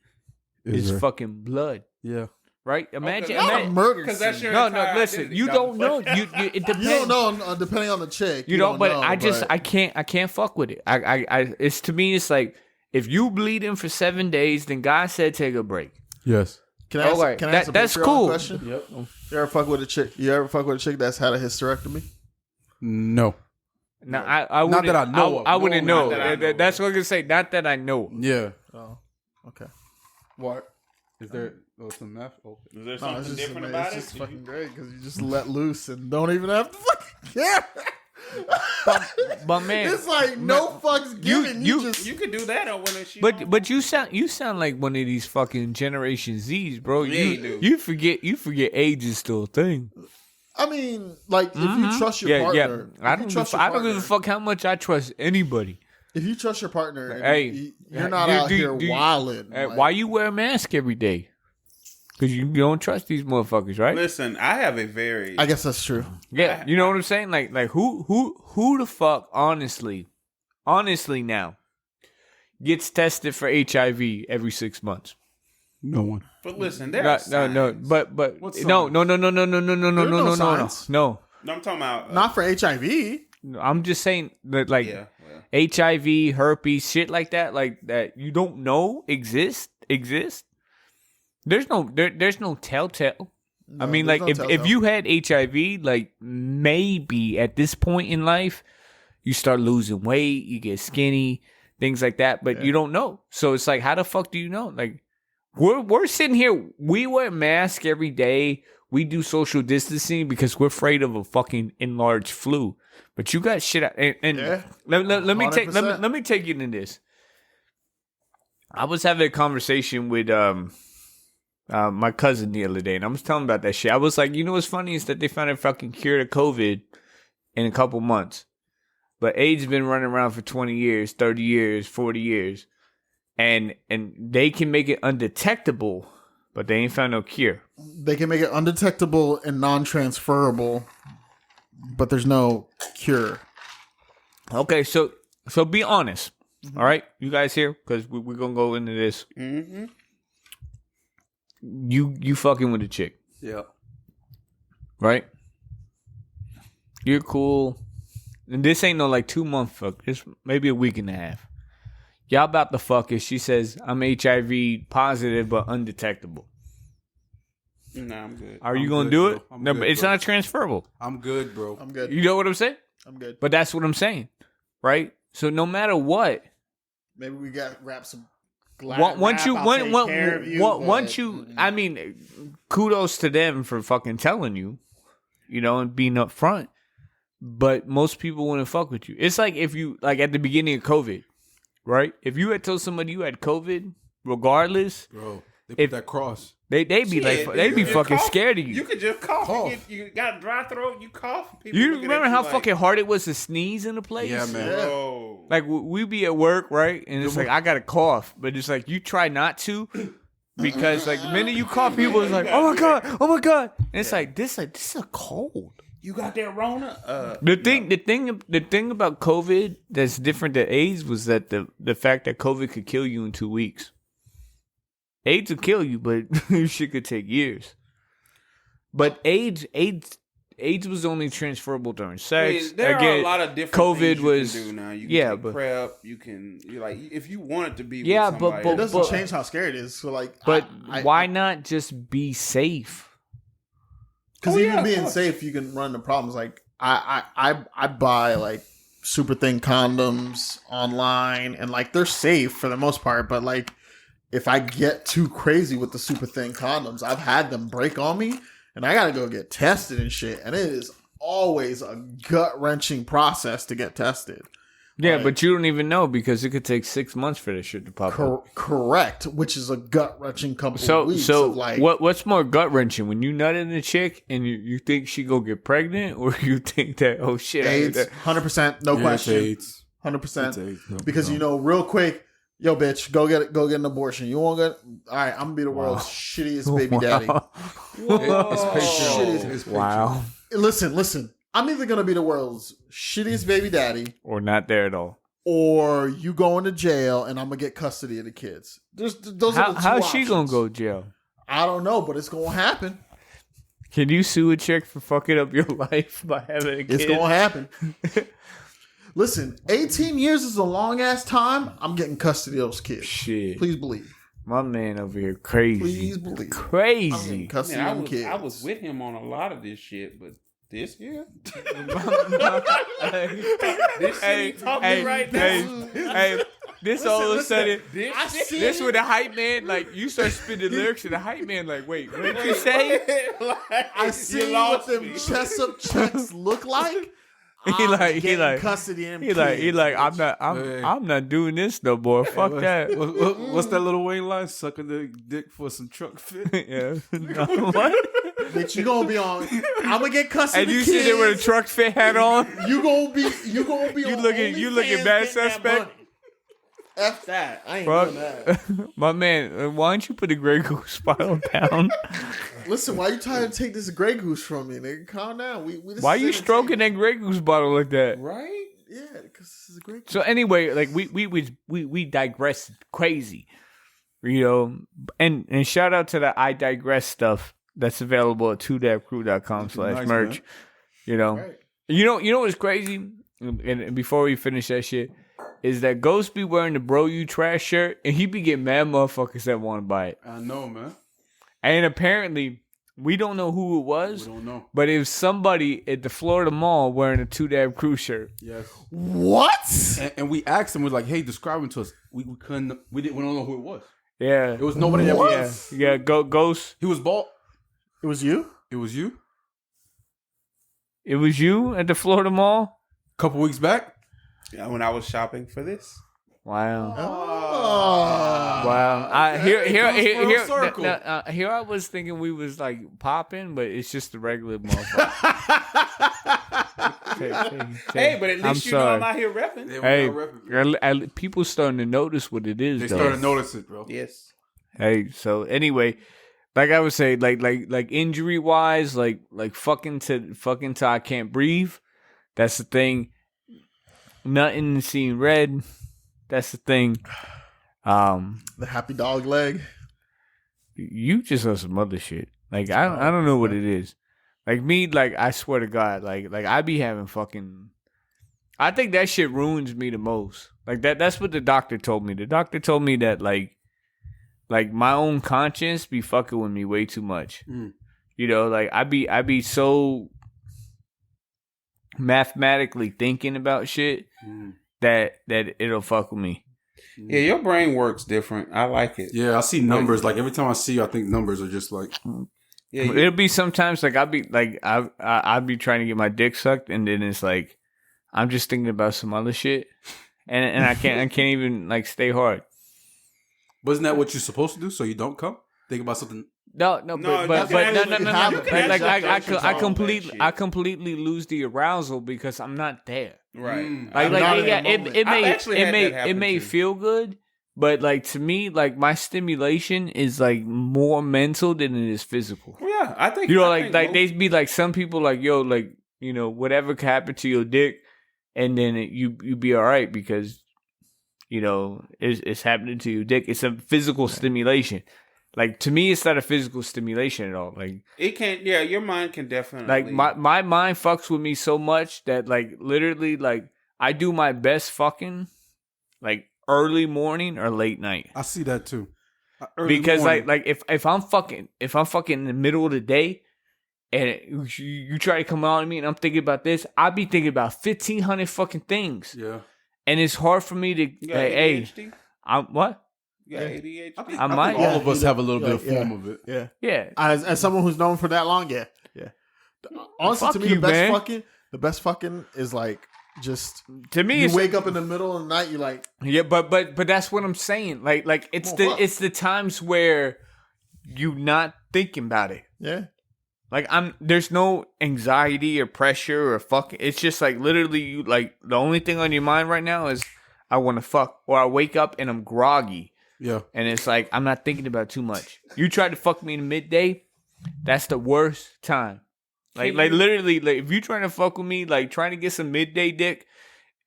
is there. fucking blood. Yeah. Right? Imagine. Not a murder Because that's scene. your No, entire listen. identity, You dog. don't know. It depends. You don't know, depending on the chick. You don't, but know, I can't fuck with it. It's to me, it's like if you bleeding for 7 days, then God said take a break. Yes. Can I ask, Okay, can I ask a that's Patreon cool. question? Yep. You ever fuck with a chick? You ever fuck with a chick that's had a hysterectomy? No. Now, I Not that I know of. I wouldn't No, know. not that I know of. That's what I'm gonna say. Not that I know. Yeah. Oh, okay. What? Is there some math? Oh. Is there No, something it's just, different it's about just it? fucking great because you just let loose and don't even have to fucking care. But man, It's like no fucks given. You just You could do that on when she. but you sound like one of these fucking Generation Z's, bro. Yeah, you do. You forget age is still a thing. I mean, like if you trust your Yeah, partner, yeah. if you trust your I don't give a partner- fuck how much I trust anybody. If you trust your partner, and Hey, you're not do- out do- here do you- wilding. Hey, like- why you wear a mask every day? Because you don't trust these motherfuckers, right? Listen, I have a very. I guess that's true. Yeah, you know what I'm saying? Like who the fuck honestly now gets tested for HIV every 6 months? No one. But listen, there No, are no, signs. but What no, signs? no. There are no signs. No. No, I'm talking about. Not for HIV. I'm just saying that like Yeah. HIV, herpes, shit like that you don't know exist. There's no telltale. I mean, there's like no if telltale. you had HIV, like maybe at this point in life, you start losing weight, you get skinny, things like that, but you don't know. So it's like, how the fuck do you know? Like we're sitting here, we wear masks every day. We do social distancing because we're afraid of a fucking enlarged flu. But you got shit out, and Yeah. let me 100%. let me take you into this. I was having a conversation with my cousin the other day, and I was telling him about that shit. I was like, you know what's funny is that they found a fucking cure to COVID in a couple months. But AIDS been running around for 20 years, 30 years, 40 years. And they can make it undetectable, but they ain't found no cure. They can make it undetectable and non-transferable, but there's no cure. Okay, so be honest. All right? You guys here? Because we're going to go into this. Mm-hmm. You fucking with a chick. Yeah. Right? You're cool. And this ain't no 2 month fuck. It's maybe a week and a half. Y'all about to fuck it. She says, I'm HIV positive but undetectable. Nah, I'm good. Are you going to do it? No, good, but it's not transferable. I'm good, bro. I'm good. You know what I'm saying? I'm good. But that's what I'm saying. Right? So no matter what. Maybe we got wrap some Once you, once I mean, kudos to them for fucking telling you, and being upfront. But most people wouldn't fuck with you. It's like if you, at the beginning of COVID, right? If you had told somebody you had COVID, regardless, bro, they put that cross. They'd be fucking scared of you. You could just cough. You got a dry throat, you cough. You remember how fucking hard it was to sneeze in a place? Yeah, man. Bro. Like, we be at work, right? And it's like, I got a cough. But it's like, you try not to. Because, the minute you cough, people is like, oh my God. And it's like, this is a cold. You got that Rona? The thing about COVID that's different than AIDS was that the fact that COVID could kill you in 2 weeks. AIDS will kill you, but shit could take years. But AIDS was only transferable during sex. There are a lot of different COVID things you was, can do now. You can take PrEP. You can if you want it to be. Yeah, with but somebody, it doesn't change how scary it is. So why not just be safe? Because even being safe, you can run into problems. Like I buy super thin condoms online, and they're safe for the most part. But if I get too crazy with the super thin condoms, I've had them break on me, and I gotta go get tested and shit. And it is always a gut wrenching process to get tested. Yeah, but you don't even know because it could take 6 months for this shit to pop up. Correct, which is a gut wrenching couple of weeks. So what's more gut wrenching when you nut in a chick and you think she go get pregnant, or you think that shit AIDS 100%, no question, AIDS 100%, because real quick, yo bitch, go get an abortion. You won't get. All right, I'm gonna be the world's shittiest baby daddy. It's wow. Listen. I'm either gonna be the world's shittiest baby daddy, or not there at all, or you going to jail and I'm gonna get custody of the kids. Those are the two how's options. she gonna go to jail? I don't know, but it's gonna happen. Can you sue a chick for fucking up your life by having a kid? It's gonna happen. Listen, 18 years is a long ass time. I'm getting custody of those kids. Shit, please believe. My man over here crazy. Please believe. Crazy. I'm getting custody of kids. I was with him on a lot of this shit, but. This year? This shit talking right now. Hey, this all of a sudden, this with the hype man, you start spitting lyrics and the hype man, wait, what did you say? I see what them chest-up checks look like. He like custody of him. He like I'm not doing this no more. Fuck that. What's that little Wayne line? Sucking the dick for some truck fit. Yeah. What? Bitch, you gonna be on. I'm gonna get custody. And you of the kids. sit there with a truck fit hat on. You gonna be. You looking bad suspect. F that. I ain't doing that. My man, why don't you put a Grey Goose bottle down? Listen, why you trying to take this Grey Goose from me, nigga? Calm down. Why you stroking that Grey Goose bottle like that? Right? Yeah, because this is a Grey Goose. So anyway, we digress crazy, and shout out to the I digress stuff that's available at 2dabcrew.com/merch. Right. You know what's crazy? And before we finish that shit, is that Ghost be wearing the Bro You Trash shirt, and he be getting mad motherfuckers that want to buy it. I know, man. And apparently, we don't know who it was. We don't know. But it was somebody at the Florida Mall wearing a 2Dab Crew shirt. Yes. What? And we asked him, we're like, hey, describe him to us. We don't know who it was. Yeah. It was nobody that was. Yeah, Ghost. He was bald. It was you? It was you? It was you at the Florida Mall? A couple weeks back? Yeah, when I was shopping for this. Wow. Oh. Wow. Here I was thinking we was like popping, but it's just the regular motherfucker. Hey, but at least know I'm out here repping. Hey, people starting to notice what it is. They starting to notice it, bro. Yes. Hey, so anyway, like I would say, like injury wise, like fucking to I can't breathe. That's the thing. Nothing seeing red. That's the thing. The happy dog leg. You just on some other shit. Like I don't know what it is. Like me, like I swear to God, like I be having fucking. I think that shit ruins me the most. Like that's what the doctor told me. The doctor told me that like my own conscience be fucking with me way too much. You know, like I be so mathematically thinking about shit that it'll fuck with me. Yeah, your brain works different. I like it. Yeah, I see numbers. Like every time I see you, I think numbers are just like. Yeah, it'll be sometimes like I'll be trying to get my dick sucked, and then it's like I'm just thinking about some other shit, and I can't even like stay hard. Wasn't that what you're supposed to do? So you don't come? Think about something. No. Like I completely lose the arousal because I'm not there. Right. It may feel good. But like to me, like my stimulation is like more mental than it is physical. Yeah, I think they'd be like some people like yo like you know whatever could happen to your dick, and then you be all right because you know it's happening to your dick. It's a physical stimulation. Like to me, it's not a physical stimulation at all. Like it can't. Yeah, your mind can definitely. Like my mind fucks with me so much that like literally like I do my best fucking like. Early morning or late night. I see that too. Because morning. like if I'm fucking in the middle of the day and you try to come out at me and I'm thinking about this, I'll be thinking about 1,500 fucking things. Yeah. And it's hard for me to ADHD? I'm what? You got ADHD? I might. All of us have a little bit of form of it. Yeah. Yeah. As someone who's known for that long, yeah. Honestly, to me, the best fucking is like just to me. You wake up in the middle of the night, you're like, yeah, but that's what I'm saying. Like it's the times where you not thinking about it. Yeah. Like there's no anxiety or pressure or fucking. It's just like literally you like the only thing on your mind right now is I want to fuck, or I wake up and I'm groggy. Yeah. And it's like I'm not thinking about too much. You try to fuck me in the midday, that's the worst time. Like literally, like if you trying to fuck with me, like trying to get some midday dick,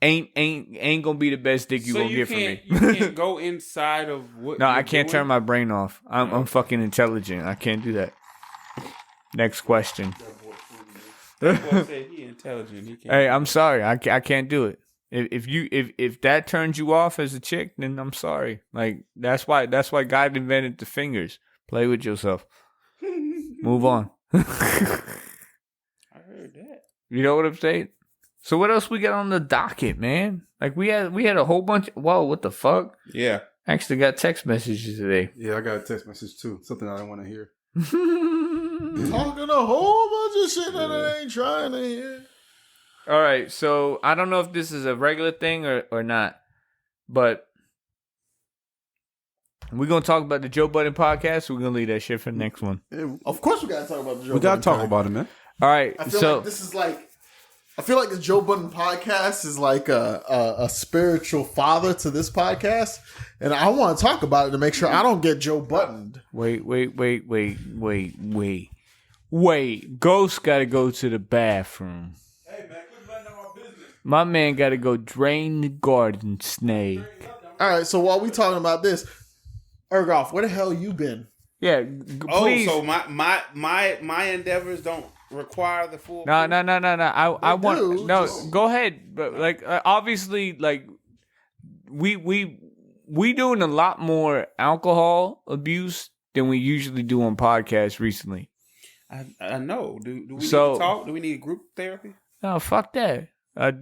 ain't gonna be the best dick you gonna get from me. You can't go inside of what. No, I can't turn my brain off. I'm fucking intelligent. I can't do that. Next question. He intelligent. He can't. Hey, I'm sorry. I can't do it. If that turns you off as a chick, then I'm sorry. Like that's why God invented the fingers. Play with yourself. Move on. You know what I'm saying? So what else we got on the docket, man? Like we had a whole bunch. Whoa, what the fuck? Yeah. Actually got text messages today. Yeah, I got a text message too. Something I don't want to hear. Talking a whole bunch of shit that I ain't trying to hear. All right, so I don't know if this is a regular thing or not, but we're gonna talk about the Joe Budden podcast. We're gonna leave that shit for the next one. Of course, we gotta talk about the Joe. We gotta talk about it, man. All right, I feel like the Joe Budden podcast is like a spiritual father to this podcast, and I want to talk about it to make sure I don't get Joe Buttoned. Wait. Ghost got to go to the bathroom. Hey man, quit letting out my business. My man got to go drain the garden snake. All right, so while we talking about this, Ergoff, where the hell you been? Yeah, please. So my endeavors don't require the full. No. I want Go ahead, but like obviously, like we doing a lot more alcohol abuse than we usually do on podcasts recently. I know. Do we need to talk? Do we need group therapy? No, fuck that. I'm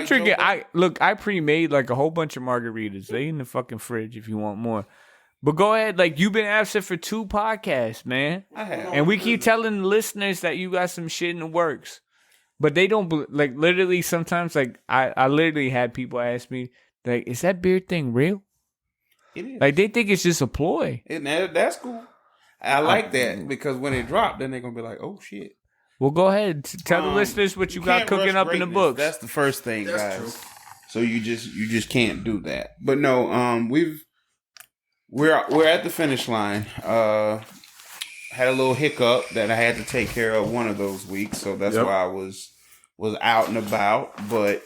drinking. I pre-made like a whole bunch of margaritas. They in the fucking fridge if you want more. But go ahead, like you've been absent for 2 podcasts, man. I have. And we keep telling the listeners that you got some shit in the works. But they don't, like literally sometimes, like I literally had people ask me, like, is that beard thing real? It is. Like they think it's just a ploy. That's cool. I like that because when it dropped, then they're gonna be like, "Oh shit." Well, go ahead. Tell the listeners what you got can't cooking rush up in the greatness. books. That's the first thing, That's guys. true. So you just can't do that. But no, we're at the finish line. Had a little hiccup that I had to take care of one of those weeks, so that's why I was out and about. But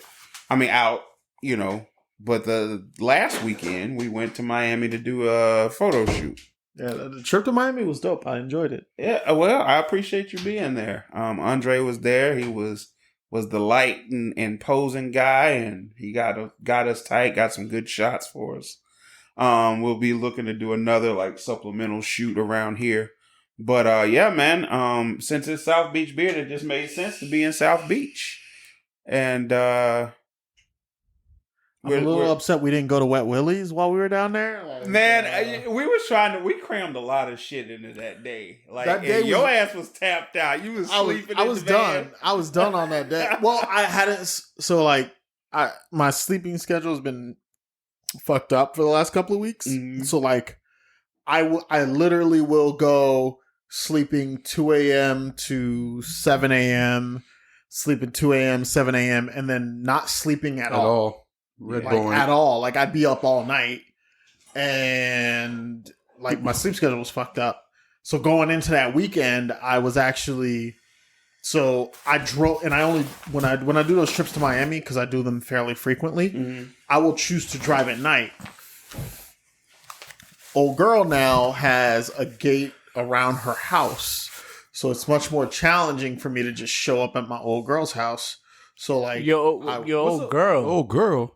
I mean, out, you know. But the last weekend we went to Miami to do a photo shoot. Yeah, the trip to Miami was dope. I enjoyed it. Yeah, well, I appreciate you being there. Andre was there. He was the light and posing guy, and he got us tight. Got some good shots for us. We'll be looking to do another like supplemental shoot around here. But yeah, man. Since it's South Beach Beard, it just made sense to be in South Beach, and I'm a little upset we didn't go to Wet Willie's while we were down there. Like, man, we crammed a lot of shit into that day. Like that day your ass was tapped out. You was sleeping. I was done. I was done on that day. Well, I hadn't. So like, my sleeping schedule has been fucked up for the last couple of weeks. Mm-hmm. So like, I literally will go sleeping 2 a.m. to 7 a.m. Sleeping 2 a.m. 7 a.m. and then not sleeping at all. At all. Like I'd be up all night and like my sleep schedule was fucked up. So going into that weekend, I was actually I drove and I only when I do those trips to Miami, because I do them fairly frequently, I will choose to drive at night. Old girl now has a gate around her house. So it's much more challenging for me to just show up at my old girl's house. So like your old girl. Old girl.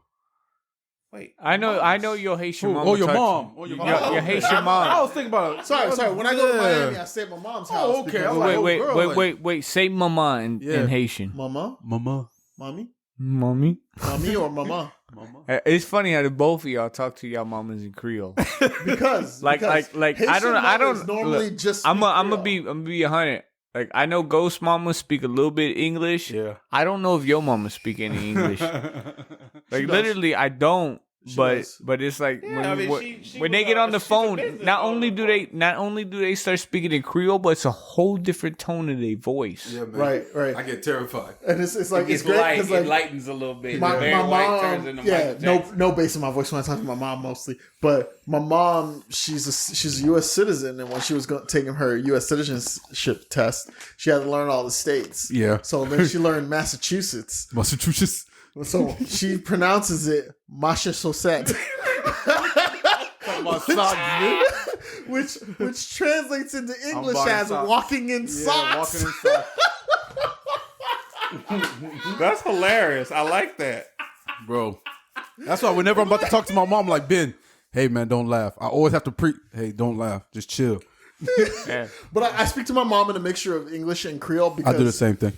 Wait, I know your Haitian mom. Oh, your mom. Oh, your mom. Your Haitian mom. I was thinking about it. Sorry. When I go to Miami, I stay at my mom's house. Oh, okay. Wait. Say mama in Haitian. Mama? Mommy? Mommy or mama? It's funny how the both of y'all talk to y'all mamas in Creole. because like I don't normally look, just I'm gonna be 100. Like I know Ghost Mama speak a little bit English. Yeah. I don't know if your mama speak any English. Like literally, I don't. But it's like when they get on the phone, not only do they start speaking in Creole, but it's a whole different tone of their voice. Yeah, man. Right. I get terrified. And it's like it's great because like, it lightens a little bit. My mom, turns into no bass in my voice when I talk to my mom mostly. But my mom, she's a U.S. citizen, and when she was taking her U.S. citizenship test, she had to learn all the states. Yeah. So then she learned Massachusetts. So she pronounces it Massachusetts. which translates into English as walking in socks. That's hilarious. I like that. Bro. That's why whenever I'm about to talk to my mom, I'm like, Ben, hey man, don't laugh. I always have to hey, don't laugh. Just chill. But I speak to my mom in a mixture of English and Creole because I do the same thing.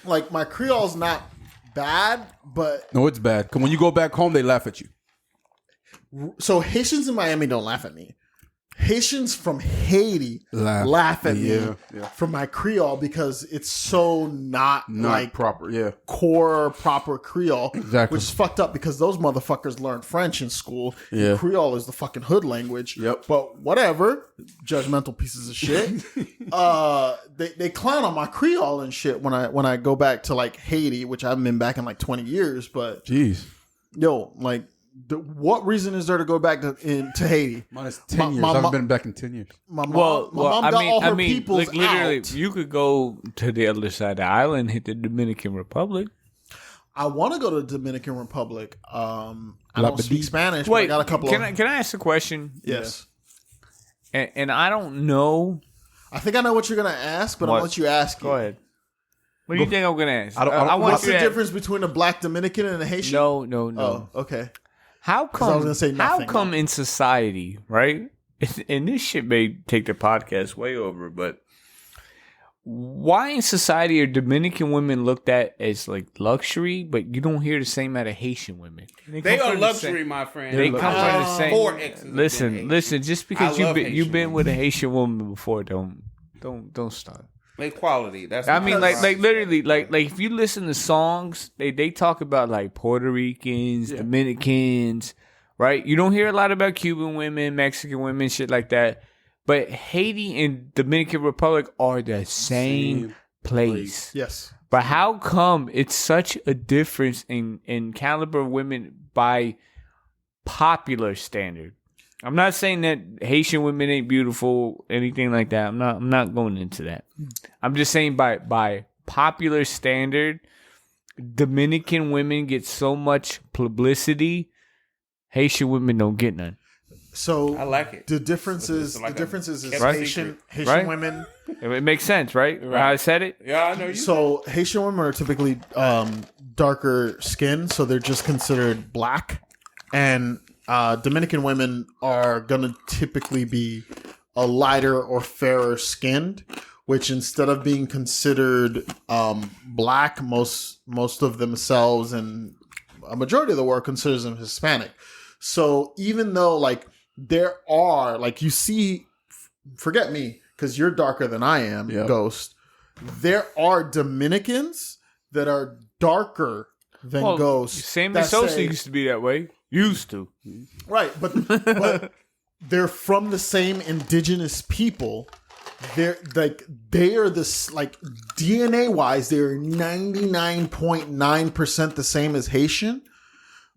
Like my Creole's not bad, but no, it's bad. Cause when you go back home, they laugh at you. So Haitians in Miami don't laugh at me. Haitians from Haiti laugh at me for my Creole because it's so not like proper, core proper Creole, exactly. Which is fucked up because those motherfuckers learned French in school. Yeah, Creole is the fucking hood language. Yep. But whatever, judgmental pieces of shit. They clown on my Creole and shit when I go back to like Haiti, which I haven't been back in like 20 years. But jeez, like. What reason is there to go back to Haiti? Mine is 10 years. I haven't been back in 10 years. My mom got all her peoples like, literally, out. You could go to the other side of the island, hit the Dominican Republic. I want to go to the Dominican Republic. I don't speak Spanish, but I got a couple Can I ask a question? Yes. And I don't know. I think I know what you're going to ask, but I'll let you ask. Go ahead. What do you think I'm going to ask? What's the difference between a black Dominican and a Haitian? No. Oh, okay. How come? I was gonna say nothing, how come in society, right? And this shit may take the podcast way over, but why in society are Dominican women looked at as like luxury, but you don't hear the same out of Haitian women? They are luxury, my friend. They come from the same. Listen. Just because you've been with a Haitian woman before, don't stop. Equality. That's. I mean, like literally, like if you listen to songs, they talk about like Puerto Ricans, Dominicans, right? You don't hear a lot about Cuban women, Mexican women, shit like that. But Haiti and Dominican Republic are the same place. Yes. But how come it's such a difference in caliber of women by popular standard? I'm not saying that Haitian women ain't beautiful, anything like that. I'm not going into that. I'm just saying by popular standard, Dominican women get so much publicity. Haitian women don't get none. So I like it. The difference is like Haitian Right? women. It makes sense, right? How I said it. Yeah, I know you. So Haitian women are typically darker skin, so they're just considered black, and Dominican women are gonna typically be a lighter or fairer skinned, which instead of being considered black, most of themselves and a majority of the world considers them Hispanic. So even though like there are like you see, forget me because you're darker than I am, Ghost. There are Dominicans that are darker than Ghost. Same as Sosa used to be that way. Used to. Right, but they're from the same indigenous people. They're like they are this like DNA wise, they're 99.9% the same as Haitian.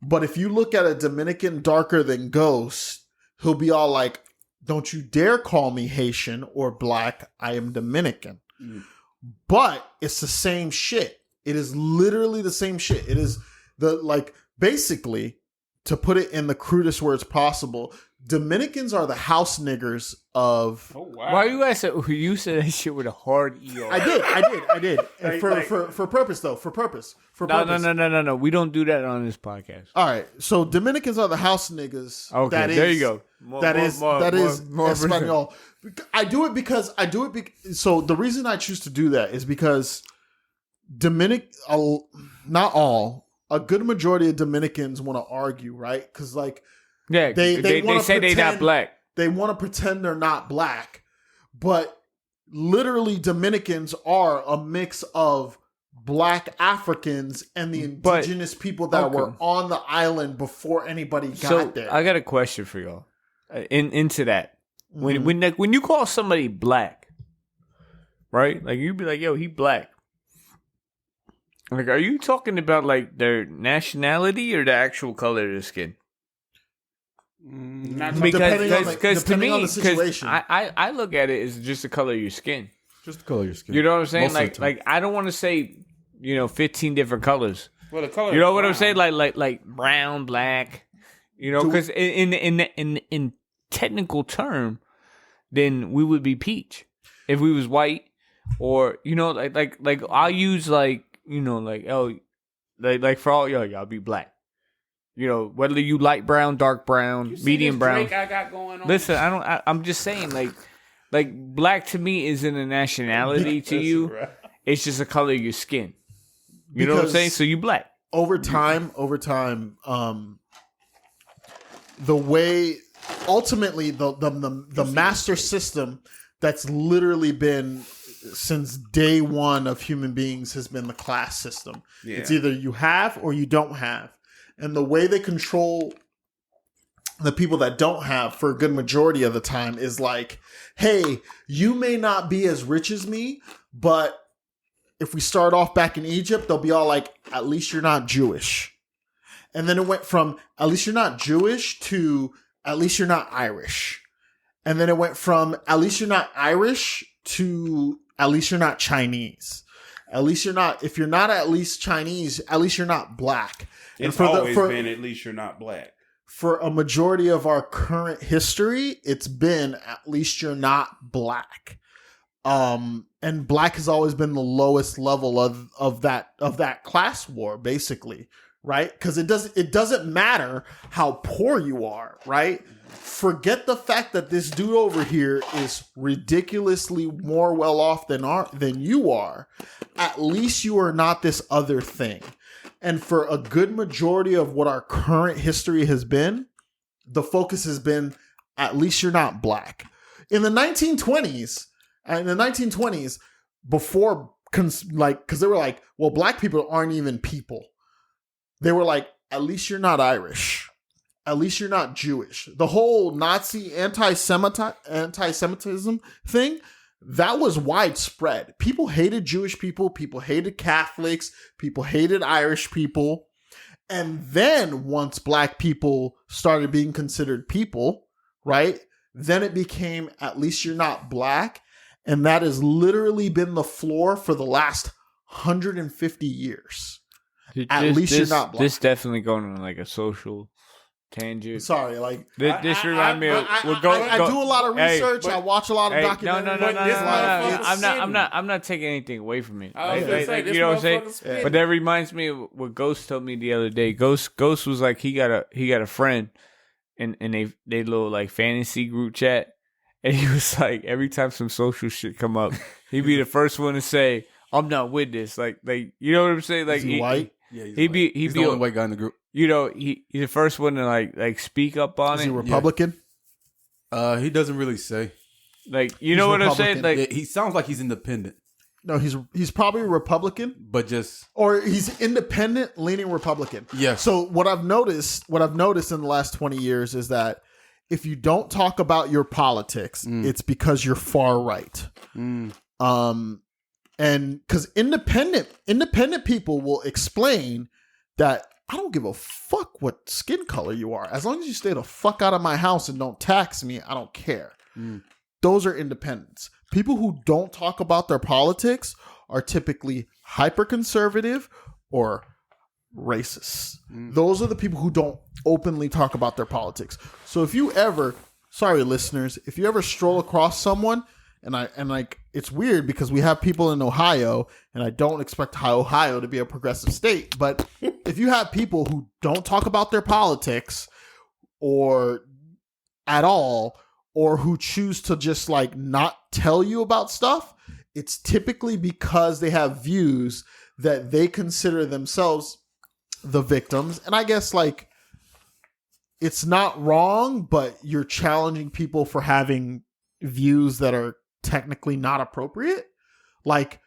But if you look at a Dominican darker than Ghost, he'll be all like, "Don't you dare call me Haitian or black. I am Dominican." But it's the same shit. It is literally the same shit. It is the like basically, to put it in the crudest words possible, Dominicans are the house niggers of. Oh wow! Why you guys you said that shit with a hard ER? I did. And for purpose though, for purpose. No. We don't do that on this podcast. All right, so Dominicans are the house niggas. Okay, there you go. That is Espanol. I do it because so the reason I choose to do that is because not all, a good majority of Dominicans want to argue, right? Because like they say they're not black. They want to pretend they're not black, but literally Dominicans are a mix of black Africans and the indigenous people that were on the island before anybody got there. I got a question for y'all. Into that, when you call somebody black, right? Like you be like, "Yo, he black." Like, are you talking about like their nationality or the actual color of their skin? Because to me, because I look at it as just the color of your skin. Just the color of your skin. You know what I'm saying? Like I don't want to say 15 different colors. Well, the color. You know what I'm saying? Like brown, black. You know, because in technical term, then we would be peach if we was white, or like I'll use like for all y'all be black. Whether you light brown, dark brown, medium brown. Drake I got going on. Listen, I'm just saying like black to me isn't a nationality to you. Right. It's just a color of your skin. You know what I'm saying? So you black. Over time, the way ultimately the master system that's literally been since day one of human beings has been the class system. Yeah. It's either you have or you don't have. And the way they control the people that don't have for a good majority of the time is like, hey, you may not be as rich as me, but if we start off back in Egypt, they'll be all like, at least you're not Jewish. And then it went from at least you're not Jewish to at least you're not Irish. And then it went from at least you're not Irish to at least you're not Chinese. At least you're not, if you're not at least Chinese, at least you're not black. It's always been at least you're not black. For a majority of our current history, it's been at least you're not black. And black has always been the lowest level of that class war, basically, right? Because it doesn't matter how poor you are, right? Forget the fact that this dude over here is ridiculously more well off than you are. At least you are not this other thing. And for a good majority of what our current history has been, the focus has been at least you're not black. In the 1920s, before, because they were like, well, black people aren't even people. They were like, at least you're not Irish. at least you're not Jewish. The whole Nazi anti-Semitism thing, that was widespread. People hated Jewish people. People hated Catholics. People hated Irish people. And then once black people started being considered people, right? Then it became, at least you're not black. And that has literally been the floor for the last 150 years. At least you're not black. This definitely going on like a social tangent. Sorry, like this remind me of. I do a lot of research. I watch a lot of documentaries. No. I'm not taking anything away from it. You know what I'm saying? But that reminds me of what Ghost told me the other day. Ghost was like he got a friend, and they little like fantasy group chat, and he was like every time some social shit come up, he'd be the first one to say, "I'm not with this." Like you know what I'm saying? Like is he white? Yeah, he'd be the only white guy in the group. You know, he's the first one to like speak up on it. Is he Republican? Yeah. He doesn't really say. Like you know what I'm saying? Like he sounds like he's independent. No, he's probably Republican, but or he's independent leaning Republican. Yeah. So what I've noticed in the last 20 years is that if you don't talk about your politics, it's because you're far right. And because independent people will explain that I don't give a fuck what skin color you are. As long as you stay the fuck out of my house and don't tax me, I don't care. Those are independents. People who don't talk about their politics are typically hyper-conservative or racist. Those are the people who don't openly talk about their politics. So if you ever, sorry listeners, if you ever stroll across someone, and like it's weird because we have people in Ohio, and I don't expect Ohio to be a progressive state, but if you have people who don't talk about their politics or at all, or who choose to just like not tell you about stuff, it's typically because they have views that they consider themselves the victims. And I guess like it's not wrong, but you're challenging people for having views that are technically not appropriate. Like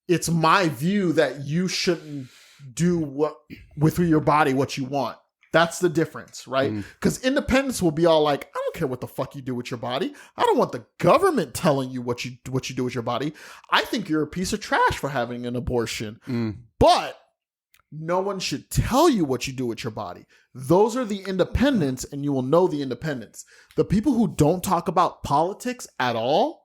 it's my view that you shouldn't do what with your body what you want. That's the difference, right? Because independents will be all like, I don't care what the fuck you do with your body. I don't want the government telling you what you do with your body. I think you're a piece of trash for having an abortion. But no one should tell you what you do with your body. Those are the independents, and you will know the independents. The people who don't talk about politics at all,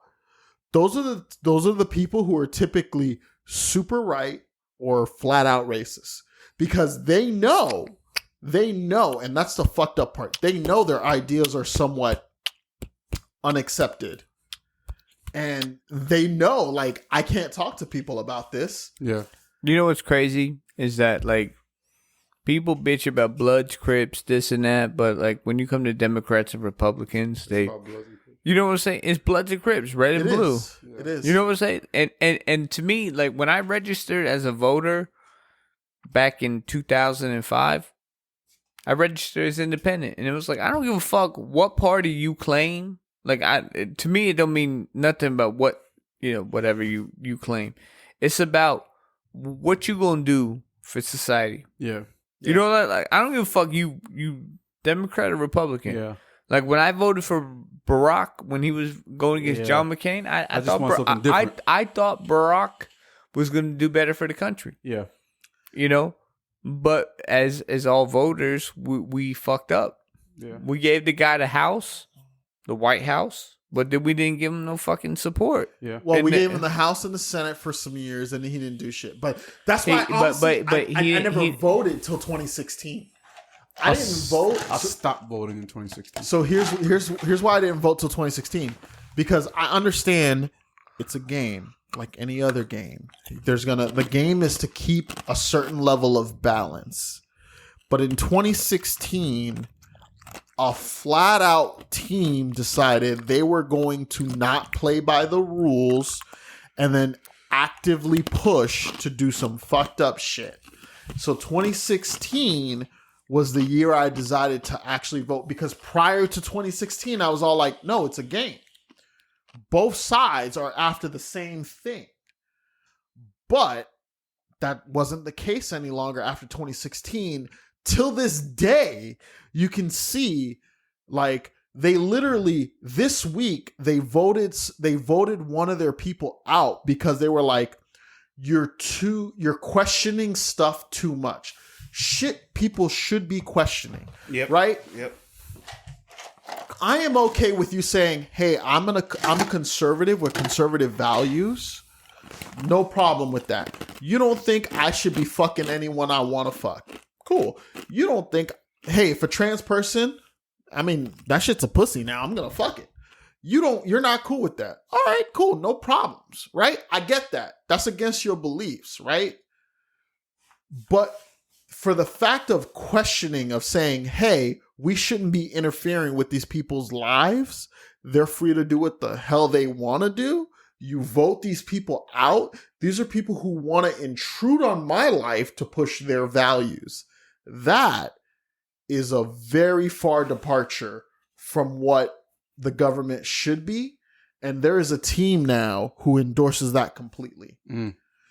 those are the people who are typically super right or flat out racist, because they know, and that's the fucked up part. They know their ideas are somewhat unaccepted. And they know, like, I can't talk to people about this. Yeah. You know what's crazy is that, like, people bitch about Bloods, Crips, this and that, but, like, when you come to Democrats and Republicans, they... You know what I'm saying? It's Bloods and Crips, red and blue. It is. You know what I'm saying? And to me, like, when I registered as a voter back in 2005, I registered as independent. And it was like, I don't give a fuck what party you claim. Like, to me, it don't mean nothing about what, whatever you claim. It's about what you gonna do for society. Yeah. You know, like, I don't give a fuck you Democrat or Republican. Yeah. Like, when I voted for Barack when he was going against John McCain, I thought Barack was going to do better for the country. Yeah. You know? But as all voters, we fucked up. Yeah. We gave the guy the House, the White House, but then we didn't give him no fucking support. Yeah. Well, we gave him the House and the Senate for some years, and he didn't do shit. But that's why I never voted till 2016. I didn't vote. I stopped voting in 2016. So here's why I didn't vote till 2016. Because I understand it's a game, like any other game. The game is to keep a certain level of balance. But in 2016, a flat out team decided they were going to not play by the rules and then actively push to do some fucked up shit. So 2016 was the year I decided to actually vote, because prior to 2016, I was all like, no, it's a game. Both sides are after the same thing. But that wasn't the case any longer after 2016. till this day, you can see, like, they literally this week they voted one of their people out because they were like, you're questioning stuff too much. Shit people should be questioning. Yep. Right? Yep. I am okay with you saying, hey, I'm a conservative with conservative values. No problem with that. You don't think I should be fucking anyone I want to fuck. Cool. You don't think, hey, if a trans person, I mean, that shit's a pussy now, I'm going to fuck it. You're not cool with that. All right, cool. No problems, right? I get that. That's against your beliefs, right? But for the fact of questioning, of saying, hey, we shouldn't be interfering with these people's lives. They're free to do what the hell they want to do. You vote these people out. These are people who want to intrude on my life to push their values. That is a very far departure from what the government should be. And there is a team now who endorses that completely.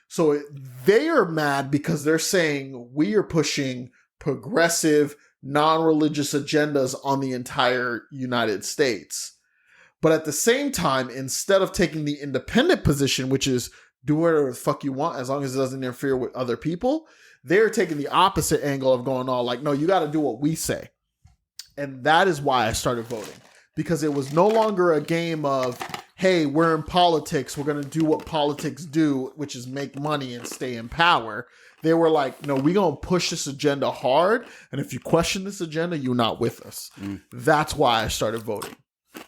So they are mad because they're saying we are pushing progressive, non-religious agendas on the entire United States. But at the same time, instead of taking the independent position, which is do whatever the fuck you want as long as it doesn't interfere with other people, they're taking the opposite angle of going all like, no, you got to do what we say. And that is why I started voting. Because it was no longer a game of, hey, we're in politics, we're going to do what politics do, which is make money and stay in power. They were like, no, we're going to push this agenda hard. And if you question this agenda, you're not with us. That's why I started voting.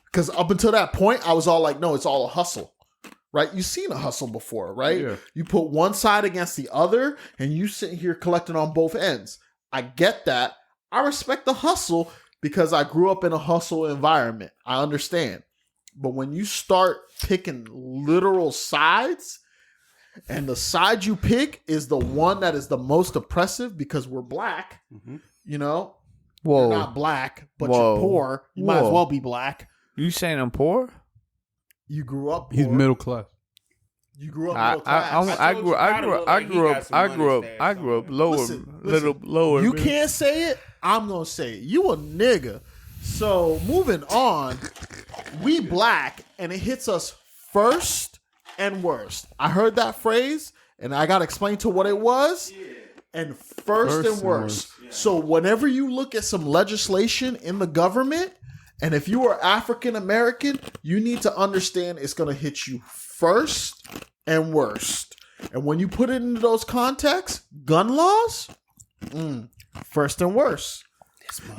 Because up until that point, I was all like, no, it's all a hustle. Right? You've seen a hustle before, right? Yeah. You put one side against the other and you sit here collecting on both ends. I get that. I respect the hustle because I grew up in a hustle environment. I understand. But when you start picking literal sides, and the side you pick is the one that is the most oppressive because we're black, you know? Whoa. You're not black, but you're poor. You might as well be black. You saying I'm poor? You grew up poor. He's middle class. You grew up middle class. I grew up lower, little lower. You can't say it. I'm gonna say it. You a nigga. So moving on, we black, and it hits us first and worst. I heard that phrase, and I got explained to what it was. And first and worst. Yeah. So whenever you look at some legislation in the government, and if you are African American, you need to understand it's going to hit you first and worst. And when you put it into those contexts, gun laws, first and worst.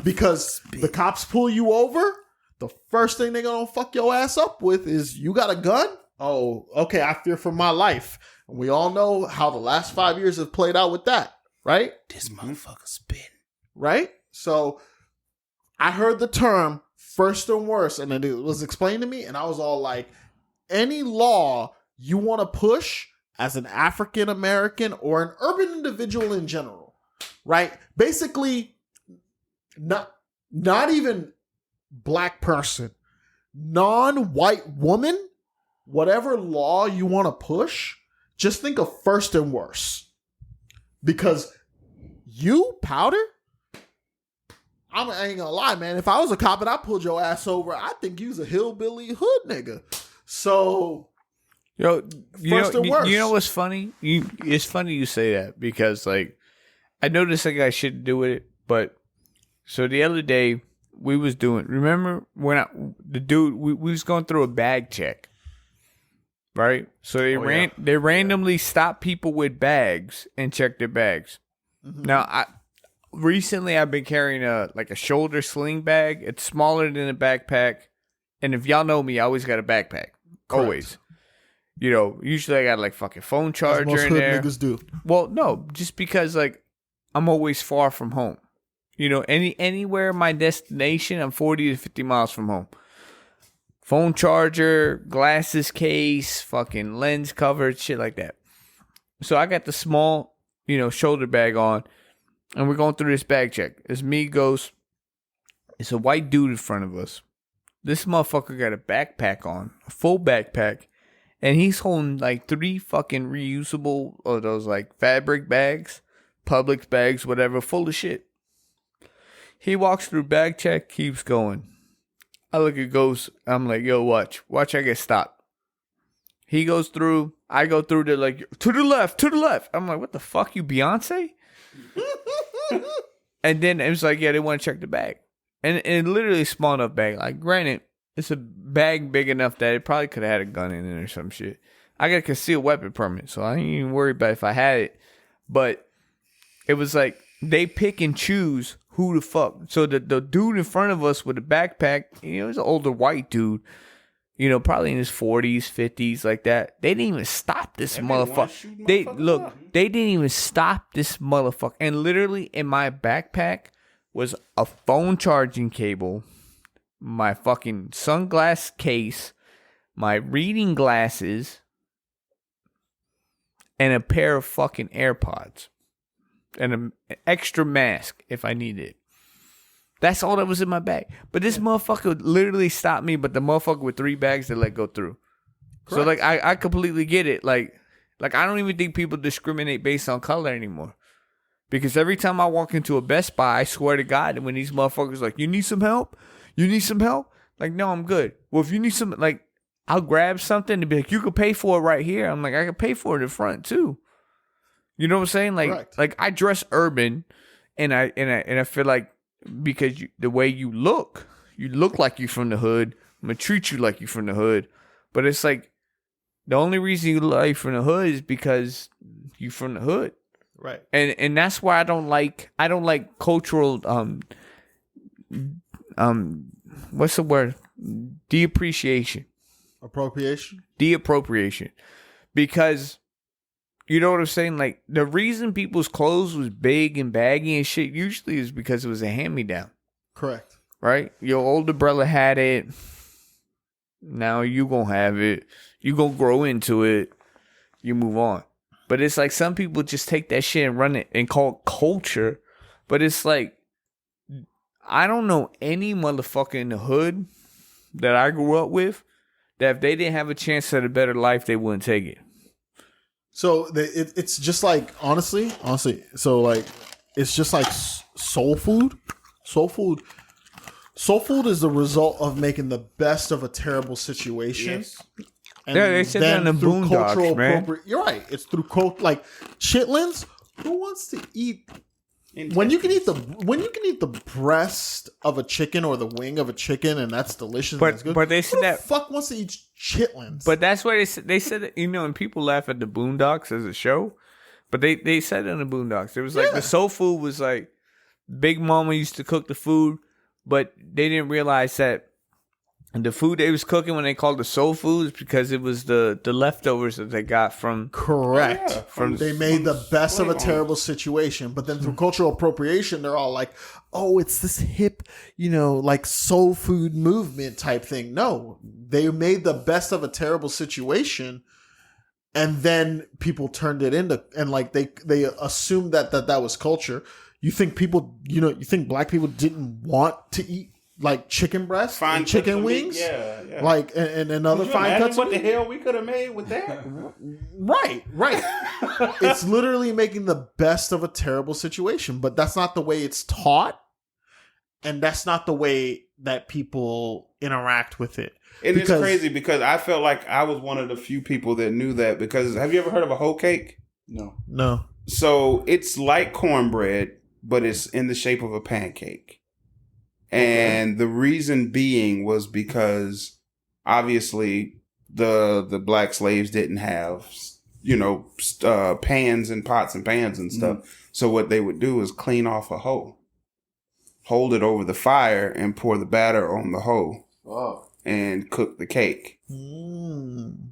Because the cops pull you over, the first thing they're going to fuck your ass up with is, you got a gun? Oh, okay, I fear for my life. And we all know how the last 5 years have played out with that, right? This motherfucker spin. Right? So I heard the term first and worst, and it was explained to me, and I was all like, any law you want to push as an African American or an urban individual in general, right? Basically, not even black person, non-white woman, whatever law you want to push, just think of first and worst. Because you, Powder, I ain't gonna lie, man. If I was a cop and I pulled your ass over, I think you was a hillbilly hood nigga. So, you know what's funny? It's funny you say that because, like, I know this like I shouldn't do it, but so the other day we was doing. Remember when we was going through a bag check, right? So they randomly stop people with bags and check their bags. Mm-hmm. Now recently I've been carrying a shoulder sling bag. It's smaller than a backpack. And if y'all know me, I always got a backpack. Correct. Always. You know, usually I got like fucking phone charger most in there. Niggas do. Well, no, just because like I'm always far from home. You know, anywhere my destination, I'm 40 to 50 miles from home. Phone charger, glasses case, fucking lens cover, shit like that. So I got the small, shoulder bag on. And we're going through this bag check. It's me, Ghost. It's a white dude in front of us. This motherfucker got a backpack on. A full backpack. And he's holding like 3 fucking reusable, or those like fabric bags. Publix bags, whatever, full of shit. He walks through bag check, keeps going. I look at Ghost. I'm like, yo, watch. Watch, I get stopped. He goes through. I go through. They're like, to the left, to the left. I'm like, what the fuck, you Beyonce? And then it was like, yeah, they want to check the bag. And literally small enough bag. Like, granted, it's a bag big enough that it probably could have had a gun in it or some shit. I got a concealed weapon permit, so I ain't even worried about if I had it. But it was like, they pick and choose who the fuck. So the dude in front of us with the backpack, you know, he's an older white dude, you know, probably in his 40s, 50s, like that. They didn't even stop this motherfucker. They didn't even stop this motherfucker. And literally in my backpack was a phone charging cable, my fucking sunglass case, my reading glasses, and a pair of fucking AirPods. And an extra mask if I needed it. That's all that was in my bag. But this motherfucker literally stopped me, but the motherfucker with 3 bags that let go through. Correct. So like I completely get it. Like I don't even think people discriminate based on color anymore. Because every time I walk into a Best Buy, I swear to God, when these motherfuckers like, you need some help? You need some help? Like, no, I'm good. Well, if you need some, like, I'll grab something and be like, you could pay for it right here. I'm like, I can pay for it in front too. You know what I'm saying? Like, correct. Like I dress urban, and I feel like because the way you look like you from the hood. I'm gonna treat you like you from the hood, but it's like the only reason you look like you from the hood is because you from the hood, right? And that's why I don't like cultural what's the word? Deappreciation, deappropriation, because. You know what I'm saying? Like, the reason people's clothes was big and baggy and shit usually is because it was a hand-me-down. Correct. Right? Your older brother had it. Now you gonna have it. You gonna grow into it. You move on. But it's like some people just take that shit and run it and call it culture. But it's like, I don't know any motherfucker in the hood that I grew up with that if they didn't have a chance at a better life, they wouldn't take it. So it's just like, honestly, so like, it's just like soul food. Soul food is the result of making the best of a terrible situation. Yes. And yeah, they said that in the Boondocks, man. You're right. It's through like chitlins. Who wants to eat? When you can eat the breast of a chicken or the wing of a chicken, and that's delicious. But, and that's good. But they said that fuck wants to eat chitlins. But that's why they said that, you know, and people laugh at the Boondocks as a show, but they said it in the Boondocks. It was like the soul food was like Big Mama used to cook the food, but they didn't realize that the food they was cooking when they called the soul food is because it was the leftovers that they got from correct. They made the best of a terrible situation, but then through cultural appropriation, they're all like, "Oh, it's this hip, you know, like soul food movement type thing." No, they made the best of a terrible situation, and then people turned it into, and like they assumed that was culture. You think people, you think black people didn't want to eat like chicken breast and chicken wings, yeah. Like and other fine cuts. What the hell we could have made with that? Right. It's literally making the best of a terrible situation, but that's not the way it's taught, and that's not the way that people interact with it. And it's crazy because I felt like I was one of the few people that knew that. Because have you ever heard of a hoe cake? No. So it's like cornbread, but it's in the shape of a pancake. And the reason being was because obviously the black slaves didn't have, pans and pots and pans and stuff. Mm-hmm. So what they would do is clean off a hoe, hold it over the fire, and pour the batter on the hoe and cook the cake. Mm.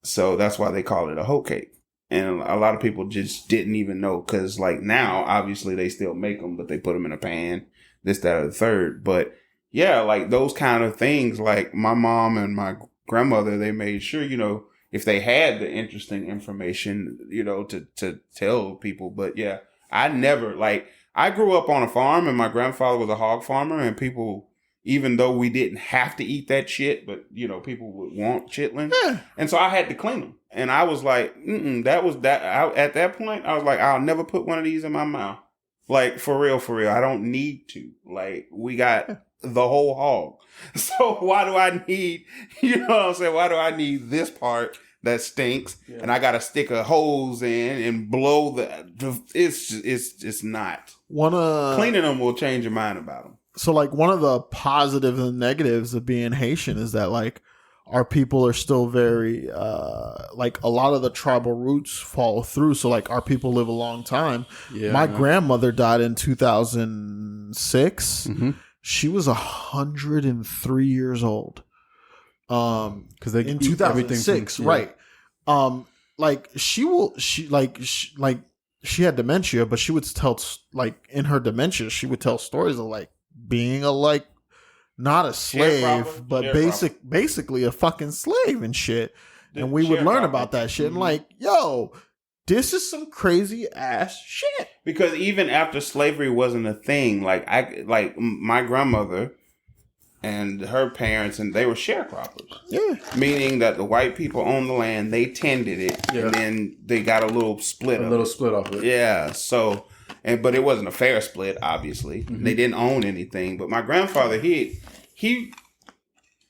So that's why they call it a hoe cake. And a lot of people just didn't even know, because like now, obviously they still make them, but they put them in a pan. This, that, or the third. But yeah, like those kind of things, like my mom and my grandmother, they made sure, if they had the interesting information, to tell people. But yeah, I grew up on a farm, and my grandfather was a hog farmer, and people, even though we didn't have to eat that shit, but people would want chitlins. Yeah. And so I had to clean them. And I was like, at that point, I was like, I'll never put one of these in my mouth. Like, for real, I don't need to. Like, we got the whole hog. So why do I need, you know what I'm saying? Why do I need this part that stinks and I got to stick a hose in and blow it's not. Cleaning them will change your mind about them. So, like, one of the positives and negatives of being Haitian is that, like, our people are still very, like, a lot of the tribal roots follow through. So, like, our people live a long time. Yeah, my grandmother died in 2006. Mm-hmm. She was 103 years old. Because they in 2006, right? Like, she had dementia, but she would tell, like, in her dementia, she would tell stories of, like, being not a slave, but basically a fucking slave and shit. And we would learn about that shit and like, yo, this is some crazy ass shit. Because even after slavery wasn't a thing, like my grandmother and her parents, and they were sharecroppers. Yeah. Meaning that the white people owned the land, they tended it, and then they got a little split off of it. Yeah. So, but it wasn't a fair split, obviously. Mm-hmm. They didn't own anything. But my grandfather, he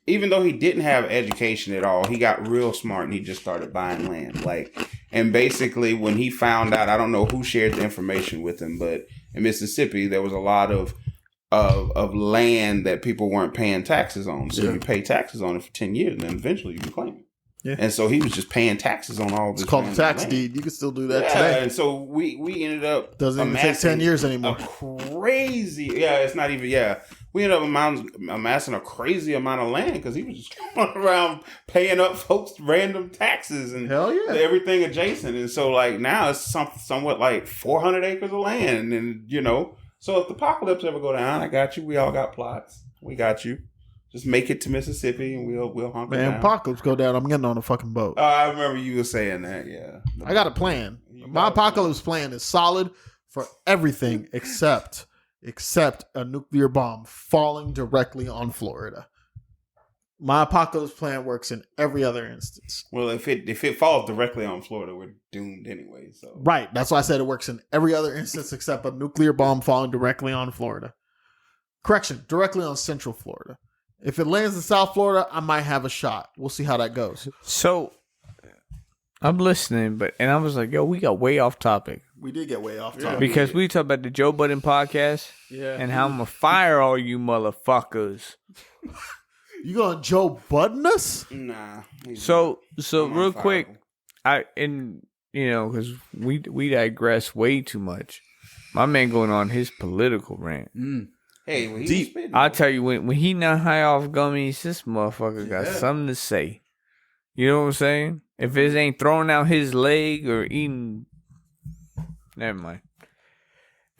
even though he didn't have education at all, he got real smart and he just started buying land. And basically when he found out, I don't know who shared the information with him, but in Mississippi, there was a lot of land that people weren't paying taxes on. So you pay taxes on it for 10 years and then eventually you can claim it. Yeah. And so he was just paying taxes on all this. It's called a tax deed. You can still do that today. And so we ended up doesn't even take 10 years anymore. Crazy. Yeah, it's not even, we ended up amassing a crazy amount of land because he was just going around paying up folks random taxes and everything adjacent. And so like now it's somewhat like 400 acres of land. And so if the apocalypse ever go down, I got you. We all got plots. We got you. Just make it to Mississippi and we'll hunker down. Apocalypse go down, I'm getting on a fucking boat. I remember you were saying that, yeah. I got a plan. My apocalypse plan is solid for everything except a nuclear bomb falling directly on Florida. My apocalypse plan works in every other instance. Well, if it falls directly on Florida, we're doomed anyway. So right, that's why I said it works in every other instance except a nuclear bomb falling directly on Florida. Correction, directly on Central Florida. If it lands in South Florida, I might have a shot. We'll see how that goes. So, I'm listening, and I was like, yo, we got way off topic. We did get way off topic. Because we talked about the Joe Budden podcast and how I'm going to fire all you motherfuckers. You going to Joe Budden us? Nah. So real quick, because we digress way too much. My man going on his political rant. Hey, when he's spitting, I'll tell you, when he not high off gummies, this motherfucker got something to say. You know what I'm saying? If it ain't throwing out his leg or eating... Never mind.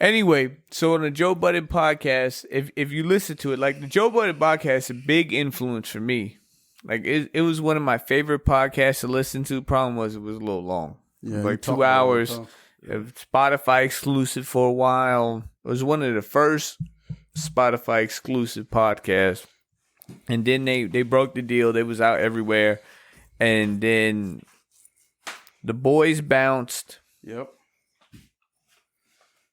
Anyway, so on the Joe Budden podcast, if you listen to it, like the Joe Budden podcast is a big influence for me. Like it was one of my favorite podcasts to listen to. Problem was it was a little long. Yeah, like 2 hours. Spotify exclusive for a while. It was one of the first Spotify exclusive podcast, and then they broke the deal. They was out everywhere, and then the boys bounced. Yep.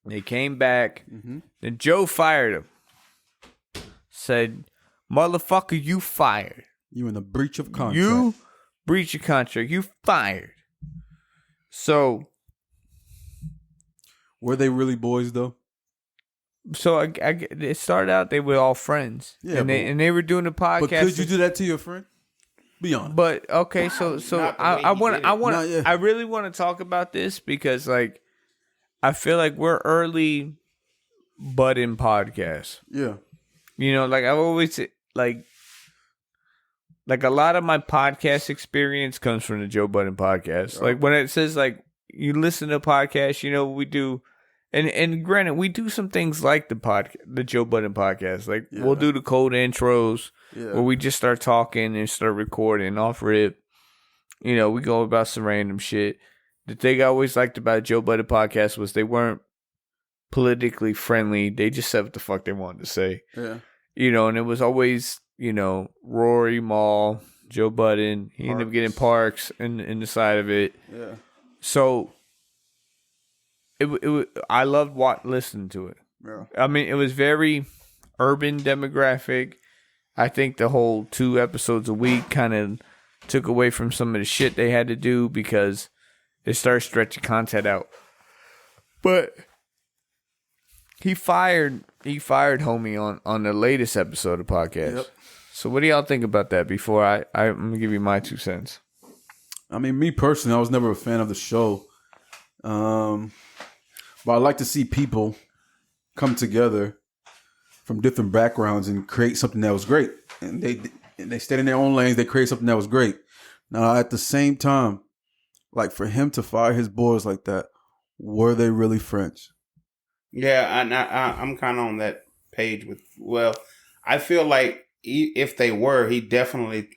They came back. Mm-hmm. Then Joe fired him. Said, "Motherfucker, you fired. You in the breach of contract. You breach of contract. You fired." So, were they really boys though? So it started out they were all friends, and they were doing the podcast. But could you do that to your friend? Be honest. But okay, so I really want to talk about this because like I feel like we're early Budden podcasts. Yeah, like I've always like a lot of my podcast experience comes from the Joe Budden podcast. Oh. Like when it says like you listen to podcasts, we do. And granted, we do some things like the Joe Budden podcast. Like we'll do the cold intros where we just start talking and start recording off rip. We go about some random shit. The thing I always liked about Joe Budden podcast was they weren't politically friendly. They just said what the fuck they wanted to say. Yeah. And it was always, Rory Maul, Joe Budden. He ended up getting Parks in the side of it. Yeah. So I loved listening to it. Yeah. I mean, it was very urban demographic. I think the whole 2 episodes a week kind of took away from some of the shit they had to do because it started stretching content out. But he fired homie on the latest episode of the podcast. Yep. So what do y'all think about that before I'm going to give you my 2 cents? I mean, me personally, I was never a fan of the show. But I like to see people come together from different backgrounds and create something that was great. And they stayed in their own lanes. They created something that was great. Now, at the same time, like for him to fire his boys like that, were they really friends? Yeah, I'm kind of on that page with. Well, I feel like if they were, he definitely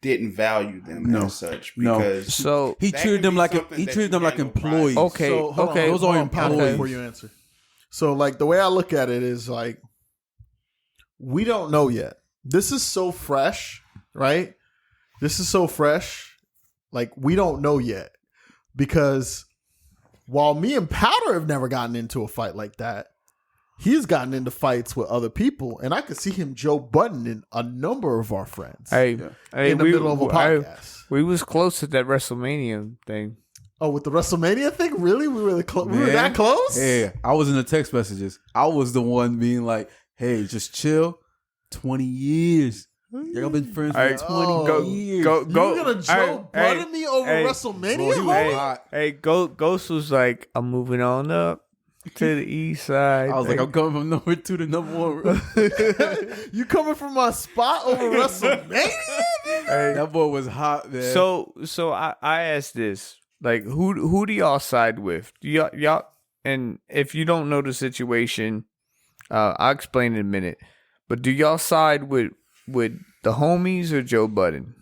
didn't value them as such because so he treated them like employees. Okay, so, okay. Those are employees before you answer. So, like the way I look at it is like we don't know yet. This is so fresh, right? This is so fresh. Like we don't know yet because while me and Powder have never gotten into a fight like that, he's gotten into fights with other people, and I could see him Joe Budden a number of our friends. Hey, in the middle of a podcast. We was close to that WrestleMania thing. Oh, with the WrestleMania thing? Really? We were that close? Yeah, I was in the text messages. I was the one being like, hey, just chill. 20 years. Y'all been friends for 20 years. You're going to Joe Budden me over WrestleMania? Hey, Ghost was like, I'm moving on up to the east side. I was like, I'm coming from number 2 to number 1. You coming from my spot over WrestleMania? Hey, that boy was hot, man. So I asked this, like, who do y'all side with? Do y'all, and if you don't know the situation, I'll explain in a minute. But do y'all side with the homies or Joe Budden?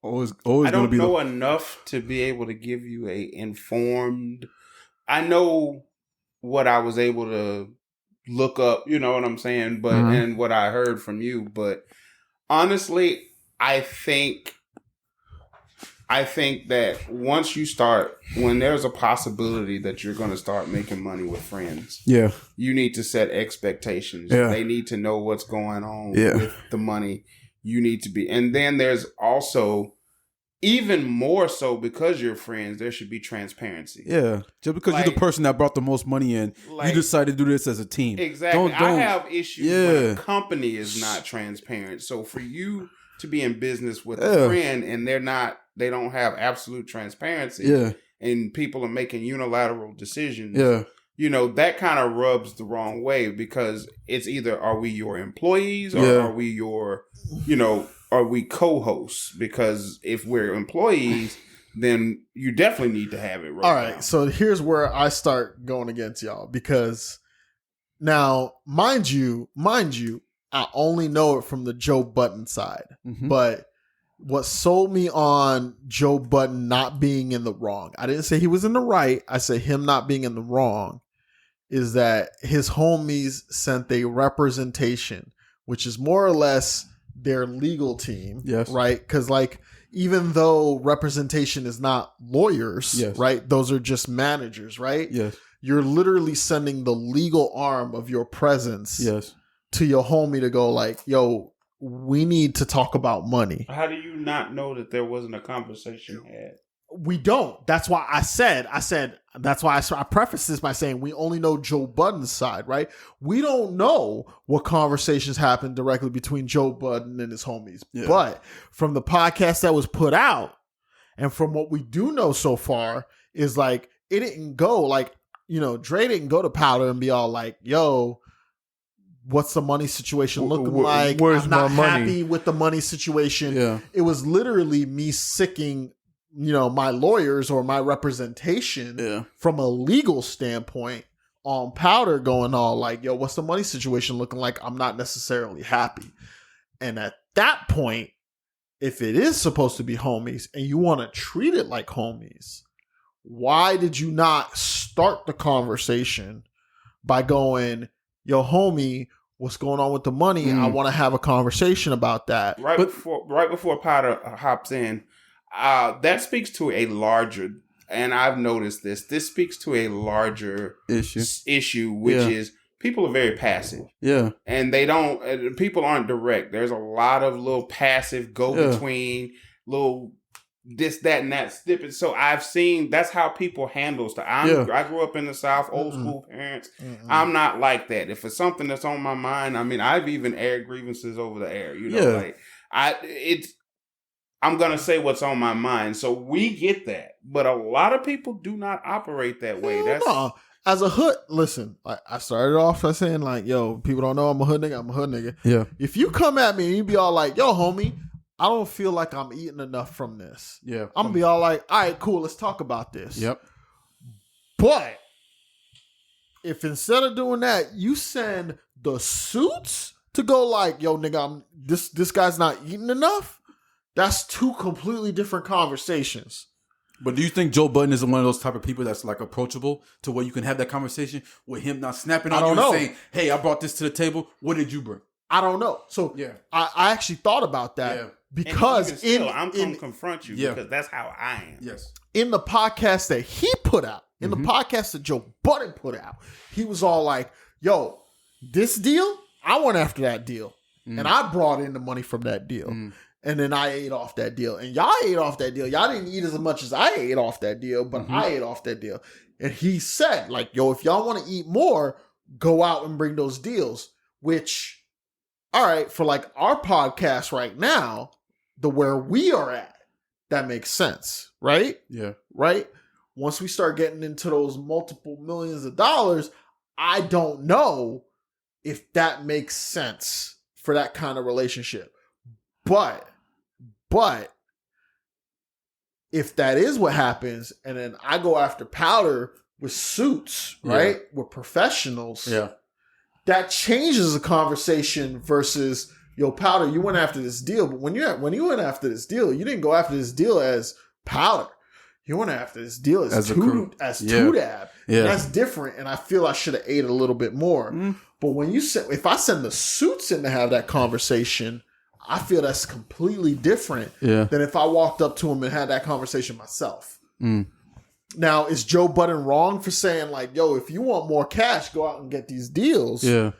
Always I don't know enough to be able to give you a informed. I know what I was able to look up, you know what I'm saying, but and what I heard from you. But honestly, I think that once you start, when there's a possibility that you're going to start making money with friends, you need to set expectations. Yeah. They need to know what's going on with the money. You need to be, and then there's also even more so because you're friends, there should be transparency. Yeah, just because you're the person that brought the most money in, you decided to do this as a team. Exactly. I have issues when a company is not transparent. So for you to be in business with a friend and they don't have absolute transparency, and people are making unilateral decisions, you know, that kind of rubs the wrong way because it's either are we your employees or are we your, you know, are we co-hosts? Because if we're employees, then you definitely need to have it right. All right, so here's where I start going against y'all because now, mind you, I only know it from the Joe Budden side, but what sold me on Joe Budden not being in the wrong, I didn't say he was in the right, I said him not being in the wrong, is that his homies sent a representation, which is more or less their legal team, right? Because like, even though representation is not lawyers, right? Those are just managers, right? Yes. You're literally sending the legal arm of your presence to your homie to go like, yo, we need to talk about money. How do you not know that there wasn't a conversation had? We don't. That's why I said, that's why I prefaced this by saying we only know Joe Budden's side, right? We don't know what conversations happened directly between Joe Budden and his homies. Yeah. But from the podcast that was put out and from what we do know so far is like, it didn't go like, you know, Dre didn't go to Powder and be all like, yo, what's the money situation looking like? I'm not happy with the money situation. Yeah. It was literally me sicking, you know, my lawyers or my representation from a legal standpoint on Powder going all like, yo, what's the money situation looking like? I'm not necessarily happy. And at that point, if it is supposed to be homies and you want to treat it like homies, why did you not start the conversation by going, yo, homie, what's going on with the money? I want to have a conversation about that. Right before Powder hops in, that speaks to a larger and I've noticed this speaks to a larger issue, which is people are very passive. Yeah. And people aren't direct. There's a lot of little passive go-between, little this, that, and that snippet. So I've seen that's how people handle stuff. I grew up in the South, old school parents. I'm not like that. If it's something that's on my mind, I mean, I've even aired grievances over the air. You know, like I'm gonna say what's on my mind. So we get that, but a lot of people do not operate that way. As a hood, listen, I started off by saying like, yo, people don't know I'm a hood nigga. Yeah. If you come at me and you be all like, yo, homie, I don't feel like I'm eating enough from this. Yeah. I'm going to be all like, all right, cool, let's talk about this. Yep. But if instead of doing that, you send the suits to go like, yo, nigga, this guy's not eating enough, that's two completely different conversations. But do you think Joe Budden is one of those type of people that's like approachable to where you can have that conversation with him not snapping on you and saying, hey, I brought this to the table. What did you bring? I don't know. So I actually thought about that. Yeah. Because I'm going to confront you because that's how I am. Yes. In the podcast that he put out, in the podcast that Joe Budden put out, he was all like, yo, this deal, I went after that deal. And I brought in the money from that deal. And then I ate off that deal. And y'all ate off that deal. Y'all didn't eat as much as I ate off that deal, but I ate off that deal. And he said, like, yo, if y'all want to eat more, go out and bring those deals. Which, all right, for like our podcast right now, where we are at, that makes sense, right? Yeah. Right? Once we start getting into those multiple millions of dollars, I don't know if that makes sense for that kind of relationship. But if that is what happens, and then I go after Powder with suits, right? With professionals, that changes the conversation versus, yo, Powder, you went after this deal, but when you went after this deal, you didn't go after this deal as Powder. You went after this deal as Toodab. Yeah. That's different, and I feel I should have ate a little bit more. But when if I send the suits in to have that conversation, I feel that's completely different than if I walked up to him and had that conversation myself. Now, is Joe Budden wrong for saying like, yo, if you want more cash, go out and get these deals? Yeah.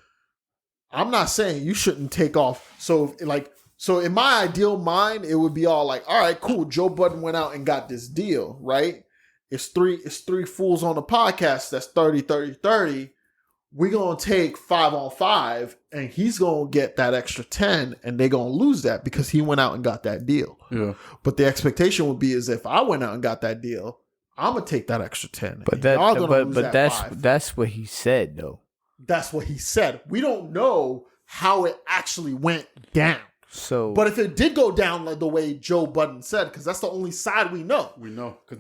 I'm not saying you shouldn't take off. So in my ideal mind, it would be all like, all right, cool. Joe Budden went out and got this deal, right? It's three fools on the podcast. That's 30. We're going to take 5-on-5 and he's going to get that extra 10 and they're going to lose that because he went out and got that deal. Yeah. But the expectation would be is if I went out and got that deal, I'm going to take that extra 10. But that's what he said though. That's what he said. We don't know how it actually went down. So, but if it did go down like the way Joe Budden said, because that's the only side we know. We know because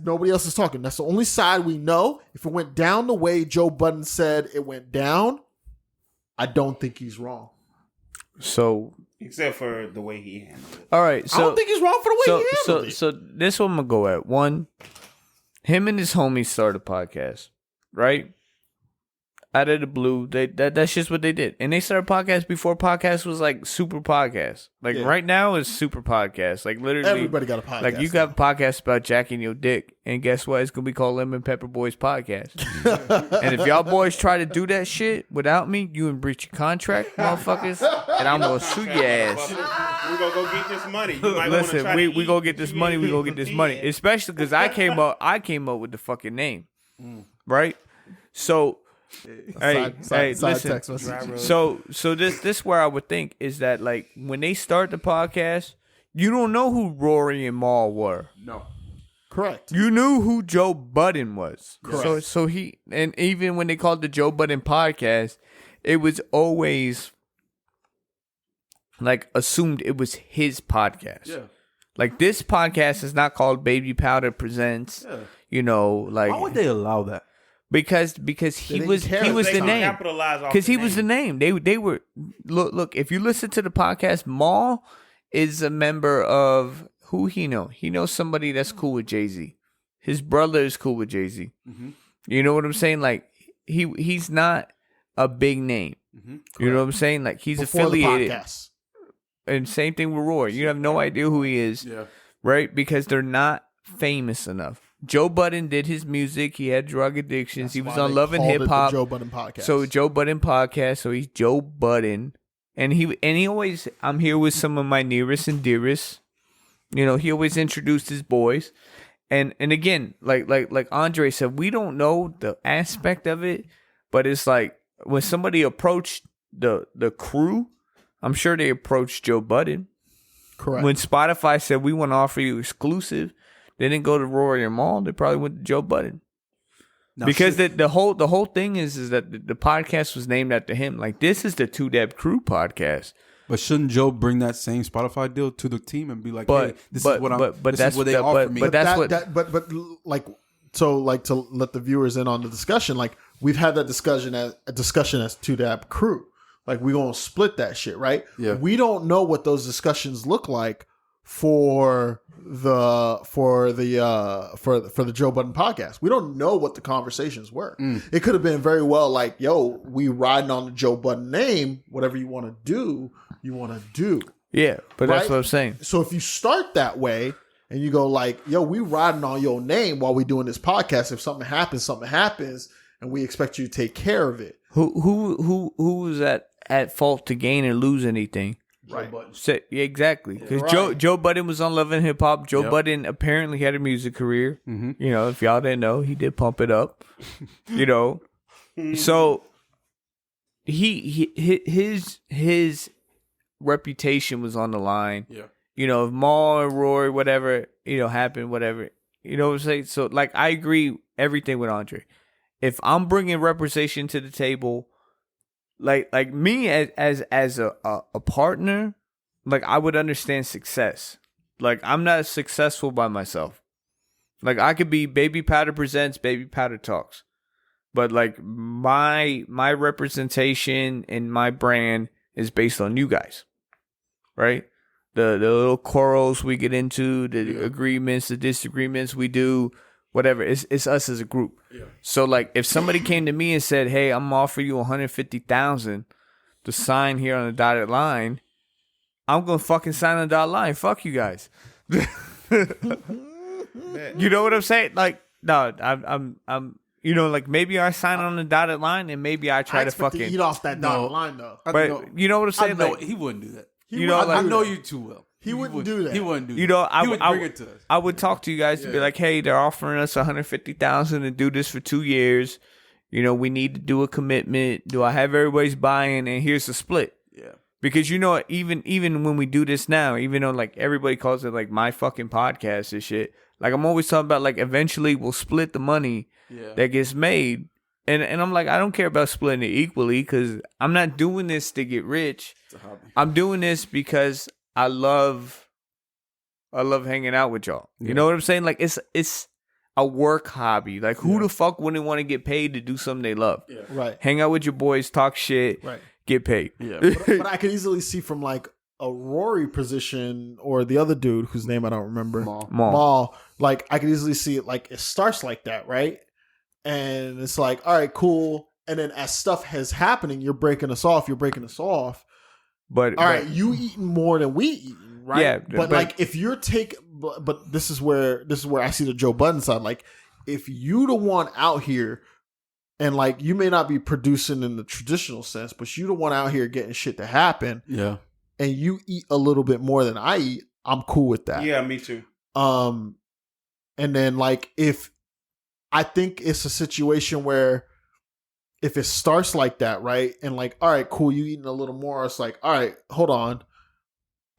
nobody else is talking. That's the only side we know. If it went down the way Joe Budden said it went down, I don't think he's wrong. So, except for the way he handled it. All right. So I don't think he's wrong for the way he handled it. So this one I'm gonna go at. One, him and his homies started a podcast, right? Out of the blue, that's just what they did, and they started podcasts before podcast was like super podcast. Like right now is super podcast. Like literally, everybody got a podcast. Like you got a podcast about jacking your dick, and guess what? It's gonna be called Lemon Pepper Boys Podcast. And if y'all boys try to do that shit without me, you in breach your contract, motherfuckers, and I'm gonna sue your ass. We gonna go get this money. Listen, we gonna get this money. We gonna get this money, especially because I came up with the fucking name, right? So. Listen. So this where I would think is that like when they start the podcast, you don't know who Rory and Maul were. No, correct. You knew who Joe Budden was. Correct. So he, and even when they called the Joe Budden podcast, it was always like assumed it was his podcast. Yeah. Like this podcast is not called Baby Powder Presents. Yeah. You know, like why would they allow that? Because he was the name. Because he was the name. They were look. If you listen to the podcast, Maul is a member of who he know. He knows somebody that's cool with Jay-Z. His brother is cool with Jay-Z. Mm-hmm. You know what I'm saying? Like he's not a big name. Mm-hmm. You know what I'm saying? Like he's before affiliated. And same thing with Roy. You have no idea who he is, right? Because they're not famous enough. Joe Budden did his music. He had drug addictions. That's he was why on they Love and called it Hip the Hop. Joe Budden podcast. So Joe Budden podcast. So he's Joe Budden, and he always. I'm here with some of my nearest and dearest. You know, he always introduced his boys, and again, like Andre said, we don't know the aspect of it, but it's like when somebody approached the crew, I'm sure they approached Joe Budden. Correct. When Spotify said we want to offer you exclusive, they didn't go to Rory or Mal. They probably went to Joe Budden. Now, Because the whole thing is that the podcast was named after him. Like, this is the Two Deb Crew podcast. but shouldn't Joe bring that same Spotify deal to the team and be like, "Hey, this is what they offer me." But like to let the viewers in on the discussion, like we've had that discussion as Two Dab Crew. Like we gonna split that shit, right? Yeah. We don't know what those discussions look like for the Joe Budden podcast. We don't know what the conversations were. It could have been very well like, yo, we riding on the Joe Budden name. Whatever you want to do, you want to do. Yeah, but that's Right? what I'm saying. So if you start that way and you go like, yo, we riding on your name while we doing this podcast. If something happens, and we expect you to take care of it. Who was at fault to gain or lose anything? Right. Yeah, exactly. Because Right. Joe Budden was on Love and Hip Hop. Joe Yep. Budden apparently had a music career. Mhm. You know, if y'all didn't know, he did Pump It Up. You know, so his reputation was on the line. Yeah. You know, if Maul or Roy, whatever, you know, happened, whatever. You know what I'm saying? So, like, I agree everything with Andre. If I'm bringing representation to the table, like me as a partner, like I would understand success. Like I'm not successful by myself. Like I could be Baby Powder presents, Baby Powder talks, but like my representation and my brand is based on you guys, right? The little quarrels we get into, the agreements, the disagreements we do. Whatever, it's us as a group. Yeah. So like, if somebody came to me and said, "Hey, I'm offering you $150,000 to sign here on the dotted line," I'm gonna fucking sign on the dotted line. Fuck you guys. You know what I'm saying? Like, no, I'm you know, like maybe I sign on the dotted line and maybe I try to fucking eat off that dotted line though. But you know what I'm saying? I know Like, he wouldn't do that. you know, I like, know you too well. He wouldn't do that. He wouldn't do that. you know, He would bring it to us. I would talk to you guys to be like, hey, they're offering us $150,000 to do this for 2 years. You know, we need to do a commitment. Do I have everybody's buy-in? And here's the split. Yeah. Because you know, even when we do this now, even though like everybody calls it like my fucking podcast and shit, like I'm always talking about like eventually we'll split the money that gets made. And I'm like, I don't care about splitting it equally because I'm not doing this to get rich. It's a hobby. I'm doing this because I love hanging out with y'all. You know what I'm saying? Like it's a work hobby. Like who the fuck wouldn't want to get paid to do something they love? Yeah. Right. Hang out with your boys, talk shit, Right. get paid. Yeah. But I could easily see from like a Rory position or the other dude whose name I don't remember. Maul. Like I could easily see it like it starts like that, right? And it's like, all right, cool. And then as stuff is happening, you're breaking us off. But All right, you eating more than we eating, right? Yeah, but like if you're but this is where I see the Joe Budden side. Like if you the one out here, and like you may not be producing in the traditional sense, but you the one out here getting shit to happen. Yeah. And you eat a little bit more than I eat, I'm cool with that. Yeah, me too. And then like if I think it's a situation where if it starts like that, right? And like, all right, cool, you eating a little more. It's like, all right, hold on.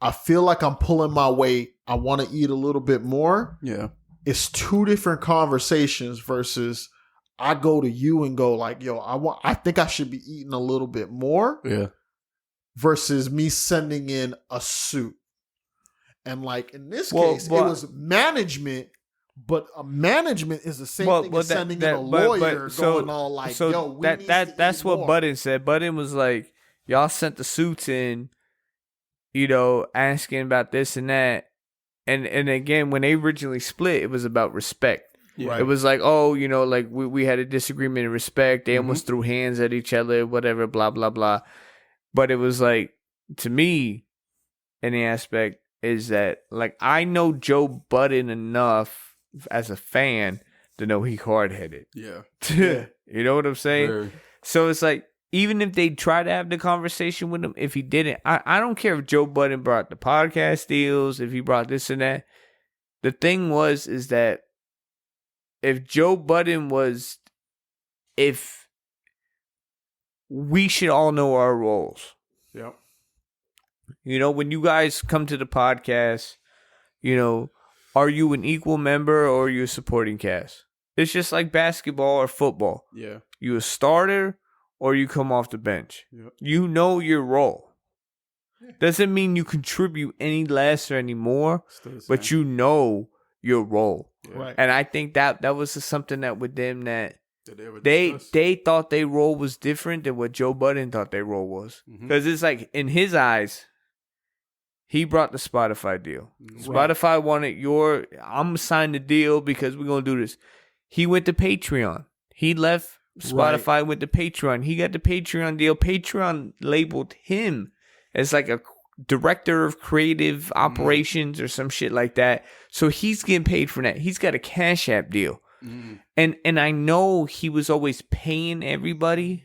I feel like I'm pulling my weight. I want to eat a little bit more. Yeah. It's two different conversations versus I go to you and go like, yo, I think I should be eating a little bit more. Yeah. Versus me sending in a suit. And like in this case, it was management. But a management is the same thing as sending in a lawyer going all like, yo, we need to that's eat what more. Budden said. Budden was like, y'all sent the suits in, you know, asking about this and that. And again, when they originally split, it was about respect. Yeah. Right. It was like, oh, you know, like we had a disagreement in respect. They almost threw hands at each other, whatever, blah, blah, blah. But it was like, to me, in the aspect is that, like, I know Joe Budden enough as a fan to know he hard headed. Yeah. You know what I'm saying? Very. So it's like, even if they try to have the conversation with him, if he didn't, I don't care if Joe Budden brought the podcast deals, if he brought this and that. The thing is that if Joe Budden if we should all know our roles. Yep. You know, when you guys come to the podcast, you know, are you an equal member or are you a supporting cast? It's just like basketball or football. Yeah. You a starter or you come off the bench. Yep. You know your role. Doesn't mean you contribute any less or any more, but you know your role. Yeah. Right. And I think that was something that with them that they thought their role was different than what Joe Budden thought their role was. Because it's like, in his eyes, he brought the Spotify deal. Right. Spotify wanted I'm going to sign the deal because we're going to do this. He went to Patreon. He left Spotify, went to Patreon. He got the Patreon deal. Patreon labeled him as like a director of creative operations or some shit like that. So he's getting paid for that. He's got a Cash App deal. And I know he was always paying everybody,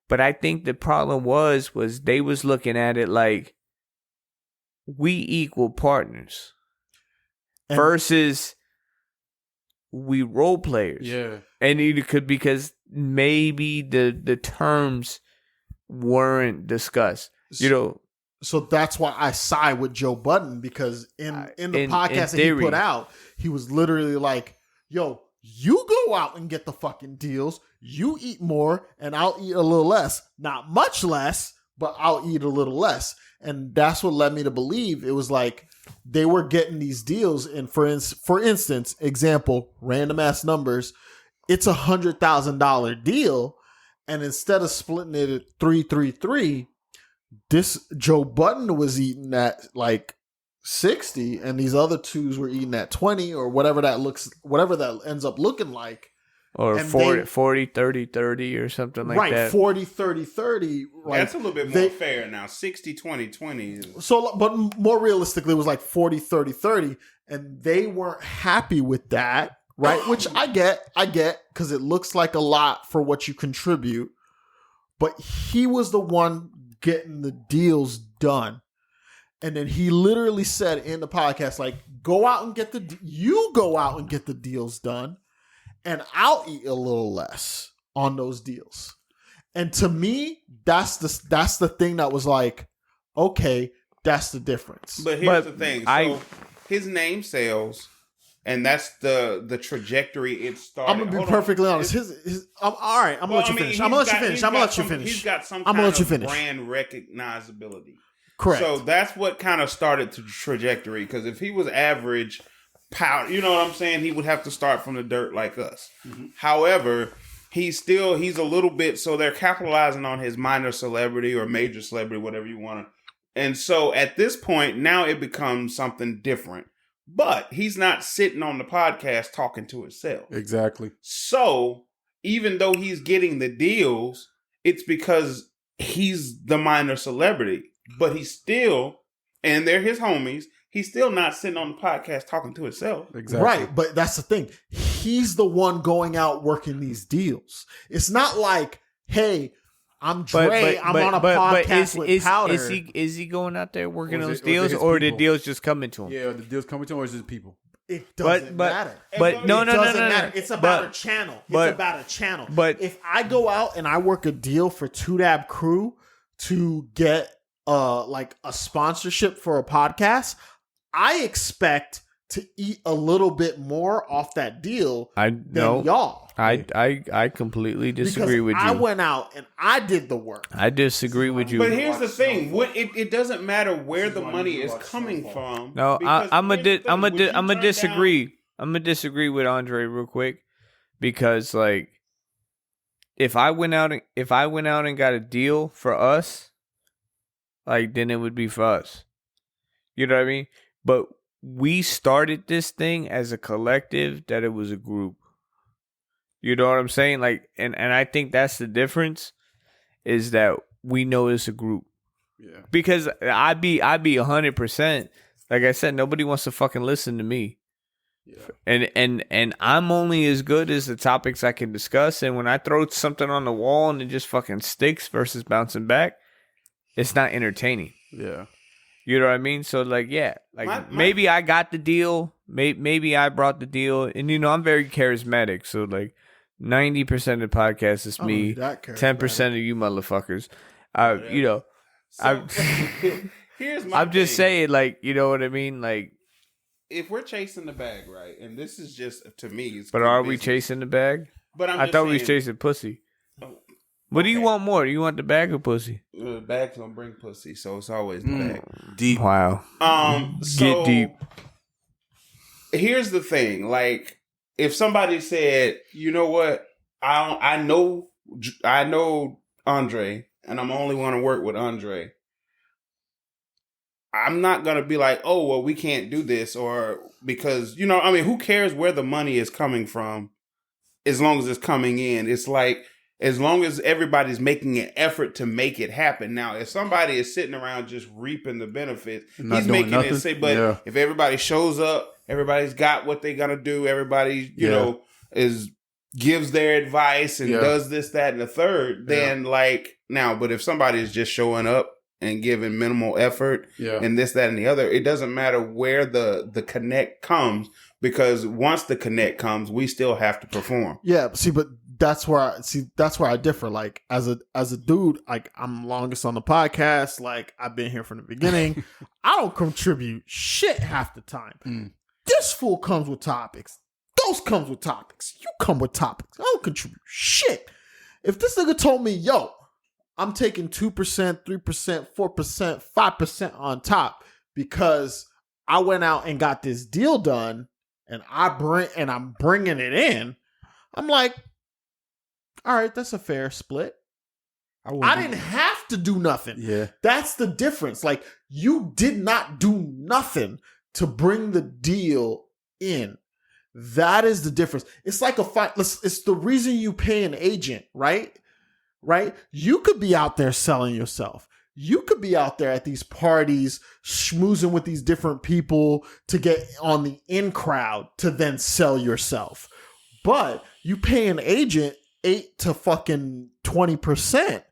but I think the problem was they was looking at it like we equal partners versus we role players. Yeah. And it could, because maybe the terms weren't discussed. You know, so that's why I side with Joe Budden, because in the podcast that he put out, he was literally like, yo, you go out and get the fucking deals. You eat more and I'll eat a little less. Not much less, but I'll eat a little less. And that's what led me to believe it was like they were getting these deals. And for instance, example, random ass numbers, it's $100,000 deal. And instead of splitting it at 333, this Joe Budden was eating at like 60 and these other twos were eating at 20 or whatever that ends up looking like. Or 40, 30, 30 or something like that. Right, 40, 30, 30. Like, that's a little bit more fair now. 60, 20, 20. So, but more realistically, it was like 40, 30, 30. And they weren't happy with that, right? Which I get, because it looks like a lot for what you contribute. But he was the one getting the deals done. And then he literally said in the podcast, like, go out and get the deals done. And I'll eat a little less on those deals. And to me, that's the thing that was like, okay, that's the difference. But here's the thing. So his name sells, and that's the trajectory it started. I'm gonna be perfectly honest. All right. I'm gonna let you finish. I'm gonna let you finish. He's got some kind of brand recognizability. Correct. So that's what kind of started the trajectory. Because if he was average, power, you know what I'm saying, he would have to start from the dirt like us. Mm-hmm. However, he's a little bit, so they're capitalizing on his minor celebrity or major celebrity, whatever you want to. And so at this point, now it becomes something different. But he's not sitting on the podcast talking to himself. Exactly. So even though he's getting the deals, it's because he's the minor celebrity. But he's still, and they're his homies, he's still not sitting on the podcast talking to himself. Exactly. Right, but that's the thing. He's the one going out working these deals. It's not like, hey, I'm Dre, I'm on a podcast with Powder. Is he going out there working those deals, or the deals just coming to him? Yeah, the deals coming to him, or is it people? It doesn't matter. But no. It's about a channel. It's about a channel. But if I go out and I work a deal for 2Dab Crew to get like a sponsorship for a podcast, I expect to eat a little bit more off that deal than y'all. I completely disagree with you. I went out and I did the work. I disagree with you. But here's the thing: it doesn't matter where the money is coming from. No, I'm gonna disagree. I'm gonna disagree with Andre real quick, because like if I went out and got a deal for us, like then it would be for us. You know what I mean? But we started this thing as a collective, that it was a group. You know what I'm saying? Like, and I think that's the difference, is that we know it's a group. Yeah. Because I'd be 100%. Like I said, nobody wants to fucking listen to me. And I'm only as good as the topics I can discuss. And when I throw something on the wall and it just fucking sticks versus bouncing back, it's not entertaining. Yeah. You know what I mean? So like, yeah, like maybe I got the deal. Maybe I brought the deal. And I'm very charismatic. So like 90% of the podcast is me. 10% of you motherfuckers. Here's my I'm just saying, like, you know what I mean? Like, if we're chasing the bag, right? And this is just to me. But are we chasing the bag? But I thought we was chasing pussy. What do you want more? Do you want the bag or pussy? The bag's gonna bring pussy, so it's always the bag. Deep. Wow. So get deep. Here's the thing: like, if somebody said, "You know what? I know Andre, and I'm only want to work with Andre." I'm not going to be like, oh, well, we can't do this, or because, who cares where the money is coming from as long as it's coming in? It's like, as long as everybody's making an effort to make it happen. Now, if somebody is sitting around just reaping the benefits, he's making it say, but if everybody shows up, everybody's got what they're going to do, everybody, gives their advice and does this, that, and the third, then but if somebody is just showing up and giving minimal effort and this, that, and the other, it doesn't matter where the connect comes, because once the connect comes, we still have to perform. Yeah, but that's where I differ. Like as a dude, like I'm longest on the podcast. Like I've been here from the beginning. I don't contribute shit half the time. This fool comes with topics. Those comes with topics. You come with topics. I don't contribute shit. If this nigga told me, yo, I'm taking 2%, 3%, 4%, 5% on top because I went out and got this deal done and I'm bringing it in. I'm like, all right, that's a fair split. I didn't have to do nothing. Yeah. That's the difference. Like, you did not do nothing to bring the deal in. That is the difference. It's like a fight. It's the reason you pay an agent, right? Right? You could be out there selling yourself. You could be out there at these parties schmoozing with these different people to get on the in crowd to then sell yourself. But you pay an agent 8 to fucking 20%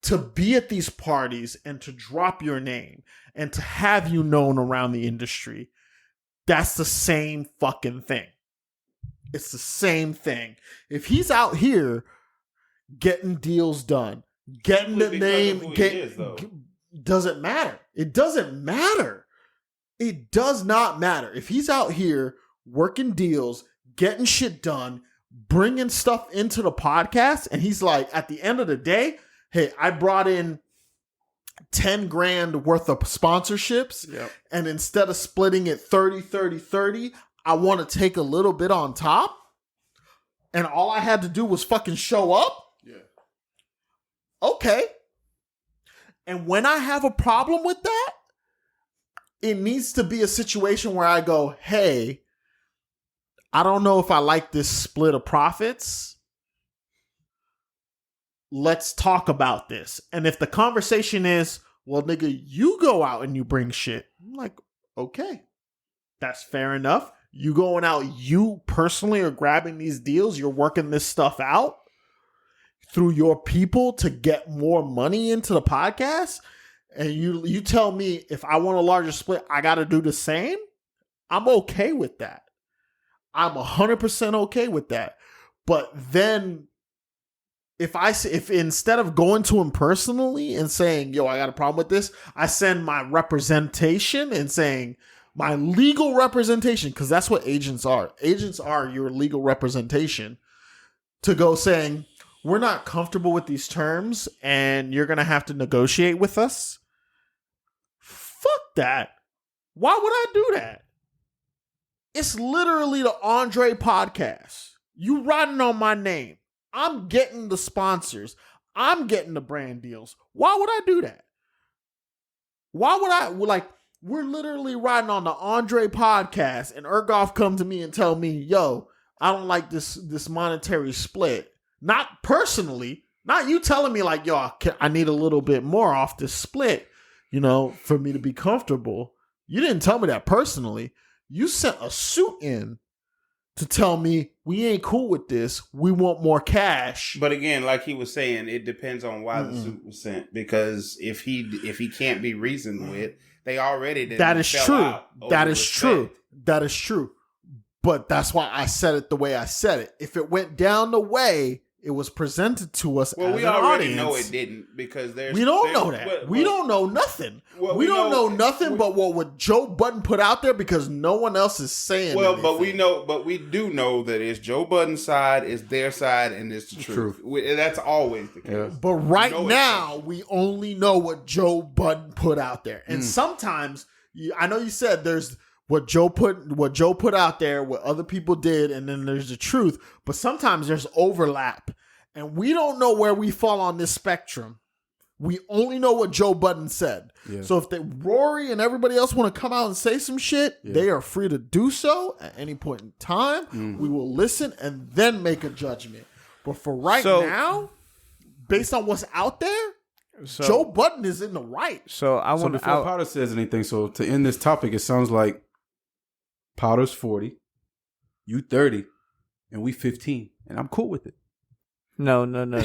to be at these parties and to drop your name and to have you known around the industry. That's the same fucking thing. It's the same thing. If he's out here getting deals done, getting the name, doesn't matter. It doesn't matter. It does not matter. If he's out here working deals, getting shit done, bringing stuff into the podcast, and he's like, at the end of the day, hey, I brought in 10 grand worth of sponsorships, and instead of splitting it 30, I want to take a little bit on top, and all I had to do was fucking show up. Okay. And when I have a problem with that, it needs to be a situation where I go, hey, I don't know if I like this split of profits. Let's talk about this. And if the conversation is, well, nigga, you go out and you bring shit, I'm like, okay, that's fair enough. You going out, you personally are grabbing these deals, you're working this stuff out through your people to get more money into the podcast, and you tell me if I want a larger split, I got to do the same. I'm okay with that. I'm 100% okay with that. But then if instead of going to him personally and saying, yo, I got a problem with this, I send my representation and saying, my legal representation, because that's what agents are. Agents are your legal representation, to go saying, we're not comfortable with these terms and you're going to have to negotiate with us. Fuck that. Why would I do that? It's literally the Andre podcast. You riding on my name. I'm getting the sponsors. I'm getting the brand deals. Why would I do that? Why would I, we're literally riding on the Andre podcast and Ergoff come to me and tell me, yo, I don't like this monetary split. Not personally, not you telling me like, yo, I need a little bit more off this split, for me to be comfortable. You didn't tell me that personally. You sent a suit in to tell me we ain't cool with this. We want more cash. But again, like he was saying, it depends on why the suit was sent. Because if he can't be reasoned with, they already did. That is true. That is true. That is true. But that's why I said it the way I said it. If it went down the way it was presented to us, well, as we an already audience, know it didn't because we don't know that. We don't know nothing. Well, we don't know nothing but what Joe Budden put out there because no one else is saying. Well, anything. but we do know that it's Joe Budden's side, it's their side, and it's the truth. That's always the case. Yeah. But right now, we only know what Joe Budden put out there, and sometimes I know you said there's what Joe put out there, what other people did, and then there's the truth. But sometimes there's overlap, and we don't know where we fall on this spectrum. We only know what Joe Budden said. Yeah. So if Rory and everybody else want to come out and say some shit, they are free to do so at any point in time. We will listen and then make a judgment. But for right now, based on what's out there, Joe Budden is in the right. So before Powder says anything, so to end this topic, it sounds like Powder's 40, you 30, and we 15, and I'm cool with it. No. No. I'm down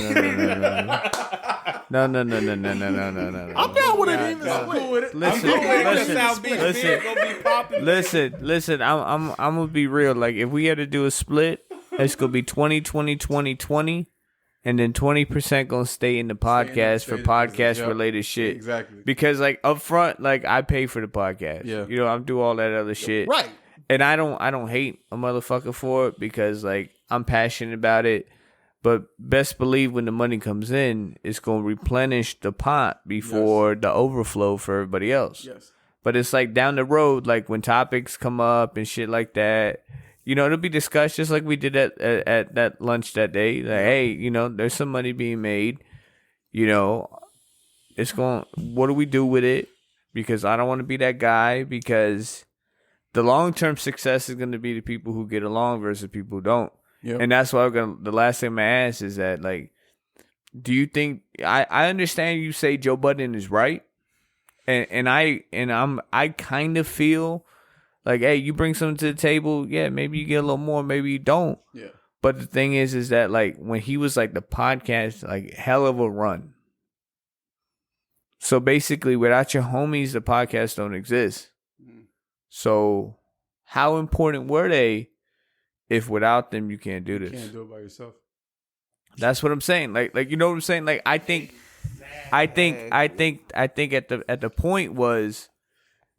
with it even. I'm cool with it. Listen. I'm gonna be real. Like if we had to do a split, it's gonna be 20, and then 20% gonna stay in the podcast for podcast related shit. Exactly. Because like up front, like I pay for the podcast. Yeah. You know, I'm do all that other shit. Right. And I don't hate a motherfucker for it because like I'm passionate about it. But best believe when the money comes in, it's gonna replenish the pot before the overflow for everybody else. Yes. But it's like down the road, like when topics come up and shit like that, you know, it'll be discussed just like we did at that lunch that day. Like, hey, you know, there's some money being made. You know, what do we do with it? Because I don't want to be that guy because the long-term success is going to be the people who get along versus people who don't. Yep. And that's why the last thing I ask is that, like, do you think, I understand you say Joe Budden is right. And I kind of feel like, hey, you bring something to the table, yeah, maybe you get a little more, maybe you don't. Yeah. But the thing is that like when he was like the podcast, like hell of a run. So basically, without your homies, the podcast don't exist. So how important were they if without them you can't do this? You can't do it by yourself. That's what I'm saying. Like you know what I'm saying? Like I think at the point was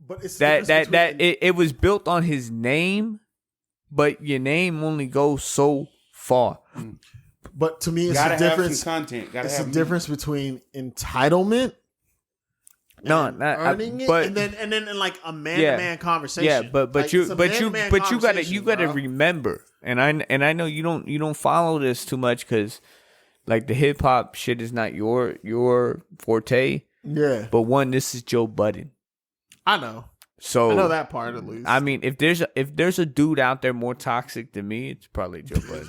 but it's that it was built on his name, but your name only goes so far. But to me, it's gotta a difference. Have some content. It's a difference between entitlement. Earning it, and then in like a man-to-man conversation. Yeah, but like, you gotta remember, and I know you don't follow this too much because like the hip hop shit is not your forte. Yeah, but this is Joe Budden. I know. So I know that part at least. I mean, if there's a dude out there more toxic than me, it's probably Joe Budden.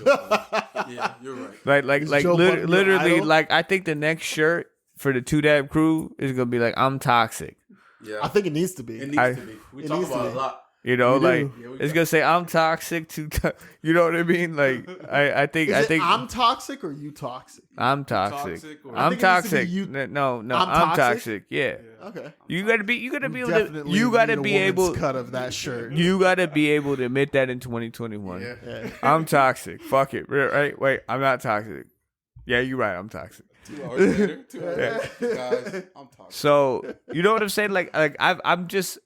Yeah, you're right. Like literally, like I think the next shirt for the Two Dab crew is gonna be like, I'm toxic. Yeah, I think it needs to be. It needs to be. We talk about it a lot. You know, like it's gonna say I'm toxic to, you know what I mean? Like I think I'm toxic or you toxic. I'm toxic. I'm toxic. No, I'm toxic. Yeah. Okay. You gotta be able cut of that shirt. You gotta be able to admit that in 2021. Yeah. I'm toxic. Fuck it. Right? Wait, I'm not toxic. Yeah, you're right. I'm toxic. 2 hours later. Guys, I'm toxic. So you know what I'm saying? Like I'm just.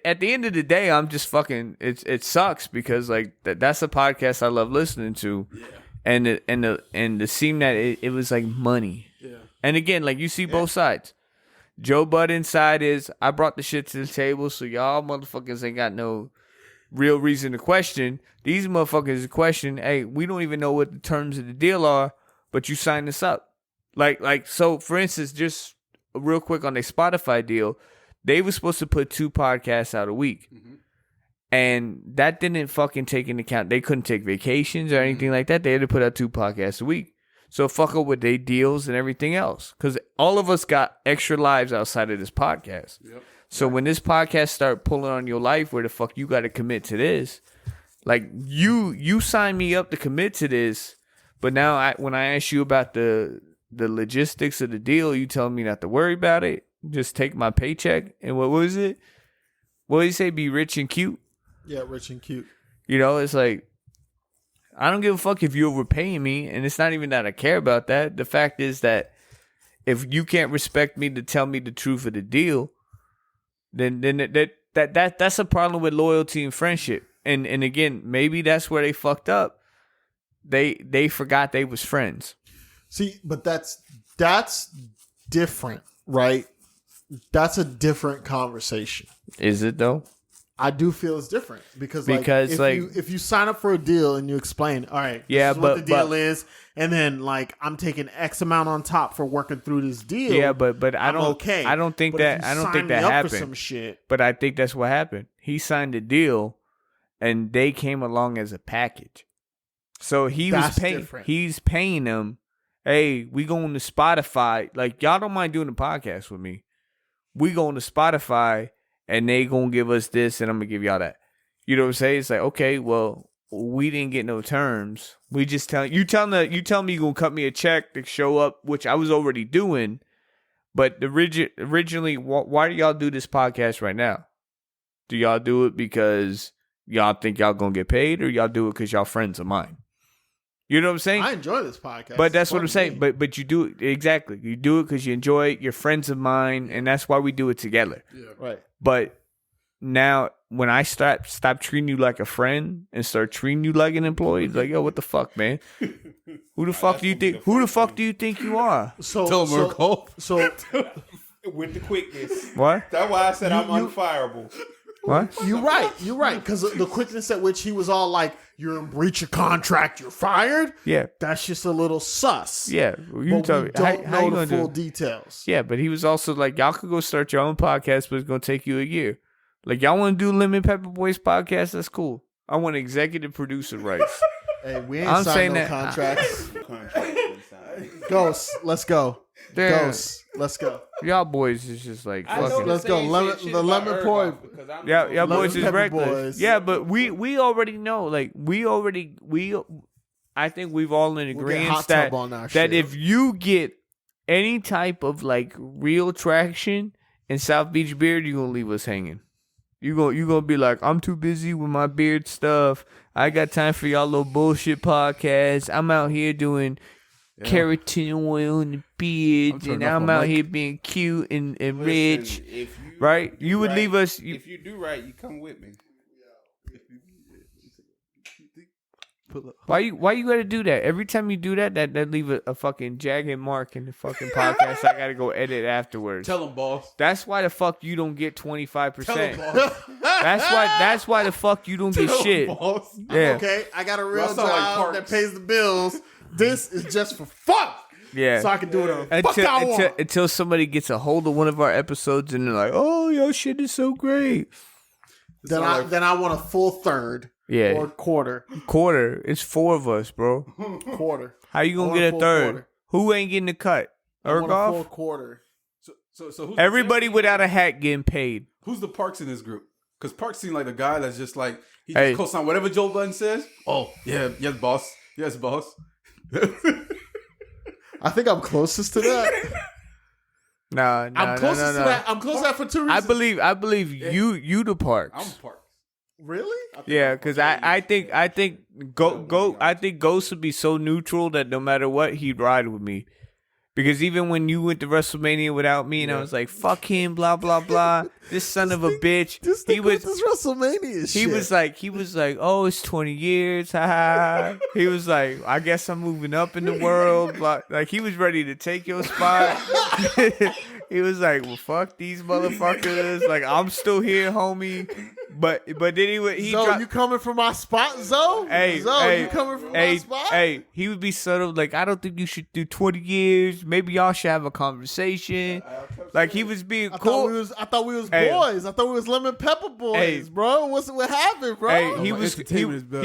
At the end of the day, I'm just fucking. It sucks because like that's a podcast I love listening to, and the seem that it was like money. Yeah. And again, like you see both sides. Joe Budden's side is I brought the shit to the table, so y'all motherfuckers ain't got no real reason to question. These motherfuckers question. Hey, we don't even know what the terms of the deal are, but you signed this up. Like so. For instance, just real quick on their Spotify deal. They were supposed to put 2 podcasts out a week. Mm-hmm. And that didn't fucking take into account. They couldn't take vacations or anything like that. They had to put out 2 podcasts a week. So fuck up with their deals and everything else. Because all of us got extra lives outside of this podcast. Yep. So when this podcast start pulling on your life, where the fuck you got to commit to this? Like you signed me up to commit to this, but now when I ask you about the logistics of the deal, you tell me not to worry about it. Just take my paycheck. And what was it? What did he say? Be rich and cute? Yeah, rich and cute. You know, it's like, I don't give a fuck if you're overpaying me. And it's not even that I care about that. The fact is that if you can't respect me to tell me the truth of the deal, then that's a problem with loyalty and friendship. And again, maybe that's where they fucked up. They forgot they was friends. See, but that's different, right? That's a different conversation. Is it though? I do feel it's different because if you sign up for a deal and you explain, all right, this is what the deal is, and then like I'm taking X amount on top for working through this deal. Yeah, but I don't think that happened. For some shit. But I think that's what happened. He signed a deal, and they came along as a package. So he's paying them. Hey, we going to Spotify. Like y'all don't mind doing a podcast with me. We going to Spotify. And they gonna give us this, and I'm gonna give y'all that. You know what I'm saying? It's like, okay, well, we didn't get no terms. We just tell me you're gonna cut me a check to show up, which I was already doing. But originally, why do y'all do this podcast right now? Do y'all do it because y'all think y'all gonna get paid, or y'all do it because y'all friends of mine? You know what I'm saying? I enjoy this podcast, but that's what I'm saying. But you do it exactly. You do it because you enjoy it. You're friends of mine, and that's why we do it together. Yeah, right. But now, when I stop treating you like a friend and start treating you like an employee, it's like, yo, what the fuck, man? Who the fuck do you think? Who the fuck do you think you are? So with the quickness. What? That's why I said I'm unfireable. What? You're right. Because the quickness at which he was all like, "You're in breach of contract. You're fired." Yeah, that's just a little sus. Yeah, you tell me. How you know gonna the full do it? Details. Yeah, but he was also like, y'all could go start your own podcast, but it's gonna take you a year. Like y'all want to do Lemon Pepper Boys podcast? That's cool. I want executive producer rights. Hey, we ain't signed no contracts. Ghost, let's go. Damn. Ghost, let's go. Y'all boys is just like fucking. Let's go. The lemon boy. Yeah, y'all boys is reckless. Boys. Yeah, but we already know. Like I think we've all in agreement that if you get any type of like real traction in South Beach Beard, you're gonna leave us hanging. You gonna be like, I'm too busy with my beard stuff. I got time for y'all little bullshit podcasts. I'm out here doing keratin oil in the beard, and I'm out here being cute and rich. Right? You would leave us. If you do right, you come with me. Why you gotta do that? Every time you do that leave a fucking jagged mark in the fucking podcast. I gotta go edit afterwards. Tell him, boss. That's why the fuck you don't get 25%. That's why the fuck you don't get shit. Boss. Yeah. Okay, I got a real job that pays the bills. This is just for fun. Yeah. So I can do it until somebody gets a hold of one of our episodes and they're like, "Oh, your shit is so great." Then I want a full third. Yeah. Or quarter. It's 4 of us, bro. Quarter. How you gonna get a third? Quarter. Who ain't getting the cut? I want a full quarter. So who's everybody without a hat getting paid. Who's the Parks in this group? Because Parks seems like the guy that's just like he just co-sign whatever Joe Budden says. Oh yeah, yes boss, yes boss. I think I'm closest to that. Nah, I'm closest to that. I'm close to that for 2 reasons. I believe you the Parks. I'm Parks. Really? Yeah, because I think Ghost would be so neutral that no matter what, he'd ride with me. Because even when you went to WrestleMania without me, and I was like, "Fuck him," blah blah blah. This son of a bitch. This WrestleMania shit. He was like, "Oh, it's 20 years." Ha. He was like, "I guess I'm moving up in the world." Like he was ready to take your spot. He was like, "Well, fuck these motherfuckers." Like I'm still here, homie. But then you coming from my spot, Zoe? You coming from my spot? Hey, he would be sort of like, "I don't think you should do 20 years. Maybe y'all should have a conversation." Like he was being cool. I thought we was boys. I thought we was Lemon Pepper Boys, bro. What happened, bro? Hey, he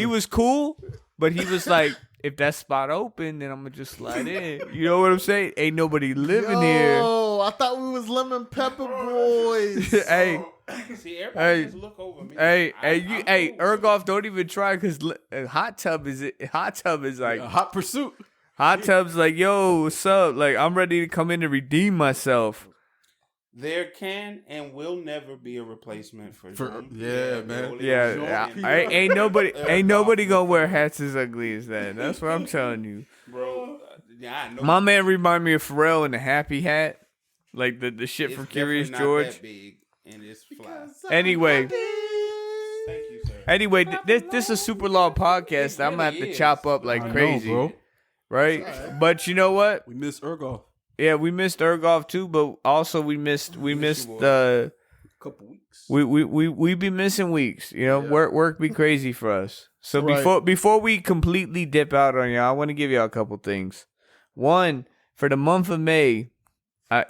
was cool, but he was like, if that spot open, then I'm gonna just slide in. You know what I'm saying? Ain't nobody living here. Oh, I thought we was lemon pepper boys. Hey. See, everybody just look over me. Hey, I'm cool. Ergoff, don't even try because hot tub is like A hot pursuit. hot tub's like, yo, what's up? Like I'm ready to come in and redeem myself. There can and will never be a replacement for Jean. Yeah, man. Yeah, ain't nobody gonna wear hats as ugly as that. That's what I'm telling you, bro. I know. My man remind me of Pharrell in the Happy Hat, like the shit from It's Curious definitely not George. that big, and it's fly. Anyway. Thank you, sir. Anyway, this is a super long podcast. I'm gonna have to chop up like crazy, bro. right? But you know what? We miss Ergoff. Yeah, we missed Ergoff too, but also we missed couple weeks. we be missing weeks. You know, work be crazy for us. So before we completely dip out on y'all, I want to give y'all a couple things. One, for the month of May,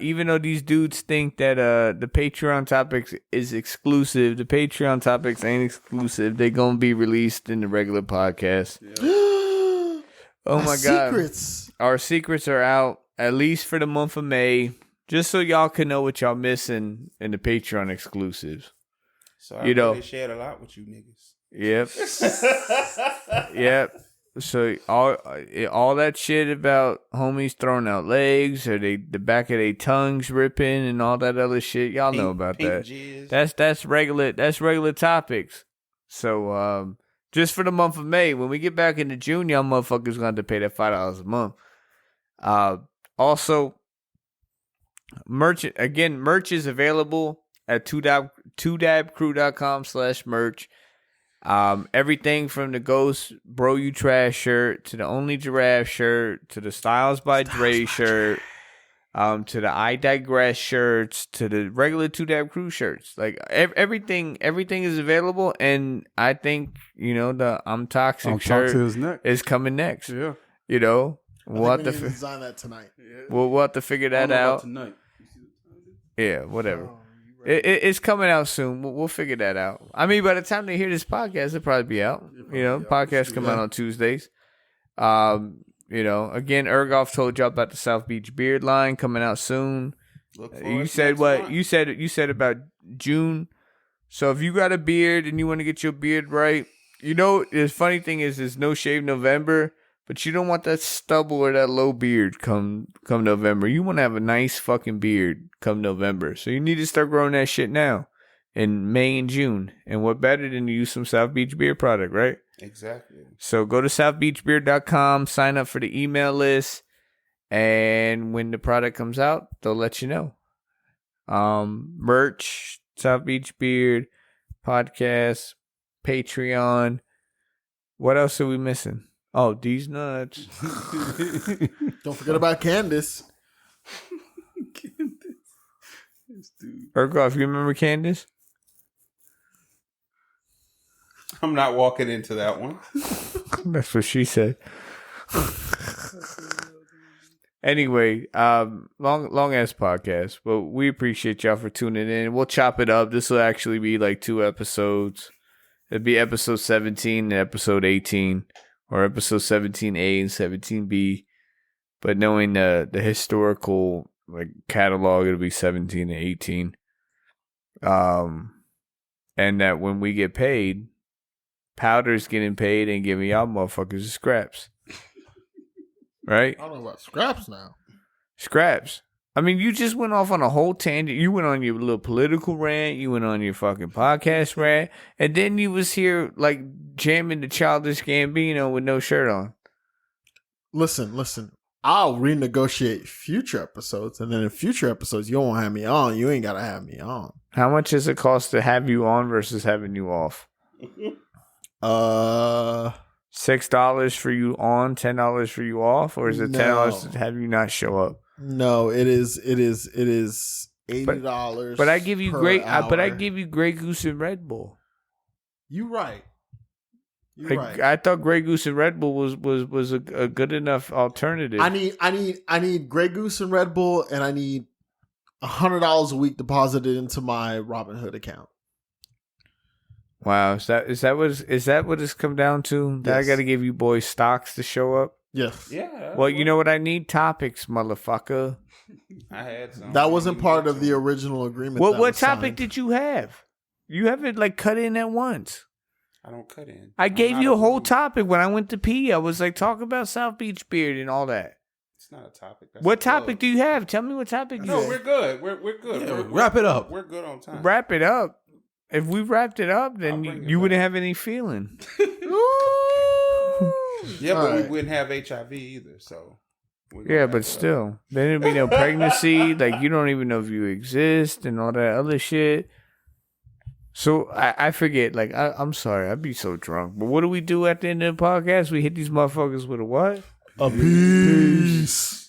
even though these dudes think that the Patreon topics is exclusive, the Patreon topics ain't exclusive. They're gonna be released in the regular podcast. Yeah. Oh my god, secrets! Our secrets are out. At least for the month of May, just so y'all can know what y'all missing in the Patreon exclusives. So I really shared a lot with you niggas. Yep. Yep. So all that shit about homies throwing out legs or the back of their tongues ripping and all that other shit, y'all know about that. Jizz. That's regular topics. So just for the month of May, when we get back into June, y'all motherfuckers gonna have to pay that $5 a month. Also, merch is available at 2dabcrew.com/merch. Everything from the Ghost Bro You Trash shirt to the Only Giraffe shirt to the Styles by Dre shirt, to the I Digress shirts to the regular 2Dab Crew shirts. Like everything is available, and I think the I'm Toxic shirt is coming next. Yeah, We'll have to design that tonight. We'll have to figure that out tonight. Yeah, whatever. It's coming out soon. We'll figure that out. I mean, by the time they hear this podcast, it'll probably be out. Podcasts come out on Tuesdays. Again, Ergoff told y'all about the South Beach beard line coming out soon. You said what? You said about June. So if you got a beard and you want to get your beard right, the funny thing is, it's No Shave November. But you don't want that stubble or that low beard come November. You want to have a nice fucking beard come November. So you need to start growing that shit now in May and June. And what better than to use some South Beach Beard product, right? Exactly. So go to southbeachbeard.com, sign up for the email list, and when the product comes out, they'll let you know. Merch, South Beach Beard, podcast, Patreon. What else are we missing? Oh, these nuts. Don't forget about Candace. Ergoff, you remember Candace? I'm not walking into that one. That's what she said. Anyway, long ass podcast. But we appreciate y'all for tuning in. We'll chop it up. This will actually be like 2 episodes. It'll be episode 17 and episode 18. Or episode 17A and 17B. But knowing the historical catalog, it'll be 17 and 18. And that when we get paid, Powder's getting paid and giving y'all motherfuckers the scraps. Right? I don't know about scraps now. Scraps. I mean, you just went off on a whole tangent. You went on your little political rant. You went on your fucking podcast rant. And then you was here jamming the Childish Gambino with no shirt on. Listen. I'll renegotiate future episodes. And then in future episodes, you won't have me on. You ain't got to have me on. How much does it cost to have you on versus having you off? $6 for you on, $10 for you off? Or is it $10 to have you not show up? No, it is $80. But I give you I give you Grey Goose and Red Bull. You're right. Right. I thought Grey Goose and Red Bull was a good enough alternative. I need Grey Goose and Red Bull, and I need $100 a week deposited into my Robinhood account. Wow, is that what it's come down to? That I got to give you boys stocks to show up? Yes. Yeah. Well, you know what I need? Topics, motherfucker. I had some. That wasn't part of the original agreement. What topic did you have? You haven't like cut in at once. I don't cut in. I gave you a whole topic when I went to pee. I was like, talk about South Beach beard and all that. It's not a topic. What topic do you have? Tell me what topic you have. No, we're good. We're good. Yeah, wrap it up. We're good on time. Wrap it up. If we wrapped it up, then you wouldn't have any feeling. Yeah, but we wouldn't have HIV either, so. Yeah, but still. Then there'd be no pregnancy. Like, you don't even know if you exist and all that other shit. So, I forget. Like, I'm sorry. I'd be so drunk. But what do we do at the end of the podcast? We hit these motherfuckers with a what? A peace.